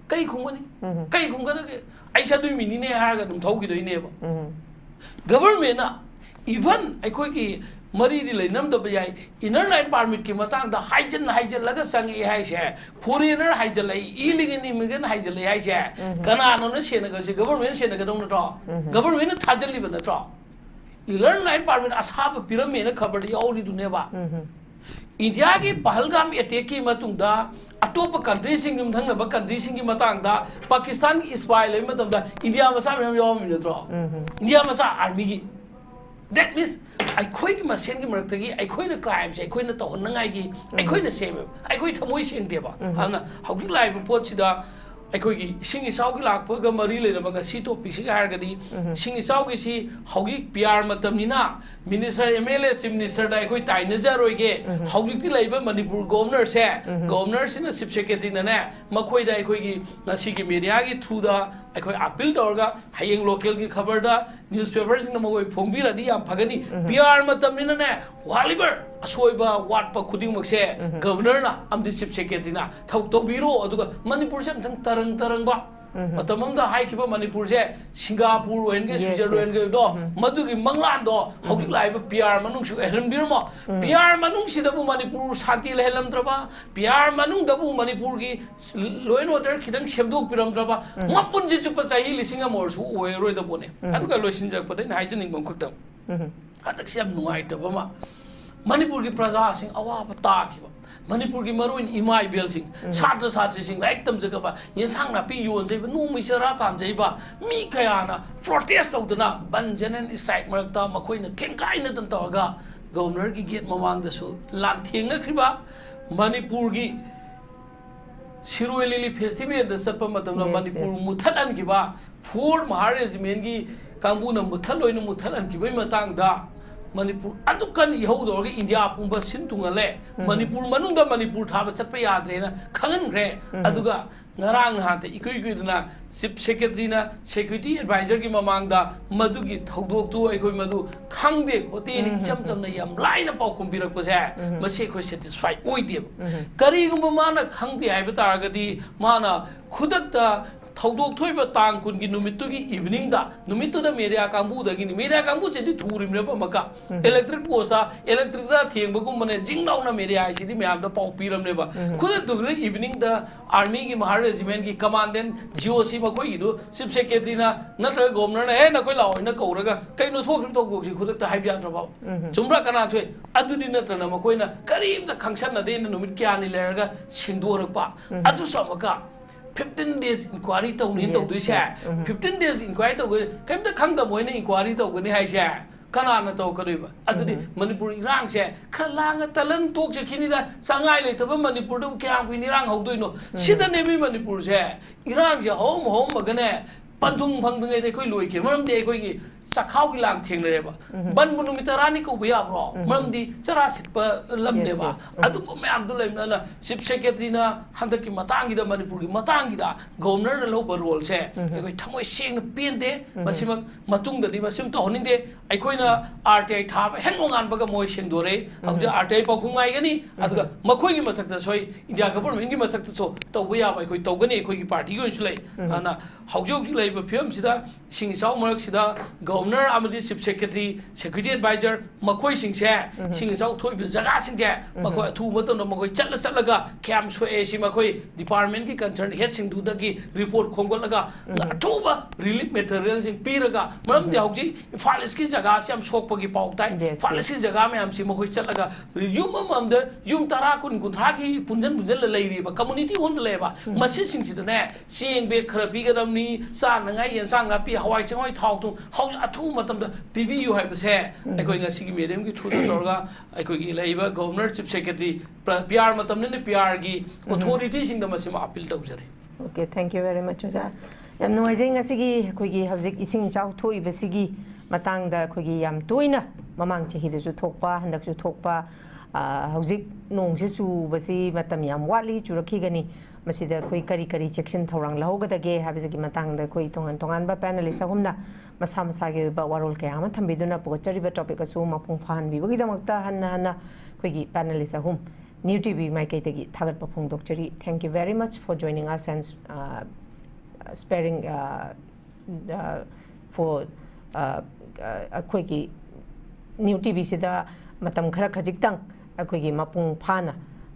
कई खुंगनी ऐसा दुई मिनी ने हारगा दुम थौगी दोइनेबा गवर्नमेंट ना इवन अखोय की मरी दी लेनम दब जाय इनर लाइन परमिट की मतंग द हाइजन लगा संगे हाय से फॉरेनर हाइजन लै इलिगल इमिग्रेंट हाइजन लै हाय से कनानो न सेनगा से गवर्नमेंट सेनगा दम नट्रो गवर्नमेंट न थाजलिब नट्रो इनर लाइन परमिट असाब पिरमे न खबर याउरी दुनेबा India ki Pahalgam attack ki matungda atop country sing thang na country sing ki matangda Pakistan ki spy lai matamda India masa me yom minutro India masa army ki that means I khoi ki masen ki marak gi I khoi na crime se khoi na to hon ngai gi I khoi na same I khoi thamoi sing de ba ana hauki lai pot sida ꯑꯩꯈꯣꯏꯒꯤ ꯏꯁꯤꯡ ꯏꯆꯥꯎꯒꯤ ꯂꯥꯛꯄꯒ ꯃꯔꯤ ꯂꯩꯅꯕ ꯉꯁꯤ ꯇꯣꯄꯤꯛꯁꯤꯒ ꯍꯥꯏꯔꯒꯗꯤ ꯏꯁꯤꯡ ꯏꯆꯥꯎꯒꯤꯁꯤ ꯍꯧꯖꯤꯛ ꯄꯤꯌꯥꯔ ꯃꯇꯝꯅꯤꯅ ꯃꯤꯅꯤꯁꯇꯔ MLA ꯆꯤꯐ ꯃꯤꯅꯤꯁꯇꯔꯗ ꯑꯩꯈꯣꯏ ꯇꯥꯏꯅꯖꯔꯣꯏꯒꯦ ꯍꯧꯖꯤꯛꯇꯤ ꯂꯩꯕ ꯃꯅꯤꯄꯨꯔ ꯒꯣꯚꯔꯅꯔꯁꯦ ꯒꯣꯚꯔꯅꯔꯁꯤꯅ ꯆꯤꯐ ꯁꯦꯀ꯭ꯔꯦꯇꯔꯤꯅꯅꯦ ꯃꯈꯣꯏꯗ ꯑꯩꯈꯣꯏꯒꯤ ꯉꯁꯤꯒꯤ ꯃꯦꯗꯤꯌꯥꯒꯤ ꯊ꯭ꯔꯨꯗ ꯑꯩꯈꯣꯏ ꯑꯄꯤꯜ ꯇꯧꯔꯒ ꯍꯌꯦꯡ ꯂꯣꯀꯦꯜꯒꯤ ꯈꯕꯔꯗ ꯅ꯭ꯌꯨꯁꯄꯦꯄꯔꯁꯤꯡꯅ ꯃꯈꯣꯏ ꯐꯣꯡꯕꯤꯔꯗꯤ ꯌꯥꯝ ꯐꯒꯅꯤ ꯄꯤꯌꯥꯔ ꯃꯇꯝꯅꯤꯅꯅꯦ ꯋꯥꯠꯂꯤꯕ ꯑꯁꯣꯏꯕ ꯋꯥꯠꯄ ꯈꯨꯗꯤꯡꯃꯛꯁꯦ ꯒꯚꯔꯅꯔꯅ ꯑꯃꯗꯤ ꯆꯤꯐ ꯁꯦꯀ꯭ꯔꯦꯇꯔꯤꯅ ꯊꯕꯛ ꯇꯧꯕꯤꯔꯣ ꯑꯗꯨꯒ ꯃꯅꯤꯄꯨꯔꯁꯦ ꯑꯝꯇꯪ ꯇꯔꯪꯕ ꯃꯇꯝ ꯑꯃꯗ ꯍꯥꯏꯈꯤꯕ ꯃꯅꯤꯄꯨꯔꯁꯦ ꯁꯤꯡꯒꯥꯄꯨꯔ ꯑꯣꯏꯅꯒꯦ ꯁ꯭ꯋꯤꯖꯔꯂꯦꯟꯒꯗꯣ ꯃꯗꯨꯒꯤ ꯃꯪꯂꯥꯟꯗꯣ ꯍꯧꯖꯤꯛ ꯂꯥꯛꯏꯕ ꯄꯤꯌꯥꯔ ꯃꯅꯨꯡꯁꯨ ꯑꯣꯏꯍꯟꯕꯤꯔꯝꯃꯣ ꯄꯤꯌꯥꯔ ꯃꯅꯨꯡꯁꯤꯗꯕꯨ ꯃꯅꯤꯄꯨꯔ ꯁꯥꯟꯇꯤ ꯂꯩꯍꯜꯂꯝꯗ꯭ꯔꯕ ꯄꯤꯌꯥꯔ ꯃꯅꯨꯡꯗꯕꯨ ꯃꯅꯤꯄꯨꯔꯒꯤ ꯂꯣ ꯑꯦꯟ ꯑꯣꯔꯗꯔ ꯈꯤꯇꯪ ꯁꯦꯝꯗꯣꯛꯄꯤꯔꯝꯗ꯭ꯔꯕ ꯃꯄꯨꯟꯁꯤ ꯆꯨꯞꯄ ꯆꯍꯤ 1000 ꯑꯣꯏꯔꯁꯨ ꯑꯣꯏꯔꯣꯏꯗꯕꯅꯦ ꯑꯗꯨꯒ ꯂꯣꯏꯁꯤꯟꯖꯔꯛꯄꯗ ꯑꯩꯅ ꯍꯥꯏꯖꯅꯤꯡꯕ ꯑꯃꯈꯛꯇꯪ ꯍꯟꯗꯛꯁꯦ ꯌꯥꯝ ꯅꯨꯡꯉꯥꯏꯇꯕ ꯑꯃ Manipur ki prajaasing awaba taakiba Manipur ki maruin ima ibelsing satra satrising laik tamjagaba yensang na pi yon jaiba numi chara tan jaiba mi kayana protest tawduna banjanen strike marakta makoina thengkai na dan tawaga governor ki gate mamangda su lan thengna khriba Manipur ki Siruelili festival da satpa matamna Manipur muthalan kiba Ford Mahar Regiment ki kangbu na muthaloina muthalan kibai matangda Manipur adukan ihodorga India pumba sintungale Manipur manungda Manipur thaba chatpa yadrena khangangre aduga ngarang hante ikui chief secretary na security advisor ki mamangda madugi thodok tu aikoi madu khangde khote ni chamna yam laina pau khumbirak pase mase khoi satisfied oide karigumba mana khangde aiba taragadi mana khudakta Thaudok thoiba tang kun gi numittu gi evening da numittu da media kambu da gi media kambu se di thurim re ba maka electric post da electric da theng ba gum mane jinglaw na media si di myam da pau piram ne ba khud dugre evening da army gi Mahar Regiment gi commandant GOC ma khoi gi do chief secretary na natra governor na na khoi law na kauraga kaino thok tok bok si khud ta haibya dra ba chumra kana thoi adu di natra na ma khoi na karim da khangsan na de numit kya ni leraga singdorak pa adu samaka 15 days inquiry to ni to du sha 15 days inquiry to kaim ta khang da moina inquiry to gani hai sha kana na to kariba adudi Manipur irang se khalanga talan tok je khini da sangai le taba Manipur do kyam khini rang hodoi no sida ne bi Manipur se irang je hom magane panthung phangdungai de khoi loi ke maram de khoi gi sakhau gi lang theng re ba ban bunu mitarani ko bya bro maram di chara sitpa lam ne ba adu ko me am du lai na chief secretary na handak ki matang gi da Manipur gi matang gi da governor na lo ba role se khoi thamoi seng na pen de masimak matung da di masim to honing de ai khoi na RTI thab hen ngan ba ga moi seng do re au ja RTI pa khungai ga ni adu ga makhoi gi mathak ta soi India government gi mathak ta so to ba ya ba khoi to ga ni khoi gi party gi su lai ana haujok gi lai ba film sida sing chau marak sida governor amadi chief secretary security advisor makhoi singse sing chau thoi bi jaga singje makhoi thu matam na makhoi chatlaga kyam so e si makhoi department ki concern head sing du da gi report khongolaga athuba relief material sing piraga maram de hauji falis ki jaga se am sokpa gi pau tai falis ki jaga me am si makhoi chatlaga yum am de yum tara kun thra gi punjan la leiri ba community hon le ba masi sing si da ne sing be kharapi ga dam ni sa na ngai yan sang na pi hawai changoi thau tu hau athu matam da PBU hai ba se aikoi nga sigi medium gi through da torga aikoi gi leiba governor chief secretary PR matam ne PR gi authority sing da masima appeal tau jare Okay, thank you very much oja yam noise nga sigi khoi gi hawjik ising chau thoi ba sigi matang da khoi gi yam toina mamang chi hi da ju thokpa handak ju thokpa hawjik nong se su ba si matam yam wali churakhi gani masida khoi kari section thorang lahogada ge habisagi matang da khoi tongan ba panelist ahumna masa ge ba warol ke ama thambiduna pochari ba topic asu mapung phan bi bagi damakta hanna khoi gi panelist ahum newtv mai kai tagi thagat pa phung dokchari. Thank you very much for joining us and sparing for khoi gi newtv sida matam khara khajik tang khoi gi mapung phana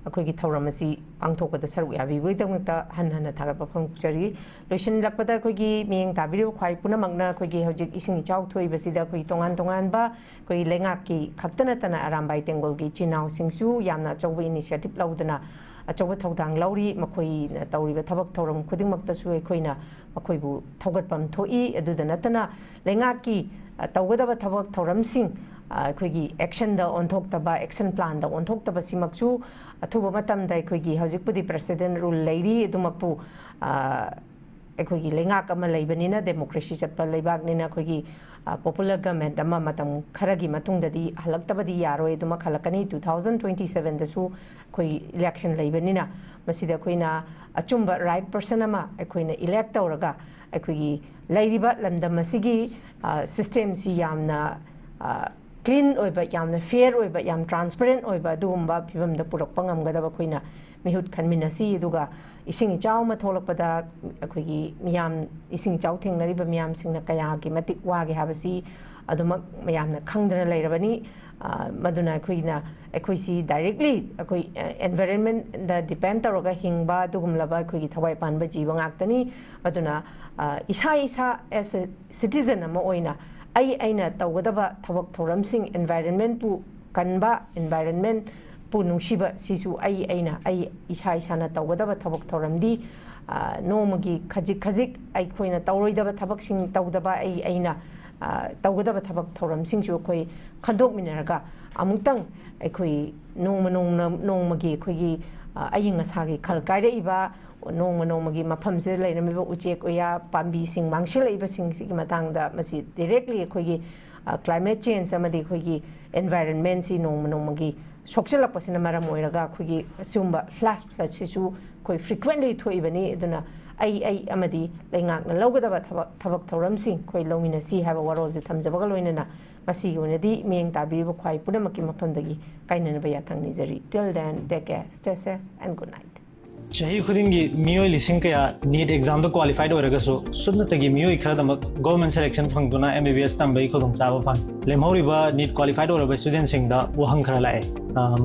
ꯑꯩꯈꯣꯏꯒꯤ ꯊꯧꯔꯝ ꯑꯁꯤ ꯄꯥꯡꯊꯣꯛꯄꯗ ꯁꯔꯨꯛ ꯌꯥꯕꯤꯕꯒꯤꯗꯃꯛꯇ ꯍꯟꯅ ꯊꯥꯒꯠꯄ ꯐꯣꯡꯗꯣꯛꯆꯔꯤ ꯂꯣꯏꯁꯤꯜꯂꯛꯄꯗ ꯑꯩꯈꯣꯏꯒꯤ ꯃꯤꯠꯌꯦꯡ ꯇꯥꯕꯤꯔꯤꯕ ꯈ꯭ꯋꯥꯏ ꯄꯨꯝꯅꯃꯛꯅ ꯑꯩꯈꯣꯏꯒꯤ ꯍꯧꯖꯤꯛ ꯏꯁꯤꯡ ꯏꯆꯥꯎ ꯊꯣꯛꯏꯕꯁꯤꯗ ꯑꯩꯈꯣꯏꯒꯤ ꯇꯣꯉꯥꯟꯕ ꯑꯩꯈꯣꯏ ꯂꯩꯉꯥꯛꯀꯤ ꯈꯛꯇ ꯅꯠꯇꯅ ꯑꯔꯥꯝꯕꯥꯏ ꯇꯦꯡꯒꯣꯜꯒꯤ ꯏꯆꯤꯜ ꯏꯅꯥꯎꯁꯤꯡꯁꯨ ꯌꯥꯝꯅ ꯑꯆꯧꯕ ꯏꯅꯤꯁꯤꯌꯦꯇꯤꯕ ꯂꯧꯗꯨꯅ ꯑꯆꯧꯕ ꯊꯧꯗꯥꯡ ꯂꯧꯔꯤ ꯃꯈꯣꯏꯅ ꯇꯧꯔꯤꯕ ꯊꯕꯛ ꯊꯧꯔꯝ ꯈꯨꯗꯤꯡꯃꯛꯇꯁꯨ ꯑꯩꯈꯣꯏꯅ ꯃꯈꯣꯏꯕꯨ ꯊꯧꯒꯠꯐꯝ ꯊꯣꯛꯏ ꯑꯗꯨꯗ ꯅꯠꯇꯅ ꯂꯩꯉꯥꯛꯀꯤ ꯇꯧꯒꯗꯕ ꯊꯕꯛ ꯊꯧꯔꯝꯁꯤꯡ ꯑꯩꯈꯣꯏꯒꯤ ꯑꯦꯛꯁꯟꯗ ꯑꯣꯟꯊꯣꯛꯇꯕ ꯑꯦꯛꯁꯟ ꯄ꯭ꯂꯥꯟꯗ ꯑꯣꯟꯊꯣꯛꯇꯕꯁꯤꯃꯛꯁꯨ ꯑꯊꯨꯕ ꯃꯇꯝꯗ ꯑꯩꯈꯣꯏꯒꯤ ꯍꯧꯖꯤꯛꯄꯨꯗꯤ ꯄ꯭ꯔꯦꯁꯤꯗꯦꯟ ꯔꯨꯜ ꯂꯩꯔꯤ ꯑꯗꯨꯃꯛꯄꯨ ꯑꯩꯈꯣꯏꯒꯤ ꯂꯩꯉꯥꯛ ꯑꯃ ꯂꯩꯕꯅꯤꯅ ꯗꯦꯃꯣꯀ꯭ꯔꯦꯁꯤ ꯆꯠꯄ ꯂꯩꯕꯥꯛꯅꯤꯅ ꯑꯩꯈꯣꯏꯒꯤ ꯄꯣꯄꯨꯂꯔ ꯒꯚꯔꯟꯃꯦꯟꯠ ꯑꯃ ꯃꯇꯝ ꯈꯔꯒꯤ ꯃꯇꯨꯡꯗꯗꯤ ꯍꯜꯂꯛꯇꯕꯗꯤ ꯌꯥꯔꯣꯏ ꯑꯗꯨꯃꯛ ꯍꯜꯂꯛꯀꯅꯤ 2027ꯗꯁꯨ ꯑꯩꯈꯣꯏ ꯏꯂꯦꯛꯁꯟ ꯂꯩꯕꯅꯤꯅ ꯃꯁꯤꯗ ꯑꯩꯈꯣꯏꯅ ꯑꯆꯨꯝꯕ ꯔꯥꯏꯠ ꯄꯔꯁꯟ ꯑꯃ ꯑꯩꯈꯣꯏꯅ ꯏꯂꯦꯛ ꯇꯧꯔꯒ ꯑꯩꯈꯣꯏꯒꯤ ꯂꯩꯔꯤꯕ ꯂꯝꯗꯝ ꯑꯁꯤꯒꯤ ꯁꯤꯁꯇꯦꯝꯁꯤ ꯌꯥꯝꯅ ꯀ꯭ꯂꯤꯟ ꯑꯣꯏꯕ ꯌꯥꯝꯅ ꯐꯤꯌꯔ ꯑꯣꯏꯕ ꯌꯥꯝ ꯇ꯭ꯔꯥꯟꯁꯄꯔꯦꯟꯠ ꯑꯣꯏꯕ ꯑꯗꯨꯒꯨꯝꯕ ꯐꯤꯕꯝꯗ ꯄꯨꯔꯛꯄ ꯉꯝꯒꯗꯕ ꯑꯩꯈꯣꯏꯅ ꯃꯤꯍꯨꯠ ꯈꯟꯃꯤꯟꯅꯁꯤ ꯑꯗꯨꯒ ꯏꯁꯤꯡ ꯏꯆꯥꯎ ꯑꯃ ꯊꯣꯛꯂꯛꯄꯗ ꯑꯩꯈꯣꯏꯒꯤ ꯃꯤꯌꯥꯝ ꯏꯁꯤꯡ ꯏꯆꯥꯎ ꯊꯦꯡꯅꯔꯤꯕ ꯃꯤꯌꯥꯝꯁꯤꯡꯅ ꯀꯌꯥꯒꯤ ꯃꯇꯤꯛ ꯋꯥꯒꯦ ꯍꯥꯏꯕꯁꯤ ꯑꯗꯨꯃꯛ ꯃꯌꯥꯝꯅ ꯈꯪꯗꯅ ꯂꯩꯔꯕꯅꯤ ꯃꯗꯨꯅ ꯑꯩꯈꯣꯏꯁꯤ ꯗꯥꯏꯔꯦꯛꯂꯤ ꯑꯩꯈꯣꯏ ꯑꯦꯟꯚꯥꯏꯔꯟꯃꯦꯟꯠꯗ ꯗꯤꯄꯦꯟ ꯇꯧꯔꯒ ꯍꯤꯡꯕ ꯑꯗꯨꯒꯨꯝꯂꯕ ꯑꯩꯈꯣꯏꯒꯤ ꯊꯋꯥꯏ ꯄꯥꯟꯕ ꯖꯤꯕ ꯉꯥꯛꯇꯅꯤ ꯑꯗꯨꯅ ꯏꯁꯥ ꯑꯦꯁ ꯑꯦ ꯁꯤꯇꯤꯖꯟ ꯑꯃ ꯑꯣꯏꯅ ꯑꯩꯅ ꯇꯧꯒꯗꯕ ꯊꯕꯛ ꯊꯧꯔꯝꯁꯤꯡ ꯑꯦꯟꯚꯥꯏꯔꯟꯃꯦꯟꯠꯄꯨ ꯀꯟꯕ ꯑꯦꯟꯚꯥꯏꯔꯟꯃꯦꯟꯠꯄꯨ ꯅꯨꯡꯁꯤꯕ ꯁꯤꯁꯨ ꯑꯩ ꯏꯁꯥꯅ ꯇꯧꯒꯗꯕ ꯊꯕꯛ ꯊꯧꯔꯝꯗꯤ ꯅꯣꯡꯃꯒꯤ ꯈꯖꯤꯛ ꯑꯩꯈꯣꯏꯅ ꯇꯧꯔꯣꯏꯗꯕ ꯊꯕꯛꯁꯤꯡ ꯇꯧꯗꯕ ꯑꯩꯅ ꯇꯧꯒꯗꯕ ꯊꯕꯛ ꯊꯧꯔꯝꯁꯤꯡꯁꯨ ꯑꯩꯈꯣꯏ ꯈꯟꯗꯣꯛꯃꯤꯟꯅꯔꯒ ꯑꯃꯨꯛꯇꯪ ꯑꯩꯈꯣꯏ ꯅꯣꯡꯃꯒꯤ ꯑꯩꯈꯣꯏꯒꯤ ꯑꯏꯪ ꯑꯁꯥꯒꯤ ꯈꯜ ꯀꯥꯏꯔꯛꯏꯕ ꯅꯣꯡꯃꯒꯤ ꯃꯐꯝꯁꯤꯗ ꯂꯩꯔꯝꯃꯤꯕ ꯎꯆꯦꯛ ꯎꯌꯥ ꯄꯥꯝꯕꯤꯁꯤꯡ ꯃꯥꯡꯁꯤꯜꯂꯛꯏꯕꯁꯤꯡꯁꯤꯒꯤ ꯃꯇꯥꯡꯗ ꯃꯁꯤ ꯗꯤꯔꯦꯛꯂꯤ ꯑꯩꯈꯣꯏꯒꯤ ꯀ꯭ꯂꯥꯏꯃꯦꯠ ꯆꯦꯟꯖ ꯑꯃꯗꯤ ꯑꯩꯈꯣꯏꯒꯤ ꯑꯦꯟꯚꯥꯏꯔꯟꯃꯦꯟꯠꯁꯤ ꯅꯣꯡꯃꯒꯤ ꯁꯣꯛꯆꯤꯜꯂꯛꯄꯁꯤꯅ ꯃꯔꯝ ꯑꯣꯏꯔꯒ ꯑꯩꯈꯣꯏꯒꯤ ꯑꯁꯤꯒꯨꯝꯕ ꯐ꯭ꯂꯥꯁ ꯐ꯭ꯂꯠꯁꯤꯁꯨ ꯑꯩꯈꯣꯏ ꯐ꯭ꯔꯤꯀ꯭ꯋꯦꯟꯠꯂꯤ ꯊꯣꯛꯏꯕꯅꯤ ꯑꯗꯨꯅ ꯑꯩ ꯑꯃꯗꯤ ꯂꯩꯉꯥꯛꯅ ꯂꯧꯒꯗꯕ ꯑꯊꯕꯛ ꯊꯧꯔꯝꯁꯤꯡ ꯑꯩꯈꯣꯏ ꯂꯧꯃꯤꯟꯅꯁꯤ ꯍꯥꯏꯕ ꯋꯥꯔꯣꯜꯁꯦ ꯊꯝꯖꯕꯒ ꯂꯣꯏꯅꯅ ꯉꯁꯤꯒꯤ ꯑꯣꯏꯅꯗꯤ ꯃꯤꯠꯌꯦꯡ ꯇꯥꯕꯤꯔꯤꯕ ꯈ꯭ꯋꯥꯏ ꯄꯨꯝꯅꯃꯛꯀꯤ ꯃꯐꯝꯗꯒꯤ ꯀꯥꯏꯅꯅꯕ ꯌꯥꯊꯪ ꯅꯤꯖꯔꯤ till then take care stay safe and good night Chahi khuding gi miyoi lising kaya NEET exam to qualified oiragasu subnatagi miyoi kharadak government selection phangduna MBBS tambai khudong chaba phang lemhoriba NEET qualified oiraba student singda wahang khara lae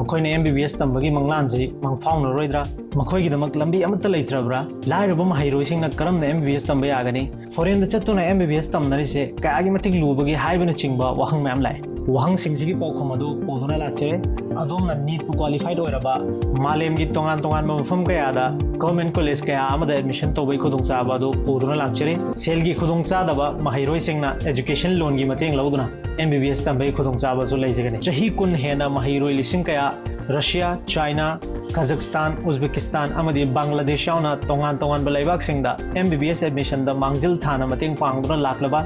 makhoi ne MBBS tambagi manglan ji mangphawna roidra makhoi gi damak lambi amata leitrabra lairaba mahairoi singna karam na MBBS tambai agani foreign da chattuna MBBS tamnari se kayagi matik lubagi haibana chingba wahang mayam lae wahang singsigi pawkhom adu poduna lachare adomna NEET pu qualified oiraba malem gi tongan mafam kaya da government college kaya amada admission tobai khudong chaba adu poduna lachare sel gi khudong chadaba mahairoi singna education loan gi mateng lauduna MBBS tambai khudong chaba su leijagani chahi kun hena mahairoi lising kaya Russia China Kazakhstan Uzbekistan amadi Bangladesh yauna tongan balaibak singda MBBS admission da mangjil thana mateng pangduna laklaba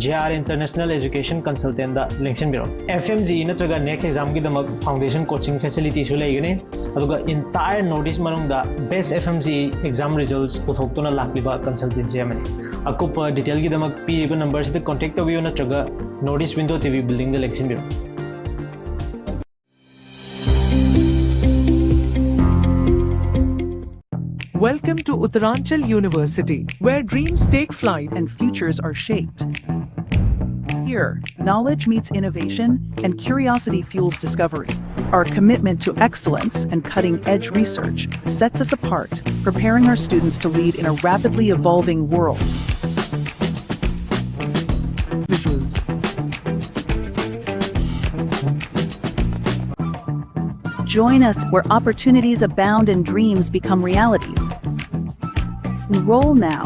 JR International Education Consultant da lengsin biro FMG natraga next exam gi damak foundation coaching facility su leigani aduga entire notice manungda best FMG exam results uthoktuna lakliba consultancy amani akupa detail gi damak piriba numbers da contact tabiyo natraga notice window TV building da lengsin biro Welcome to Uttaranchal University, where dreams take flight and futures are shaped. Here, knowledge meets innovation and curiosity fuels discovery. Our commitment to excellence and cutting-edge research sets us apart, preparing our students to lead in a rapidly evolving world. visuals. Join us where opportunities abound and dreams become realities. Enroll now